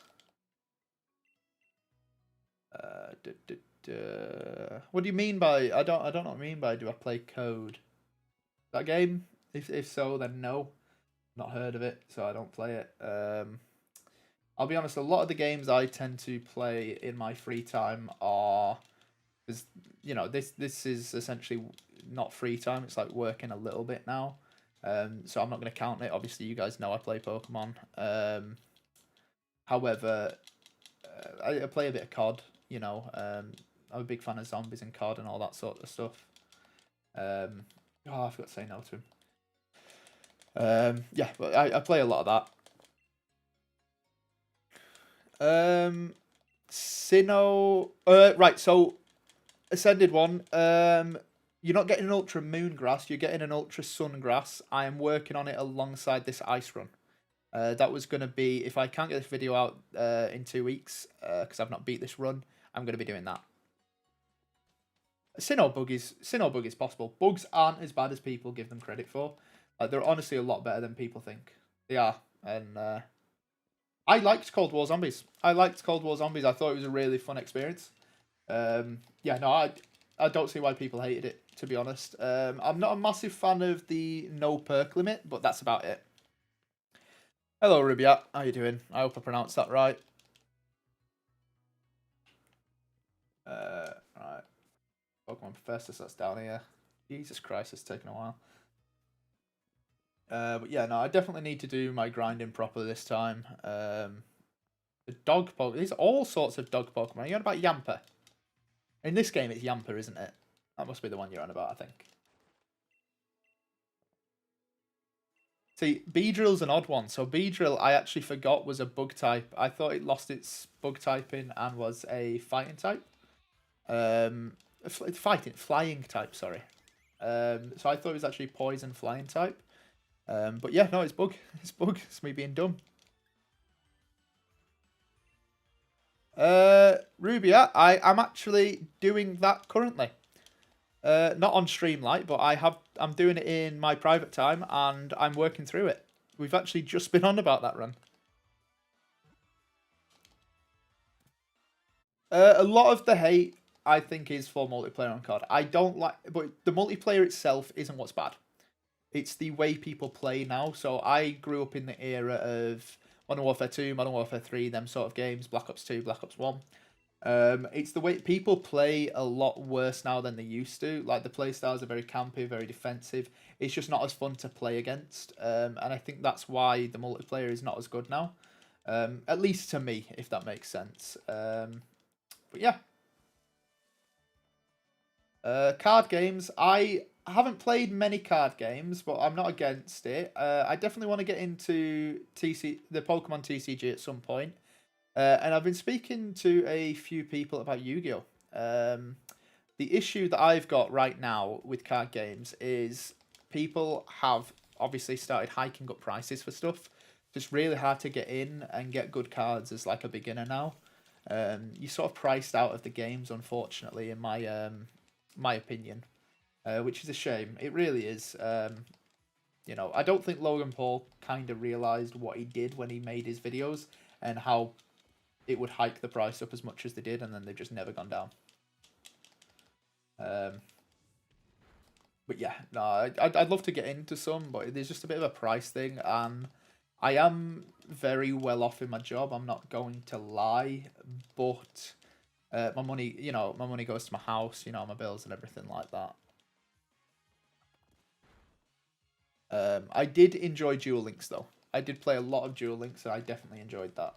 What do you mean by I don't know what I mean by do I play code? That game? If so, then no. Not heard of it, so I don't play it. I'll be honest, a lot of the games I tend to play in my free time are, because you know, this is essentially not free time. It's like working a little bit now. So I'm not going to count it. Obviously, you guys know I play Pokemon. However, I play a bit of COD. You know, I'm a big fan of zombies and COD and all that sort of stuff. I forgot to say no to him. Yeah, but I play a lot of that. Sinnoh. Right. So, Ascended one. You're not getting an Ultra Moon Grass, you're getting an Ultra Sun Grass. I am working on it alongside this Ice Run. That was going to be, if I can't get this video out in 2 weeks, because I've not beat this run, I'm going to be doing that. Sinnoh bug is possible. Bugs aren't as bad as people give them credit for. They're honestly a lot better than people think. They are. And I liked Cold War Zombies. I thought it was a really fun experience. Yeah, no, I don't see why people hated it, to be honest. I'm not a massive fan of the no perk limit, but that's about it. Hello, Rubiat. How you doing? I hope I pronounced that right. Right. Pokemon Professor, so that's down here. Jesus Christ, it's taken a while. But yeah, no, I definitely need to do my grinding properly this time. The dog Pokemon. There's all sorts of dog Pokemon. Are you on about Yamper? In this game, it's Yamper, isn't it? That must be the one you're on about, I think. See, Beedrill's an odd one. So Beedrill, I actually forgot was a bug type. I thought it lost its bug typing and was a fighting type. Flying type, sorry. So I thought it was actually poison flying type. But yeah, no, it's bug. It's bug. It's me being dumb. Rubia, I'm actually doing that currently. Not on Streamlight, but I'm doing it in my private time, and I'm working through it. We've actually just been on about that run. A lot of the hate, I think, is for multiplayer on COD. I don't like, but the multiplayer itself isn't what's bad. It's the way people play now. So I grew up in the era of Modern Warfare 2, Modern Warfare 3, them sort of games, Black Ops 2, Black Ops 1. It's the way people play a lot worse now than they used to. Like, the play styles are very campy, very defensive. It's just not as fun to play against. And I think that's why the multiplayer is not as good now. At least to me, if that makes sense. But yeah. Card games. I haven't played many card games, but I'm not against it. I definitely want to get into the Pokemon TCG at some point. And I've been speaking to a few people about Yu-Gi-Oh! The issue that I've got right now with card games is people have obviously started hiking up prices for stuff. It's really hard to get in and get good cards as like a beginner now. You're sort of priced out of the games, unfortunately, in my opinion, which is a shame. It really is. You know, I don't think Logan Paul kind of realised what he did when he made his videos and how it would hike the price up as much as they did, and then they've just never gone down. But yeah, no, I'd love to get into some, but there's just a bit of a price thing, and I am very well off in my job. I'm not going to lie, but my money, my money goes to my house, my bills and everything like that. I did enjoy Duel Links though. I did play a lot of Duel Links, and I definitely enjoyed that.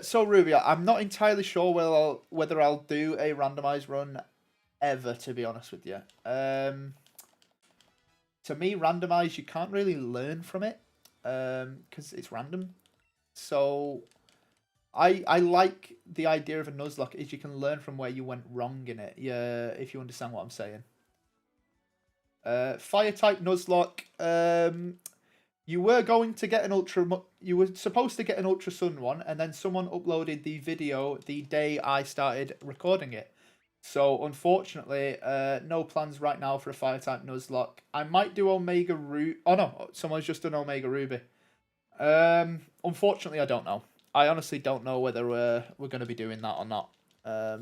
So Rubia, I'm not entirely sure whether I'll do a randomized run ever, to be honest with you. To me, randomized, you can't really learn from it, because it's random. So I like the idea of a Nuzlocke is you can learn from where you went wrong in it. Yeah, if you understand what I'm saying. Fire type Nuzlocke. You were going to get an you were supposed to get an Ultra Sun one, and then someone uploaded the video the day I started recording it. So unfortunately, no plans right now for a Fire type Nuzlocke. I might do Omega Ruby. Oh no, someone's just done Omega Ruby. Unfortunately, I don't know. I honestly don't know whether we're going to be doing that or not. I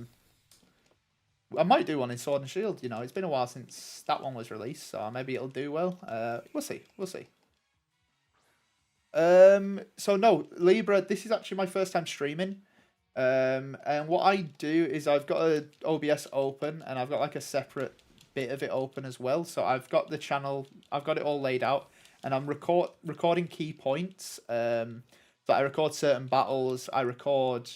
might do one in Sword and Shield. It's been a while since that one was released, so maybe it'll do well. We'll see. We'll see. So no, Libra, this is actually my first time streaming. And what I do is I've got a OBS open, and I've got like a separate bit of it open as well. So I've got the channel, I've got it all laid out, and I'm recording key points. So I record certain battles. I record.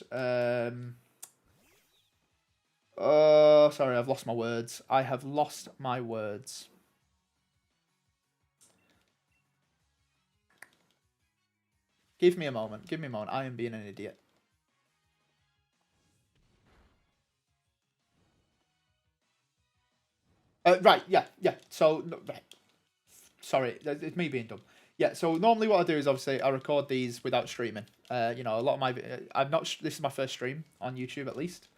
Oh, sorry, I've lost my words. I have lost my words. Give me a moment. Give me a moment. I am being an idiot. Right, yeah. So, right. Sorry, it's me being dumb. Yeah, so normally what I do is obviously I record these without streaming. A lot of my... This is my first stream on YouTube at least.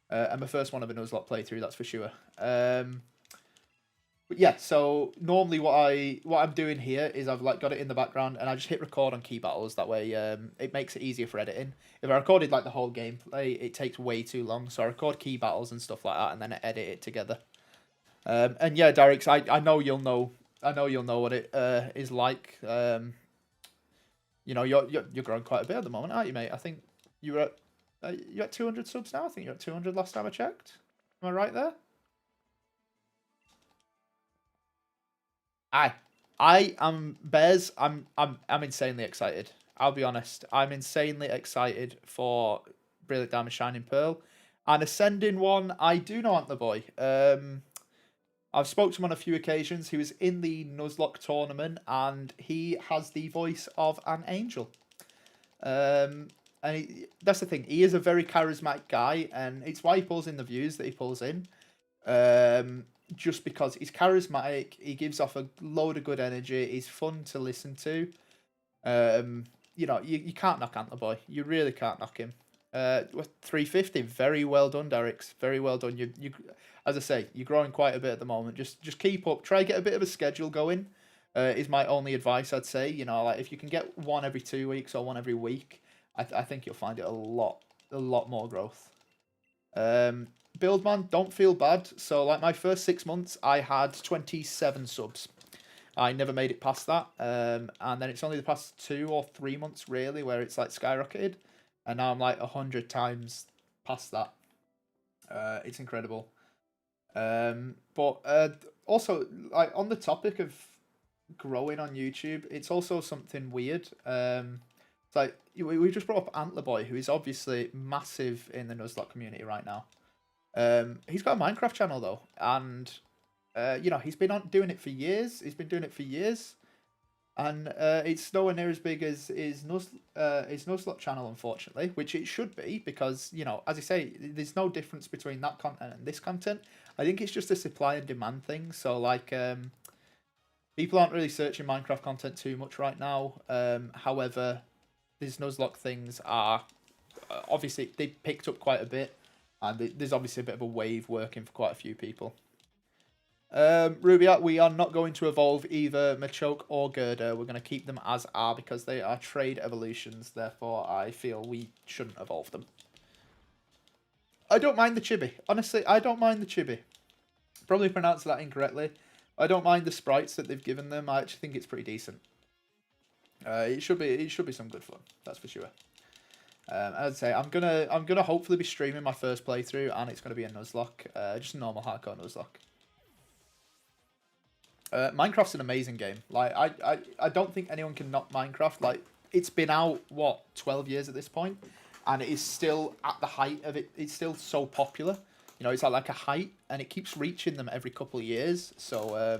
And my first one of a Nuzlocke playthrough, that's for sure. But yeah, so normally what I'm doing here is I've got it in the background, and I just hit record on key battles. That way, it makes it easier for editing. If I recorded the whole gameplay, it takes way too long. So I record key battles and stuff like that, and then I edit it together. And yeah, Derek, I know you'll know. I know you'll know what it is like. You're growing quite a bit at the moment, aren't you, mate? I think you're at 200 subs now. I think you're at 200 last time I checked. Am I right there? I am Bez. I'm insanely excited. I'll be honest. I'm insanely excited for Brilliant Diamond Shining Pearl. And Ascending one, I do know Antler Boy. I've spoke to him on a few occasions. He was in the Nuzlocke tournament, and he has the voice of an angel. And that's the thing. He is a very charismatic guy, and it's why he pulls in the views that he pulls in. Just because he's charismatic, he gives off a load of good energy. He's fun to listen to. You can't knock Antler Boy. You really can't knock him. 350, very well done, Derricks. Very well done. You, as I say, you're growing quite a bit at the moment. Just keep up. Try get a bit of a schedule going. Is my only advice. I'd say. If you can get one every 2 weeks or one every week, I think you'll find it a lot more growth. Buildman, don't feel bad. So my first 6 months, I had 27 subs. I never made it past that. And then it's only the past 2 or 3 months really where it's like skyrocketed, and now I'm like 100 times past that. It's incredible. But also, like on the topic of growing on YouTube, it's also something weird. It's like we just brought up Antler Boy, who is obviously massive in the Nuzlocke community right now. He's got a Minecraft channel though, and he's been on doing it for years. He's been doing it for years, and it's nowhere near as big as his Nuzlocke channel, unfortunately, which it should be because as I say, there's no difference between that content and this content. I think it's just a supply and demand thing. So like, people aren't really searching Minecraft content too much right now. However, these Nuzlocke things are obviously they picked up quite a bit, and there's obviously a bit of a wave working for quite a few people. Rubia, we are not going to evolve either Machoke or Girder. We're going to keep them as are because they are trade evolutions. Therefore, I feel we shouldn't evolve them. I don't mind the chibi. Honestly, I don't mind the chibi. Probably pronounced that incorrectly. I don't mind the sprites that they've given them. I actually think it's pretty decent. It should be some good fun. That's for sure. As I say, I'm gonna hopefully be streaming my first playthrough, and it's gonna be a Nuzlocke, just a normal hardcore Nuzlocke. Minecraft's an amazing game. Like I don't think anyone can knock Minecraft. Like it's been out 12 years at this point, and it is still at the height of it. It's still so popular. It's at like a height, and it keeps reaching them every couple of years. So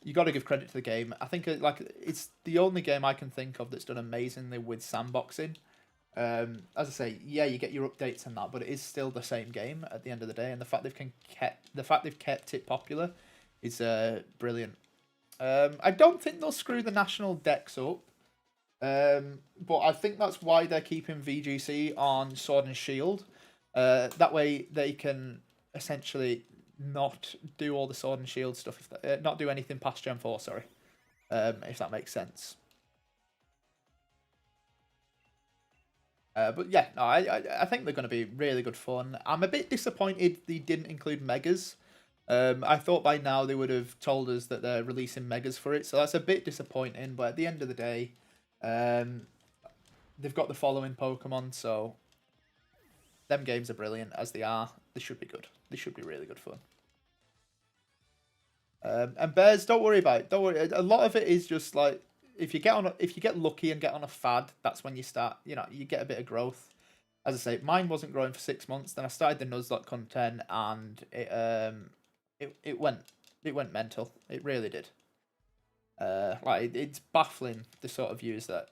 you got to give credit to the game. I think it's the only game I can think of that's done amazingly with sandboxing. As I say, yeah, you get your updates and that, but it is still the same game at the end of the day. And the fact they've kept it popular is brilliant. I don't think they'll screw the national decks up, but I think that's why they're keeping VGC on Sword and Shield. That way they can essentially not do all the Sword and Shield stuff, not do anything past Gen 4, sorry, if that makes sense. But yeah, no, I think they're going to be really good fun. I'm a bit disappointed they didn't include Megas. I thought by now they would have told us that they're releasing Megas for it, so that's a bit disappointing. But at the end of the day, they've got the following Pokemon, so them games are brilliant as they are. They should be good. They should be really good fun. And bears, don't worry about it. Don't worry. A lot of it is just like if you get lucky and get on a fad, that's when you start. You get a bit of growth. As I say, mine wasn't growing for 6 months. Then I started the Nuzlocke content, and it went mental. It really did. It's baffling the sort of views that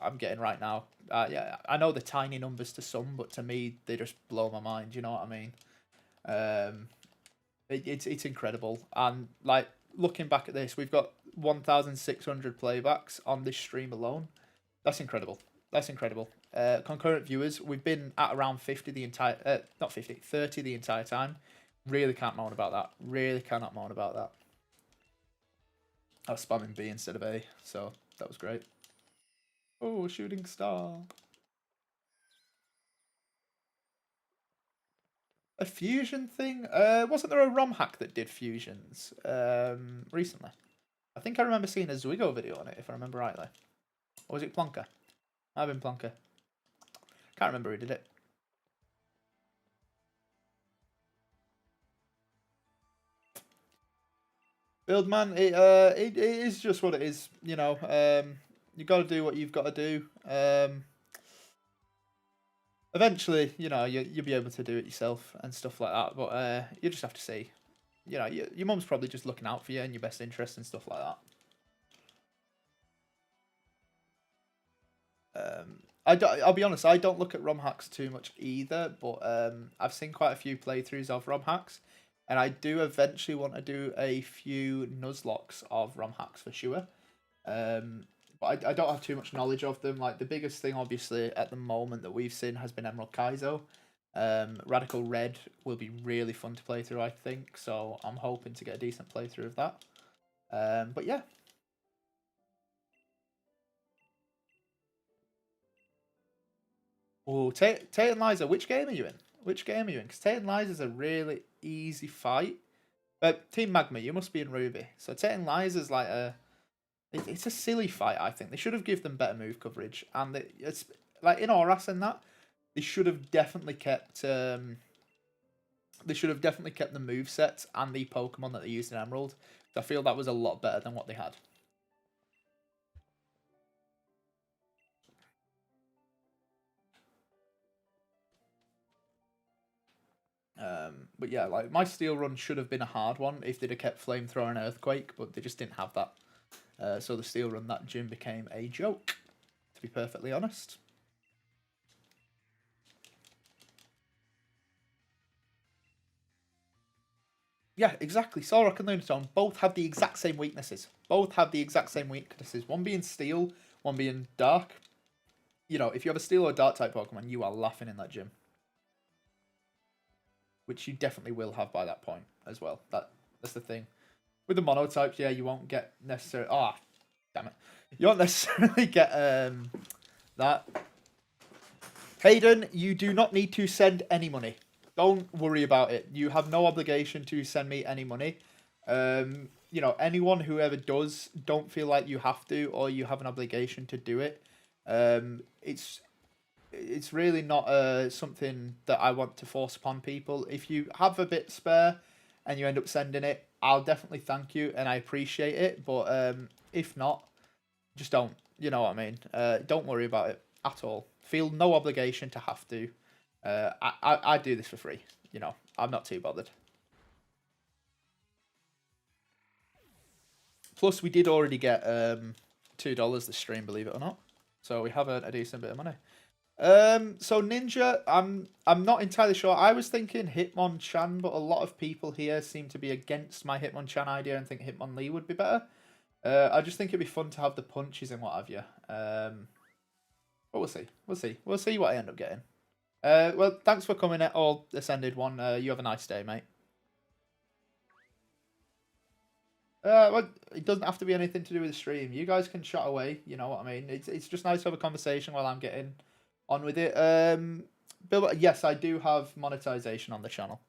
I'm getting right now. Yeah, I know the tiny numbers to some, but to me they just blow my mind. You know what I mean? It's incredible, and like looking back at this, we've got 1,600 playbacks on this stream alone. That's incredible. That's incredible. Concurrent viewers, we've been at around 50 the entire, not 50, 30 the entire time. Really can't moan about that. Really cannot moan about that. I was spamming B instead of A, so that was great. Oh, shooting star. A fusion thing? Wasn't there a ROM hack that did fusions recently? I think I remember seeing a Zwigo video on it, if I remember rightly. Or was it Plonker? Might have been Plonker. Can't remember who did it. Buildman, it is just what it is. You got to do what you've got to do. Eventually, you'll be able to do it yourself and stuff like that. But you just have to see. Your mum's probably just looking out for you and your best interest and stuff like that. I'll be honest, I don't look at ROM hacks too much either, but I've seen quite a few playthroughs of ROM hacks, and I do eventually want to do a few Nuzlocks of ROM hacks for sure. But I don't have too much knowledge of them. Like the biggest thing, obviously, at the moment that we've seen has been Emerald Kaizo. Radical Red will be really fun to play through, I think. So I'm hoping to get a decent playthrough of that. But yeah. Oh, Tate and Liza, which game are you in? Which game are you in? Because Tate and Liza's a really easy fight. Team Magma, you must be in Ruby. So taking Liza's like it's a silly fight. I think they should have given them better move coverage, and it's like in Oras and that they should have definitely kept. They should have definitely kept the move sets and the Pokemon that they used in Emerald. I feel that was a lot better than what they had. But yeah, like my Steel Run should have been a hard one if they'd have kept Flamethrower and Earthquake, but they just didn't have that. So the Steel Run that gym became a joke, to be perfectly honest. Yeah, exactly. Solrock and Lunatone both have the exact same weaknesses. Both have the exact same weaknesses. One being Steel, one being Dark. You know, if you have a Steel or Dark type Pokemon, you are laughing in that gym. Which you definitely will have by that point as well. That's the thing. With the monotypes, yeah, you won't get necessarily. Ah, damn it! You won't necessarily get that. Hayden, you do not need to send any money. Don't worry about it. You have no obligation to send me any money. You know, anyone who ever does, don't feel like you have to or you have an obligation to do it. It's really not something that I want to force upon people. If you have a bit spare and you end up sending it, I'll definitely thank you and I appreciate it. But if not, just don't. You know what I mean? Don't worry about it at all. Feel no obligation to have to. I do this for free. You know, I'm not too bothered. Plus, we did already get $2 this stream, believe it or not. So we have a decent bit of money. So Ninja, I'm not entirely sure. I was thinking Hitmonchan, but a lot of people here seem to be against my Hitmonchan idea and think Hitmonlee would be better. I just think it'd be fun to have the punches and what have you. But we'll see. We'll see. We'll see what I end up getting. Well, thanks for coming at all Ascended one. You have a nice day, mate. Well, it doesn't have to be anything to do with the stream. You guys can chat away. You know what I mean? It's just nice to have a conversation while I'm getting on with it. Bill, yes, I do have monetization on the channel.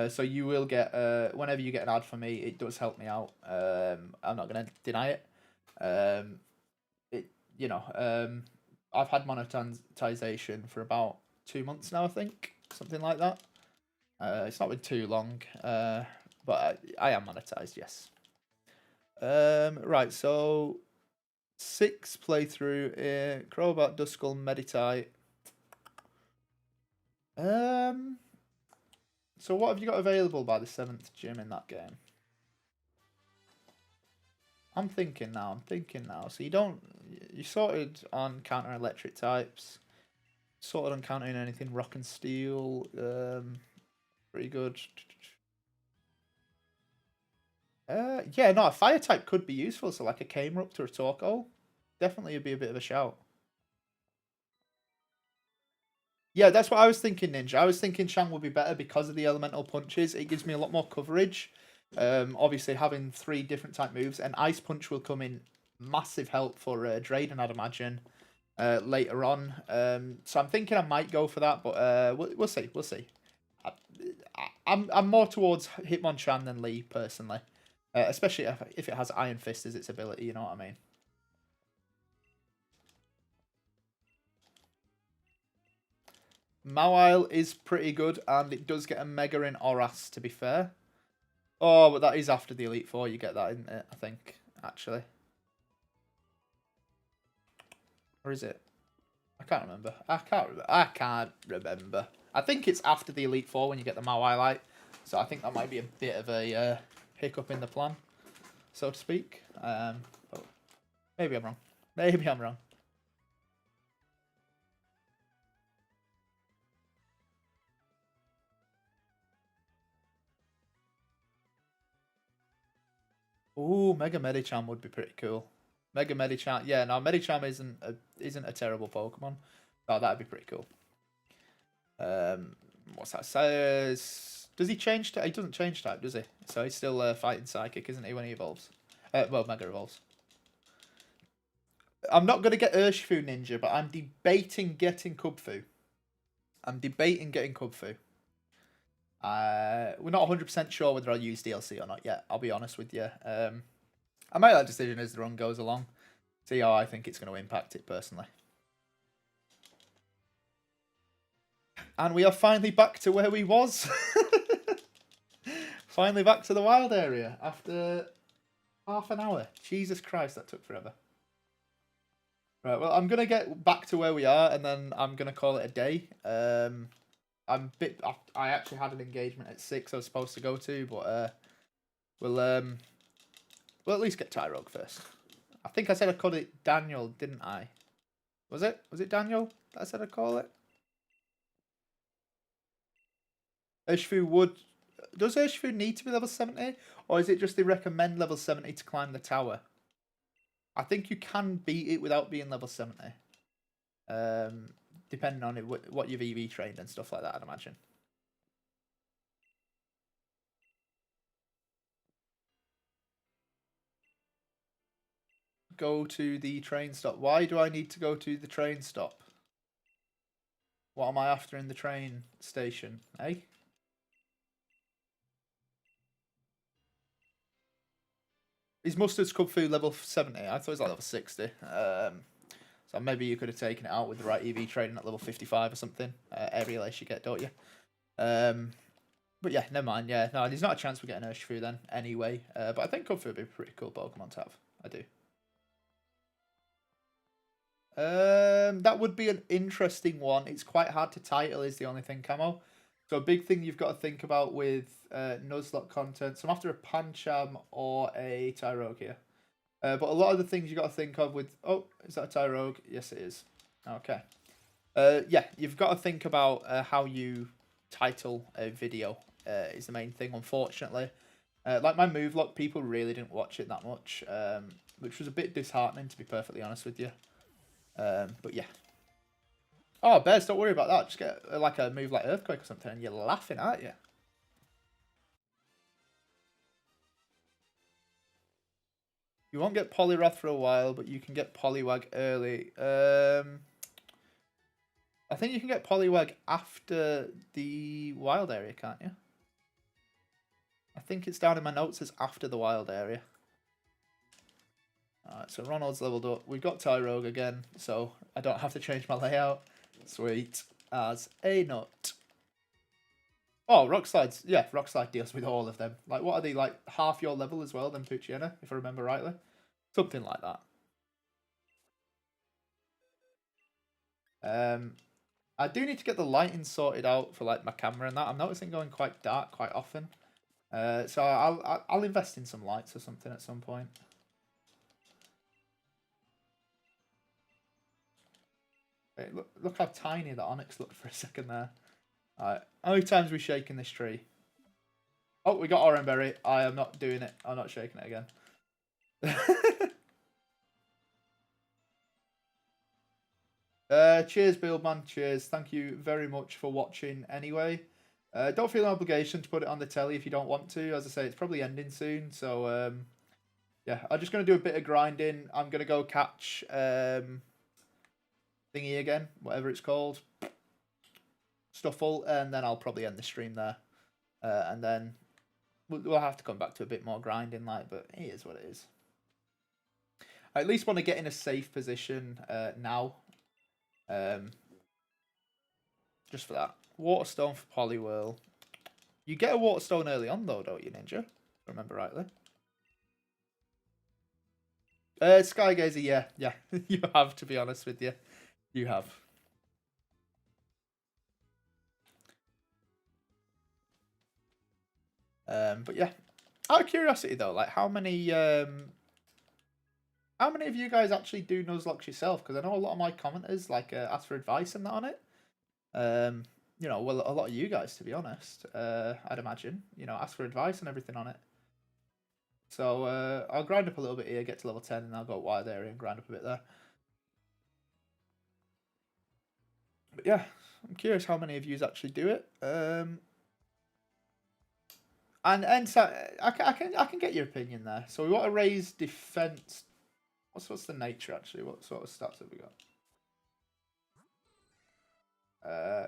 So you will get whenever you get an ad for me, it does help me out. I'm not gonna deny it. It you know I've had monetization for about 2 months now, I think, something like that. It's not been too long, but I am monetized, yes. Right, so 6 playthrough. Crobat, Duskull, Meditite. So what have you got available by the 7th gym in that game? I'm thinking now. So you sorted on counter electric types. Sorted on countering anything rock and steel. Pretty good. Yeah, no, a fire type could be useful. So like a Camerupt or a Torkoal, definitely would be a bit of a shout. Yeah, that's what I was thinking, Ninja. I was thinking Shang would be better because of the elemental punches. It gives me a lot more coverage. Obviously having 3 different type moves, and Ice Punch will come in massive help for Drayden, I'd imagine, later on. So I'm thinking I might go for that, but we'll see. We'll see. I'm more towards Hitmonchan than Lee personally, especially if it has Iron Fist as its ability. You know what I mean? Mawile is pretty good, and it does get a Mega in Oras, to be fair. Oh, but that is after the Elite Four. You get that, isn't it? I think, actually. Or is it? I can't remember. I can't remember. I think it's after the Elite Four when you get the Mawile. So I think that might be a bit of a hiccup in the plan, so to speak. But maybe I'm wrong. Maybe I'm wrong. Ooh, Mega Medicham would be pretty cool. Mega Medicham, yeah. No, Medicham isn't a terrible Pokemon. Oh, that'd be pretty cool. What's that? Says, does he change type? He doesn't change type, does he? So he's still fighting Psychic, isn't he, when he evolves? Well, Mega evolves. I'm not gonna get Urshifu Ninja, but I'm debating getting Kubfu. We're not 100% sure whether I'll use DLC or not yet. I'll be honest with you. I make that decision as the run goes along. See how I think it's going to impact it personally. And we are finally back to where we was. Finally back to the wild area after half an hour. Jesus Christ, that took forever. Right, well, I'm going to get back to where we are, and then I'm going to call it a day. I actually had an engagement at 6 I was supposed to go to, but we'll at least get Tyrogue first. I think I said I called it Daniel, didn't I? Was it? Was it Daniel that I said I'd call it? Urshifu would... Does Urshifu need to be level 70? Or is it just they recommend level 70 to climb the tower? I think you can beat it without being level 70. Depending on what you've EV trained and stuff like that, I'd imagine. Go to the train stop. Why do I need to go to the train stop? What am I after in the train station, eh? Is Mustard's Cub Food level 70? I thought it was like level 60. So maybe you could have taken it out with the right EV training at level 55 or something. Aerial Ace you get, don't you? But yeah, never mind. Yeah, no, there's not a chance we're getting Urshifu then anyway. But I think Cub Food would be a pretty cool Pokemon to have. I do. That would be an interesting one. It's quite hard to title is the only thing, Camo. So a big thing you've got to think about with Nuzlocke content. So I'm after a Pancham or a Tyrogue here. But a lot of the things you got to think of with... Oh, is that a Tyrogue? Yes, it is. Okay. Yeah, you've got to think about how you title a video is the main thing, unfortunately. Like my move lock, people really didn't watch it that much, which was a bit disheartening, to be perfectly honest with you. But yeah. Oh, Bears, don't worry about that. Just get like a move like Earthquake or something and you're laughing, aren't you? You won't get Poliwrath for a while, but you can get Poliwag early. I think you can get Poliwag after the wild area, can't you? I think it's down in my notes as after the wild area. Alright, so Ronald's leveled up. We've got Tyrogue again, so I don't have to change my layout. Sweet as a nut. Oh, Rock Slides. Yeah, Rock Slide deals with all of them. Like, what are they, like, half your level as well than Poochyena, if I remember rightly? Something like that. I do need to get the lighting sorted out for, like, my camera and that. I'm noticing going quite dark quite often. So I'll invest in some lights or something at some point. Wait, look how tiny the Onyx looked for a second there. Alright, how many times are we shaking this tree? Oh, we got Oranberry. I am not doing it. I'm not shaking it again. Cheers, Buildman. Cheers. Thank you very much for watching anyway. Don't feel an obligation to put it on the telly if you don't want to. As I say, it's probably ending soon. So, yeah, I'm just going to do a bit of grinding. I'm going to go catch thingy again, whatever it's called. Stuffle, and then I'll probably end the stream there. And then we'll have to come back to a bit more grinding, like, but it is what it is. I at least want to get in a safe position now. Just for that. Waterstone for Poliwhirl. You get a Waterstone early on, though, don't you, Ninja? If I remember rightly. Skygazer, yeah. You have, to be honest with you. You have. But yeah. Out of curiosity, though, like, how many of you guys actually do Nuzlocke yourself? Because I know a lot of my commenters, like, ask for advice and that on it. You know, well, a lot of you guys, to be honest, I'd imagine, you know, ask for advice and everything on it. So I'll grind up a little bit here, get to level 10, and I'll go wide area and grind up a bit there. But yeah, I'm curious how many of you actually do it. And so I can get your opinion there. So we want to raise defense. What's the nature actually? What sort of stats have we got?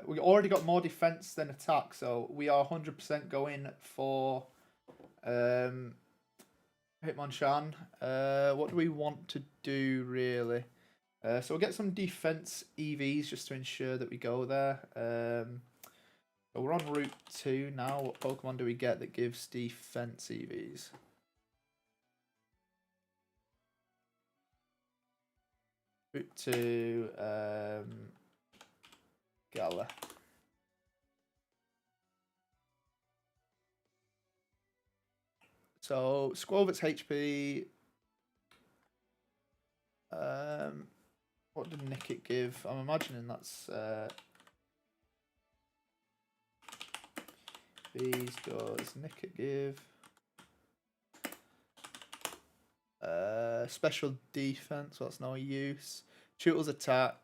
We already got more defense than attack, so we are 100% going for Hitmonchan. What do we want to do, really? So we'll get some defense EVs just to ensure that we go there. So we're on Route 2 now. What Pokemon do we get that gives defense EVs? Route 2, Gala. So Squirt's HP. What did Nickit give? I'm imagining that's these does Nickit give. Special defense, that's no use. Tutel's attack.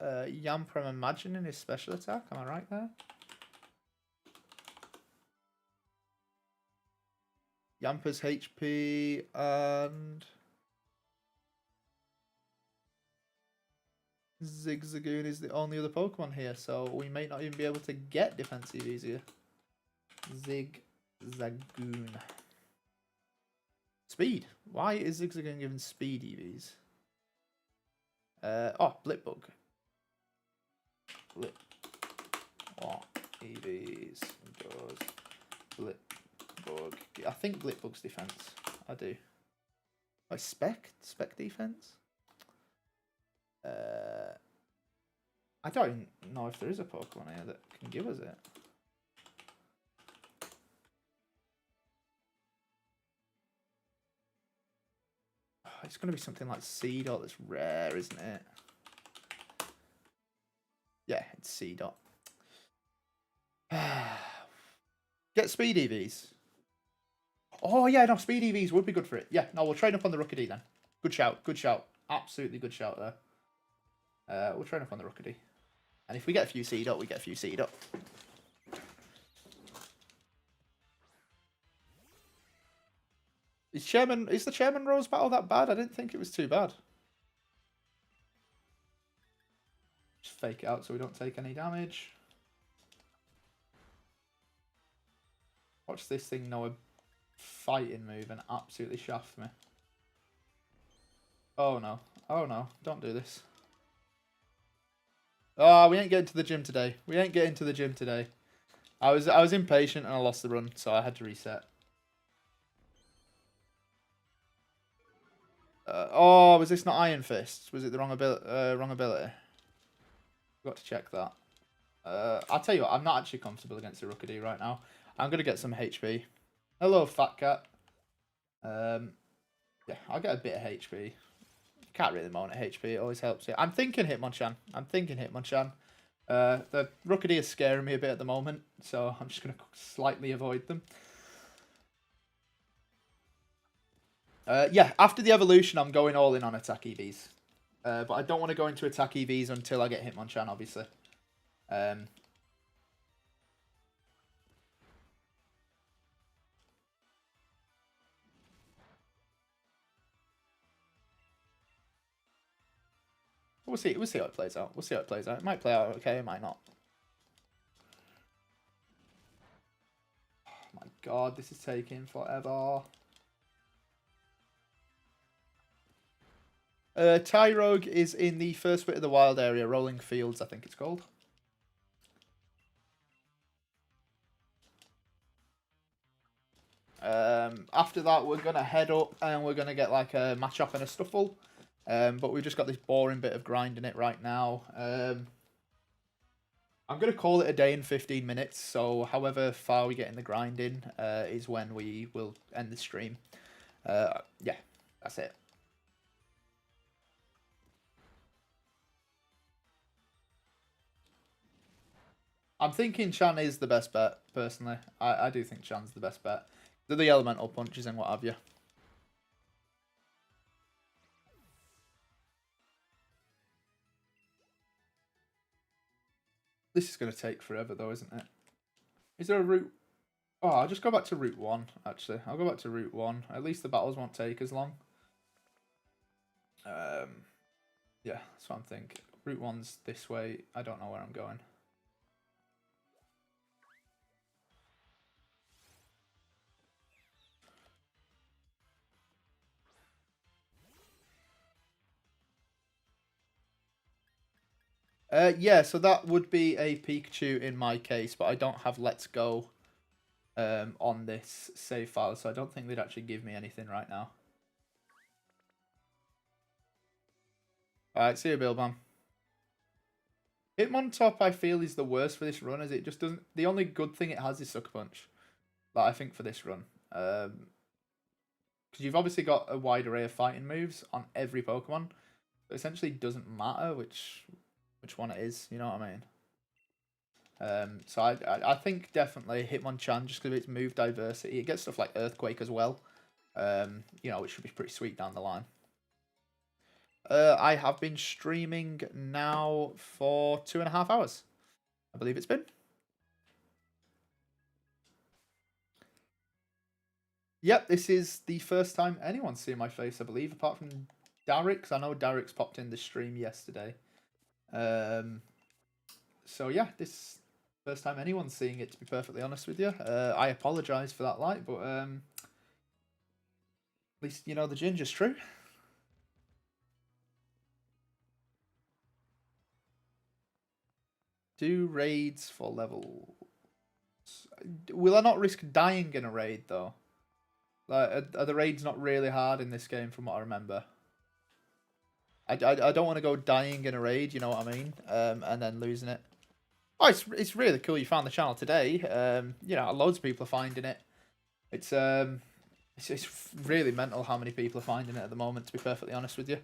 Yamper, I'm imagining his special attack. Am I right there? Yamper's HP and Zigzagoon is the only other Pokemon here, so we may not even be able to get defensive easier. Zigzagoon. Speed. Why is Zigzagoon given speed EVs? Blipbug. What EVs does Blipbug? I think Blipbug's defense. I do. Like spec defense. I don't even know if there is a Pokemon here that can give us it. It's going to be something like Seedot that's rare, isn't it? Yeah, it's Seedot. Get speed EVs. Oh, yeah, no, speed EVs would be good for it. Yeah, no, we'll train up on the Rookidee then. Good shout, good shout. Absolutely good shout there. We'll train up on the Rookidee. And if we get a few Seedot, we get a few Seedot. Is the Chairman Rose battle that bad? I didn't think it was too bad. Just fake it out so we don't take any damage. Watch this thing know a fighting move and absolutely shaft me. Oh no. Oh no. Don't do this. Oh, we ain't getting to the gym today. We ain't getting to the gym today. I was impatient and I lost the run, so I had to reset. Was this not Iron Fist? Was it the wrong ability? Got to check that. I'll tell you what, I'm not actually comfortable against the Rookidee right now. I'm going to get some HP. Hello, Fat Cat. Yeah, I'll get a bit of HP. Can't really moan at HP, it always helps. I'm thinking Hitmonchan. The Rookidee is scaring me a bit at the moment, so I'm just going to slightly avoid them. Yeah, after the evolution, I'm going all in on attack EVs. But I don't want to go into attack EVs until I get Hitmonchan, obviously. We'll see how it plays out. It might play out okay, it might not. Oh my god, this is taking forever. Tyrogue is in the first bit of the wild area, Rolling Fields, I think it's called. After that, we're going to head up and we're going to get like a Machop and a Stuffle. But we've just got this boring bit of grinding it right now. I'm going to call it a day and 15 minutes. So however far we get in the grinding is when we will end the stream. Yeah, that's it. I'm thinking Chan is the best bet, personally. I do think Chan's the best bet. The elemental punches and what have you. This is going to take forever though, isn't it? Is there a route? Oh, I'll just go back to Route 1, actually. I'll go back to Route 1. At least the battles won't take as long. Yeah, that's what I'm thinking. Route 1's this way. I don't know where I'm going. Yeah, so that would be a Pikachu in my case, but I don't have Let's Go on this save file, so I don't think they'd actually give me anything right now. Alright, see you, Bilbam. Hitmontop, I feel, is the worst for this run, as it just doesn't... The only good thing it has is Sucker Punch, like, I think, for this run. Because you've obviously got a wide array of fighting moves on every Pokemon. It essentially doesn't matter which one it is, you know what I mean? So I think definitely Hitmonchan, just because of its move diversity. It gets stuff like Earthquake as well, you know, which should be pretty sweet down the line. I have been streaming now for 2.5 hours. I believe it's been. Yep, this is the first time anyone's seen my face, I believe, apart from Derek, 'cause I know Derek's popped in the stream yesterday. So yeah, this first time anyone's seeing it, to be perfectly honest with you. I apologise for that light, but at least you know the ginger's true. Do raids for levels. Will I not risk dying in a raid though? Like, are the raids not really hard in this game from what I remember? I don't want to go dying in a raid, you know what I mean? And then losing it. Oh, it's really cool you found the channel today. You know, loads of people are finding it. It's really mental how many people are finding it at the moment, to be perfectly honest with you.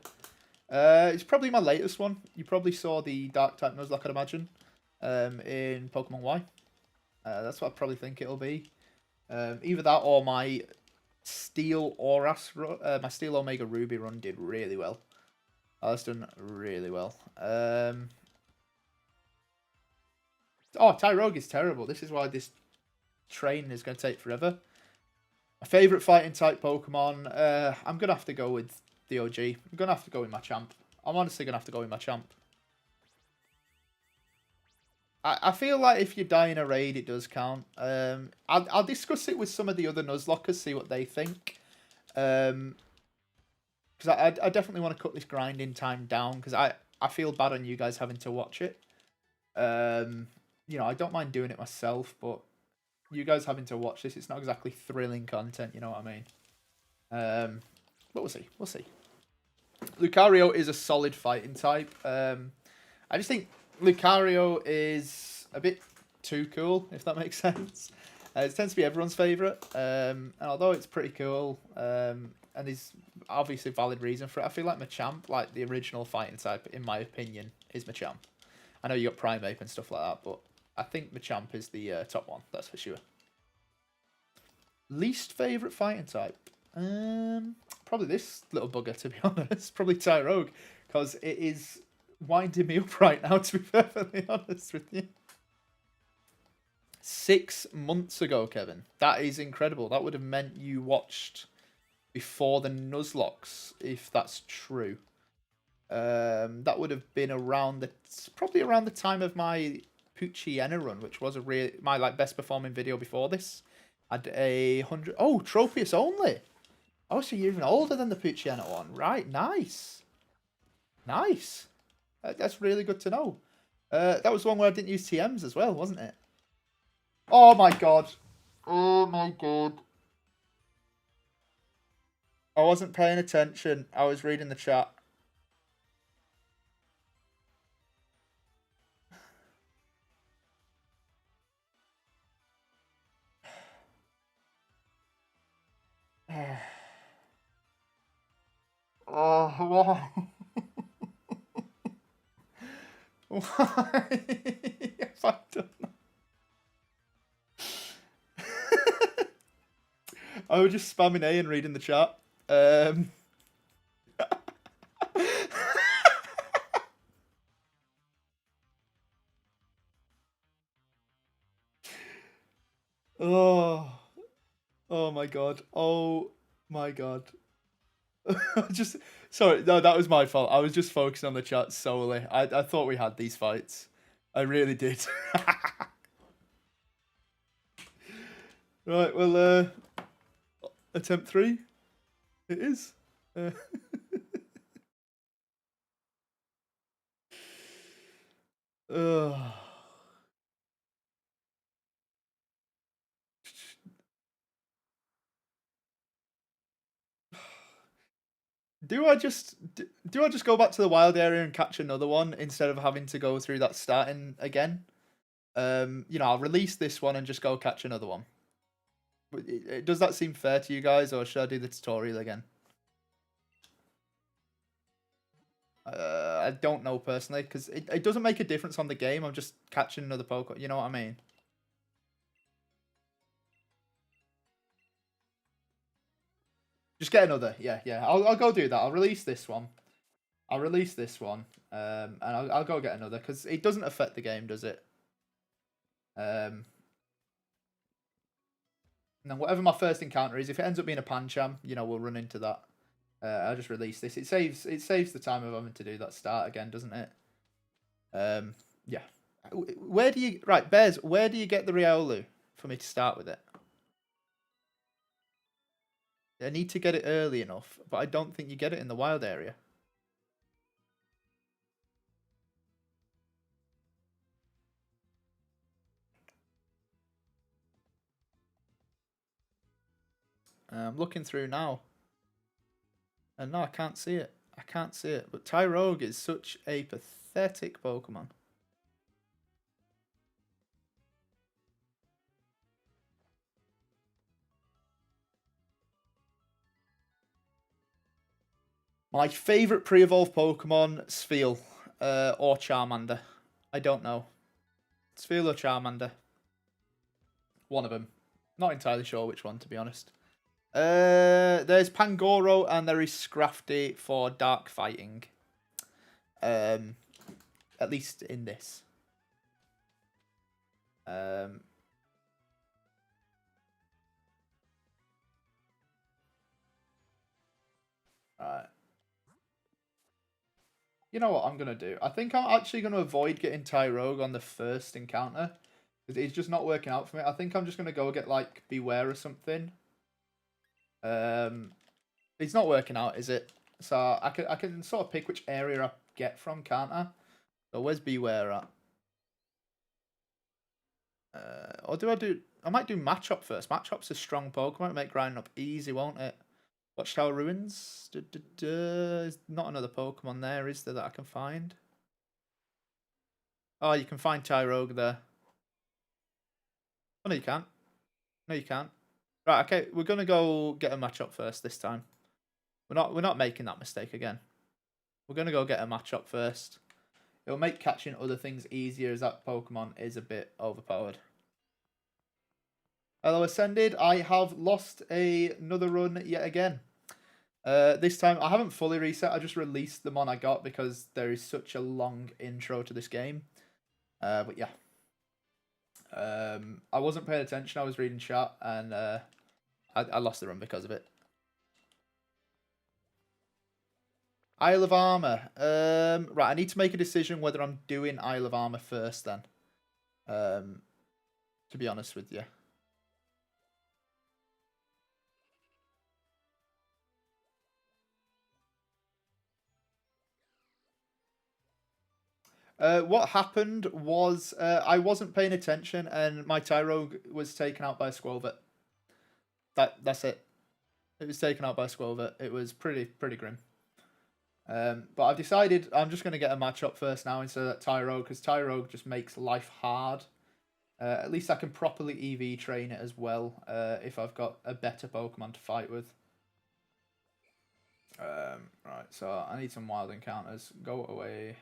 It's probably my latest one. You probably saw the Dark type Nuzlocke, I'd imagine, in Pokemon Y. That's what I probably think it'll be. Either that or my Steel Auras, my Steel Omega Ruby run did really well. Oh, that's done really well. Oh, Tyrogue is terrible. This is why this training is going to take forever. My favourite fighting type Pokemon, I'm going to have to go with the OG. I'm going to have to go with my champ. I'm honestly going to have to go with my champ. I feel like if you die in a raid, it does count. I'll discuss it with some of the other Nuzlockers, see what they think. Because I definitely want to cut this grinding time down, because I feel bad on you guys having to watch it. You know, I don't mind doing it myself, but you guys having to watch this, it's not exactly thrilling content, you know what I mean? But we'll see. We'll see. Lucario is a solid fighting type. I just think Lucario is a bit too cool, if that makes sense. It tends to be everyone's favourite. And although it's pretty cool, and there's obviously valid reason for it, I feel like Machamp, like the original fighting type, in my opinion, is Machamp. I know you got Primeape and stuff like that, but I think Machamp is the top one, that's for sure. Least favourite fighting type? Probably this little bugger, to be honest. Probably Tyrogue, because it is winding me up right now, to be perfectly honest with you. 6 months ago, Kevin. That is incredible. That would have meant you watched before the Nuzlockes, if that's true. That would have been probably around the time of my Poochyena run, which was my like best performing video before this. I had 100. Oh, Tropius only. Oh, so you're even older than the Poochyena one, right? Nice, nice. That's really good to know. That was the one where I didn't use TMs as well, wasn't it? Oh my god. Oh my god. I wasn't paying attention. I was reading the chat. Oh, why? Why have I done that? I was just spamming A and reading the chat. Oh, oh my god. Oh my god. Just sorry, no, that was my fault. I was just focusing on the chat solely. I thought we had these fights. I really did. Right, well, attempt 3. It is. Ugh. Do I just go back to the wild area and catch another one instead of having to go through that starting again? I'll release this one and just go catch another one. Does that seem fair to you guys, or should I do the tutorial again? I don't know personally, because it doesn't make a difference on the game. I'm just catching another Pokemon. You know what I mean? Just get another. Yeah. I'll go do that. I'll release this one. And I'll go get another, because it doesn't affect the game, does it? Now, whatever my first encounter is, if it ends up being a Pancham, we'll run into that. I'll just release this. It saves the time of having to do that start again, doesn't it? Yeah. Where do you... Right, Bears, where do you get the Riolu for me to start with it? I need to get it early enough, but I don't think you get it in the wild area. I'm looking through now. And no, I can't see it. But Tyrogue is such a pathetic Pokemon. My favourite pre-evolved Pokemon, Spheal, or Charmander. I don't know. Spheal or Charmander. One of them. Not entirely sure which one, to be honest. There's Pangoro and there is Scrafty for dark fighting. At least in this. Right. You know what I'm going to do? I think I'm actually going to avoid getting Tyrogue on the first encounter. It's just not working out for me. I think I'm just going to go get, like, Beware or something. It's not working out, is it? So I can sort of pick which area I get from, can't I? So where's Beware at? Or do I do... I might do Machop first. Machop's a strong Pokemon. It'll make grinding up easy, won't it? Watchtower Ruins. There's not another Pokemon there, is there, that I can find? Oh, you can find Tyrogue there. Oh, no, you can't. No, you can't. Right, okay, we're gonna go get a Machop first this time. We're not making that mistake again. We're gonna go get a Machop first. It'll make catching other things easier, as that Pokemon is a bit overpowered. Hello, Ascended. I have lost another run yet again. This time, I haven't fully reset. I just released the mon I got because there is such a long intro to this game. But yeah. I wasn't paying attention. I was reading chat, and I lost the run because of it. Isle of Armor. Right, I need to make a decision whether I'm doing Isle of Armor first then. To be honest with you. What happened was I wasn't paying attention and my Tyrogue was taken out by a Squelvet. That's it. It was taken out by a Squelvet. It was pretty grim. But I've decided I'm just going to get a Machop first now instead of that Tyrogue, because Tyrogue just makes life hard. At least I can properly EV train it as well if I've got a better Pokemon to fight with. Right, so I need some wild encounters. Go away.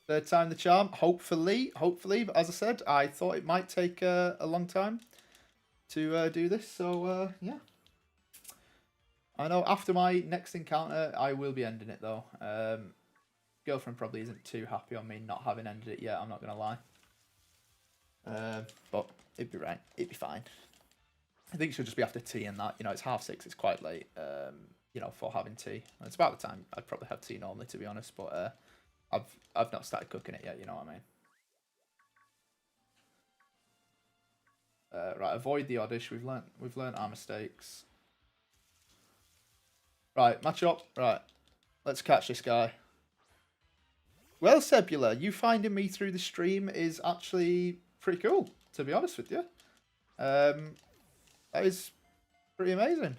Third time the charm, hopefully. But as I said, I thought it might take a long time to do this. So yeah, I know after my next encounter, I will be ending it though. Girlfriend probably isn't too happy on me not having ended it yet. I'm not gonna lie. But it'd be right. It'd be fine. I think she'll just be after tea and that. It's 6:30. It's quite late. For having tea. It's about the time I'd probably have tea normally, to be honest. But I've not started cooking it yet. You know what Right, avoid the oddish. We've learnt our mistakes. Right, match up. Right, let's catch this guy. Well, Sebula, you finding me through the stream is actually pretty cool, to be honest with you. That is pretty amazing.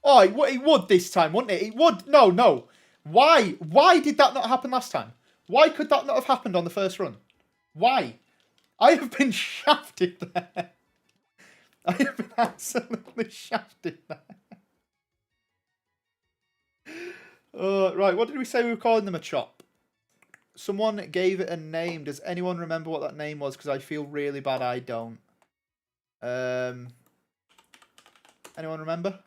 Oh, it would this time, wouldn't it? It would. No. Why? Why did that not happen last time? Why could that not have happened on the first run? Why? I have been shafted there. I have been absolutely shafted there. Right, what did we say we were calling them a chop? Someone gave it a name. Does anyone remember what that name was? Because I feel really bad I don't. Anyone remember?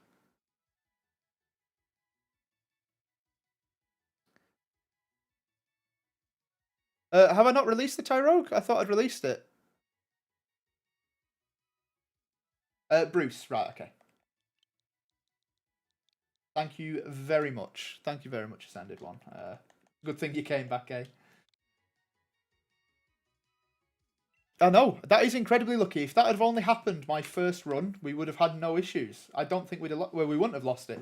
Have I not released the Tyrogue? I thought I'd released it. Bruce, right, okay. Thank you very much. Thank you very much, Ascended One. Good thing you came back, eh? I know, that is incredibly lucky. If that had only happened my first run, we would have had no issues. I don't think we wouldn't have lost it.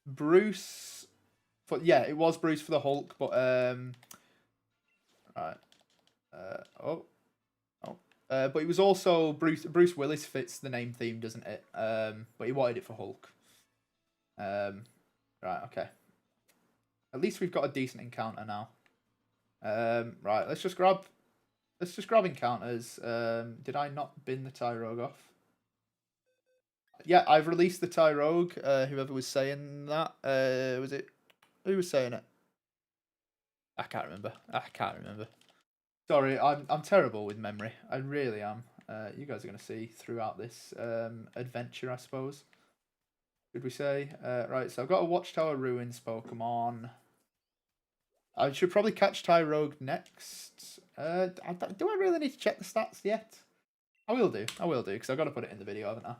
Bruce, yeah, it was Bruce for the Hulk, but right, but it was also Bruce Willis fits the name theme, doesn't it? But he wanted it for Hulk. Right, okay. At least we've got a decent encounter now. Right, let's just grab encounters. Did I not bin the Tyrogue off? Yeah, I've released the Tyrogue. Whoever was saying that, was it? Who was saying it? I can't remember. Sorry, I'm terrible with memory. I really am. You guys are gonna see throughout this adventure, I suppose. Should we say? Right, so I've got a Watchtower Ruins Pokemon. I should probably catch Tyrogue next. Do I really need to check the stats yet? I will do, because I've got to put it in the video, haven't I?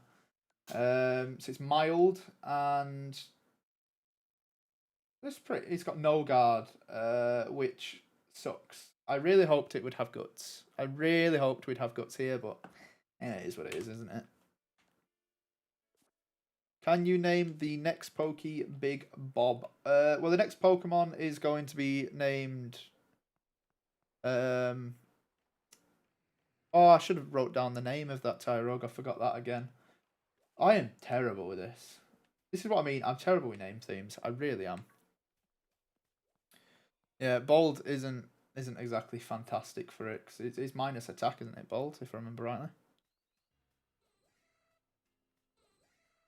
So it's mild, and it's got no guard, which sucks. I really hoped it would have guts. I really hoped we'd have guts here, but it is what it is, isn't it? Can you name the next Pokey Big Bob? Well, the next Pokemon is going to be named. Oh, I should have wrote down the name of that Tyrogue. I forgot that again. I am terrible with this. This is what I mean. I'm terrible with name themes. I really am. Yeah, Bold isn't exactly fantastic for it, because it's minus attack, isn't it, Bold, if I remember rightly?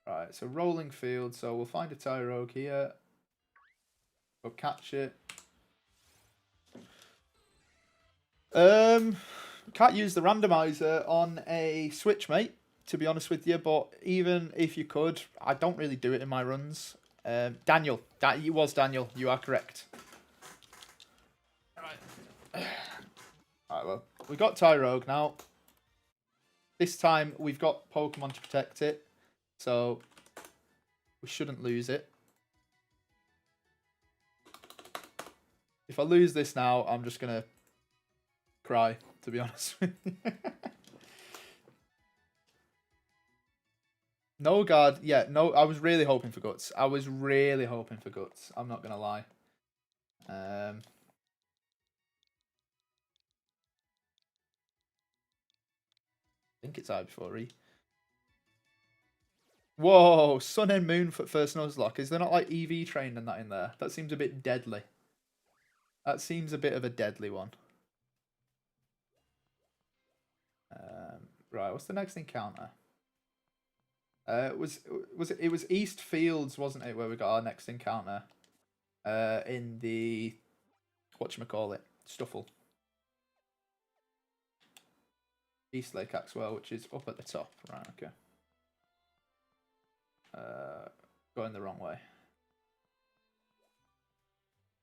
Right, so rolling field, so we'll find a Tyrogue here. We'll catch it. Can't use the randomizer on a Switch, mate, to be honest with you, but even if you could, I don't really do it in my runs. Daniel, it was Daniel, you are correct. Alright, well, we got Tyrogue now. This time we've got Pokemon to protect it, so we shouldn't lose it. If I lose this now, I'm just gonna cry, to be honest with you. No guard, yeah, no, I was really hoping for guts. I'm not gonna lie. I think it's I before E. Whoa, Sun and Moon for first Nuzlocke. Is there not like EV trained and that in there? That seems a bit deadly. That seems a bit of a deadly one. Right, what's the next encounter? It was East Fields, wasn't it, where we got our next encounter? In the whatchamacallit, Stuffle. East Lake Axwell, which is up at the top. Right, okay. Going the wrong way.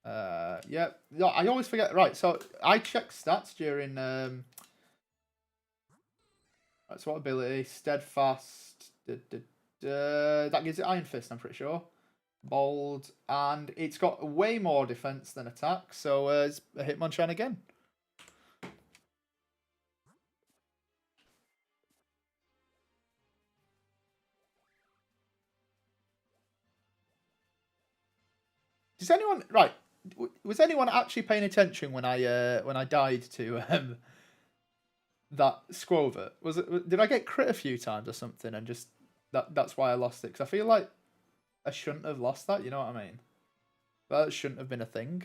Yeah, no, I always forget. Right, so I check stats during. Right, so what ability? Steadfast. That gives it Iron Fist, I'm pretty sure. Bold, and it's got way more defense than attack, so it's a Hitmonchan again. Does anyone was anyone actually paying attention when I died to that Squover? Did I get crit a few times or something, and just that's why I lost it? Because I feel like I shouldn't have lost that. You know what I mean? That shouldn't have been a thing.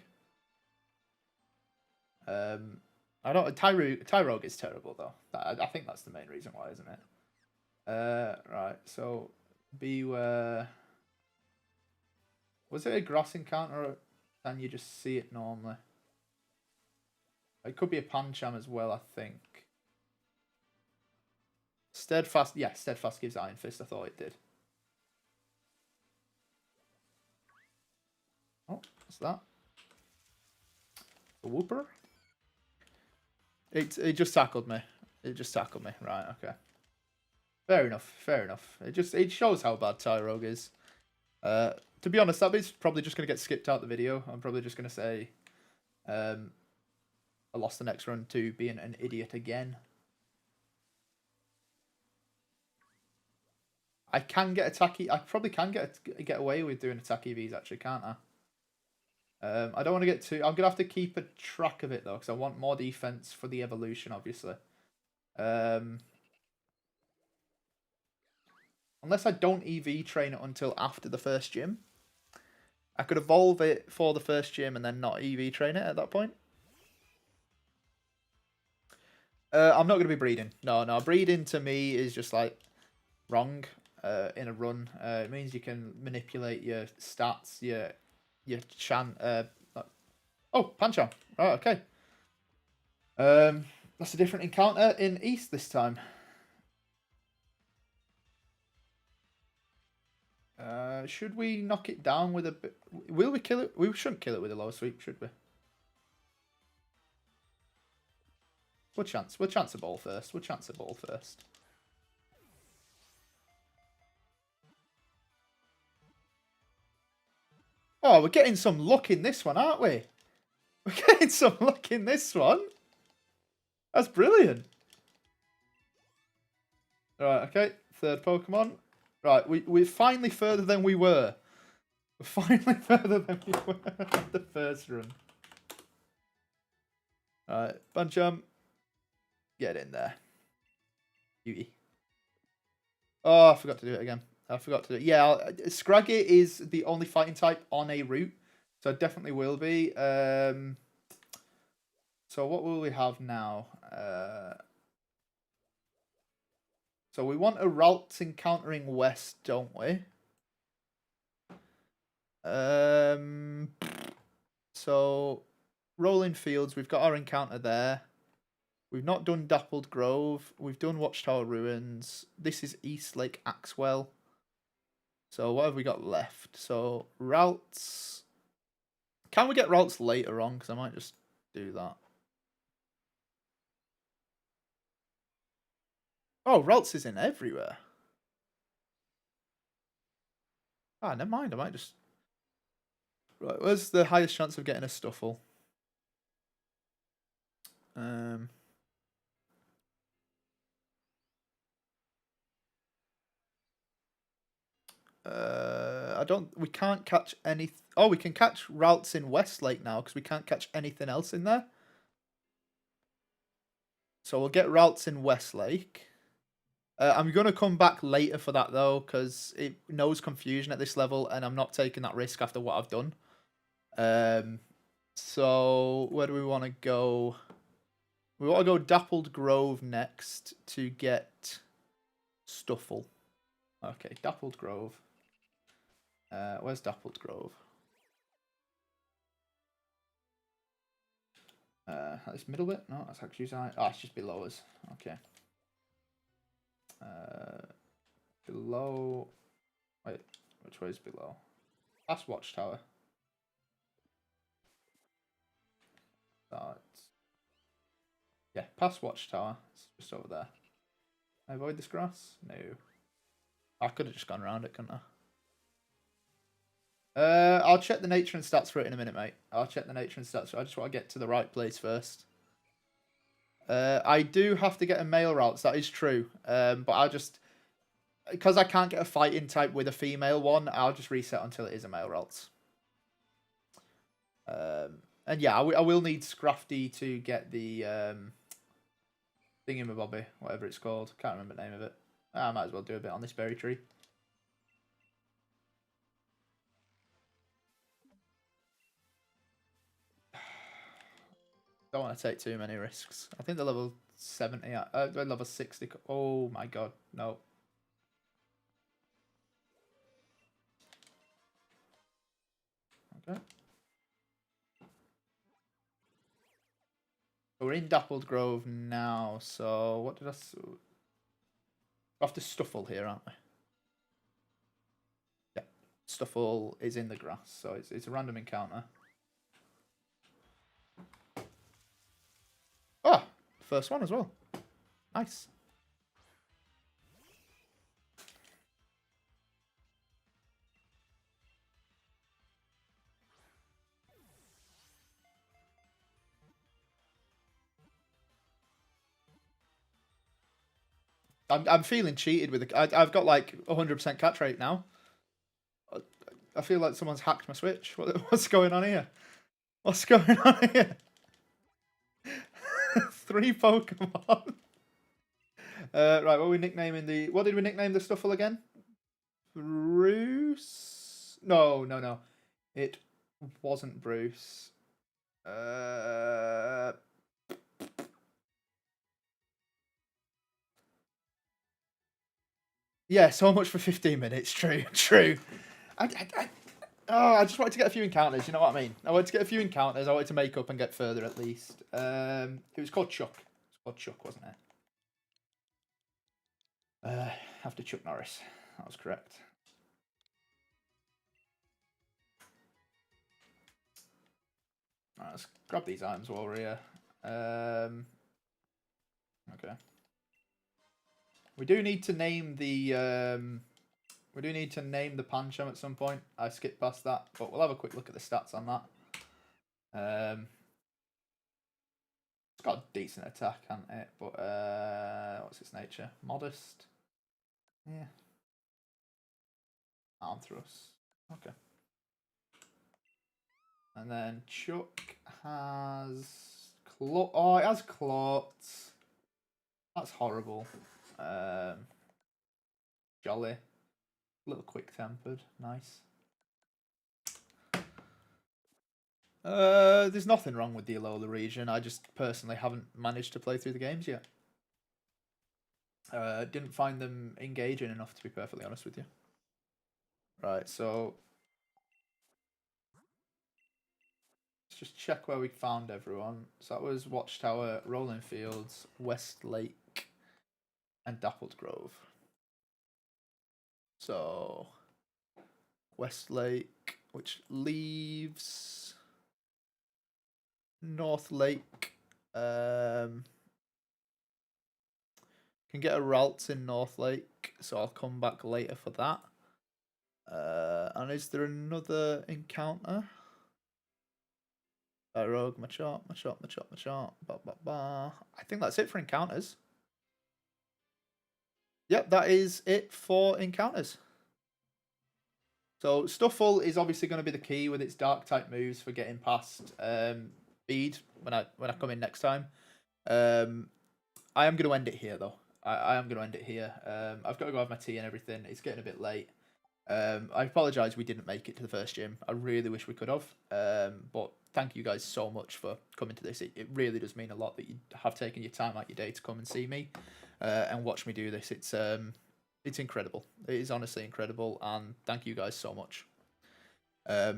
I don't. Tyrogue is terrible though. I think that's the main reason why, isn't it? Right. So beware. Was it a grass encounter, or can you just see it normally? It could be a Pancham as well, I think. Steadfast, yeah, Steadfast gives Iron Fist. I thought it did. Oh, what's that? A Whooper? It just tackled me. It just tackled me. Right, okay. Fair enough, fair enough. It shows how bad Tyrogue is. To be honest, that bit's probably just going to get skipped out the video. I'm probably just going to say I lost the next run to being an idiot again. I can get attacky. I probably can get away with doing attack EVs actually, can't I? I don't want to get too. I'm gonna have to keep a track of it though, because I want more defense for the evolution, obviously. Unless I don't EV train it until after the first gym, I could evolve it for the first gym and then not EV train it at that point. I'm not gonna be breeding. No, breeding to me is just like wrong. In a run, it means you can manipulate your stats, your chant. Oh, Pancham. Right, okay. That's a different encounter in East this time. Should we knock it down with a bit? Will we kill it? We shouldn't kill it with a low sweep, should we? We'll chance a ball first. We'll chance a ball first. Oh, we're getting some luck in this one, aren't we? We're getting some luck in this one. That's brilliant. Right, okay. Third Pokemon. Right, we're finally further than we were. We're finally further than we were at the first run. Alright, Pancham. Get in there. Beauty. Oh, I forgot to do it again. I forgot to do it. Yeah, Scraggy is the only fighting type on a route. So it definitely will be. So what will we have now? So we want a route encountering west, don't we? So Rolling Fields, we've got our encounter there. We've not done Dappled Grove. We've done Watchtower Ruins. This is East Lake Axwell. So what have we got left? So routes. Can we get routes later on? Because I might just do that. Oh, routes is in everywhere. Ah, never mind. I might just. Right, where's the highest chance of getting a Stuffle? I don't. We can't catch any. Oh, we can catch routes in Westlake now because we can't catch anything else in there. So we'll get routes in Westlake. I'm gonna come back later for that though because it knows confusion at this level, and I'm not taking that risk after what I've done. So where do we want to go? We want to go Dappled Grove next to get Stuffle. Okay, Dappled Grove. Where's Dappled Grove? This middle bit? No, that's actually side. Oh, it's just below us. Okay. Below. Wait, which way is below? Past Watchtower. Yeah, past Watchtower. It's just over there. Can I avoid this grass? No. I could have just gone around it, couldn't I? I'll check the nature and stats for it in a minute, mate. I'll check the nature and stats. I just want to get to the right place first. I do have to get a male routes, that is true. But I'll just... Because I can't get a fighting type with a female one, I'll just reset until it is a male routes. And yeah, I will need Scrafty to get the thingamabobby, whatever it's called. Can't remember the name of it. I might as well do a bit on this berry tree. Don't want to take too many risks. I think they're level 70. Level 60. Oh my god, no. Okay. We're in Dappled Grove now, so what did I... We have to Stuffle here, aren't we? Yeah, Stuffle is in the grass, so it's a random encounter. Oh, first one as well. Nice. I'm feeling cheated with it. I've got like 100% catch rate now. I feel like someone's hacked my Switch. What's going on here? What's going on here? 3 Pokemon. Right, what are we nicknaming the... What did we nickname the Stuffle again? Bruce? No. It wasn't Bruce. Yeah, so much for 15 minutes. True. I just wanted to get a few encounters. You know what I mean? I wanted to get a few encounters. I wanted to make up and get further at least. It was called Chuck. It was called Chuck, wasn't it? After Chuck Norris. That was correct. Right, let's grab these items while we're here. Okay. We do need to name the Pancham at some point. I skipped past that, but we'll have a quick look at the stats on that. It's got a decent attack, hasn't it? But what's its nature? Modest. Yeah. Arm thrust. Okay. And then Chuck has claw. Oh, it has claws. That's horrible. Jolly. A little quick-tempered. Nice. There's nothing wrong with the Alola region. I just personally haven't managed to play through the games yet. Didn't find them engaging enough, to be perfectly honest with you. Right, so let's just check where we found everyone. So that was Watchtower, Rolling Fields, Westlake, and Dappled Grove. So Westlake, which leaves North Lake. Can get a Ralts in North Lake, so I'll come back later for that. And is there another encounter? Rogue, Machop. I think that's it for encounters. Yep, that is it for encounters. So Stuffle is obviously going to be the key with its dark type moves for getting past Bede when I come in next time. I am going to end it here though. I am going to end it here. I've got to go have my tea and everything. It's getting a bit late. I apologise we didn't make it to the first gym. I really wish we could have. But thank you guys so much for coming to this. It really does mean a lot that you have taken your time out your day to come and see me and watch me do this. It's incredible. It is honestly incredible, and thank you guys so much. I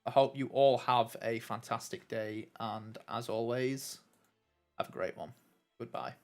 hope you all have a fantastic day, and as always, have a great one. Goodbye.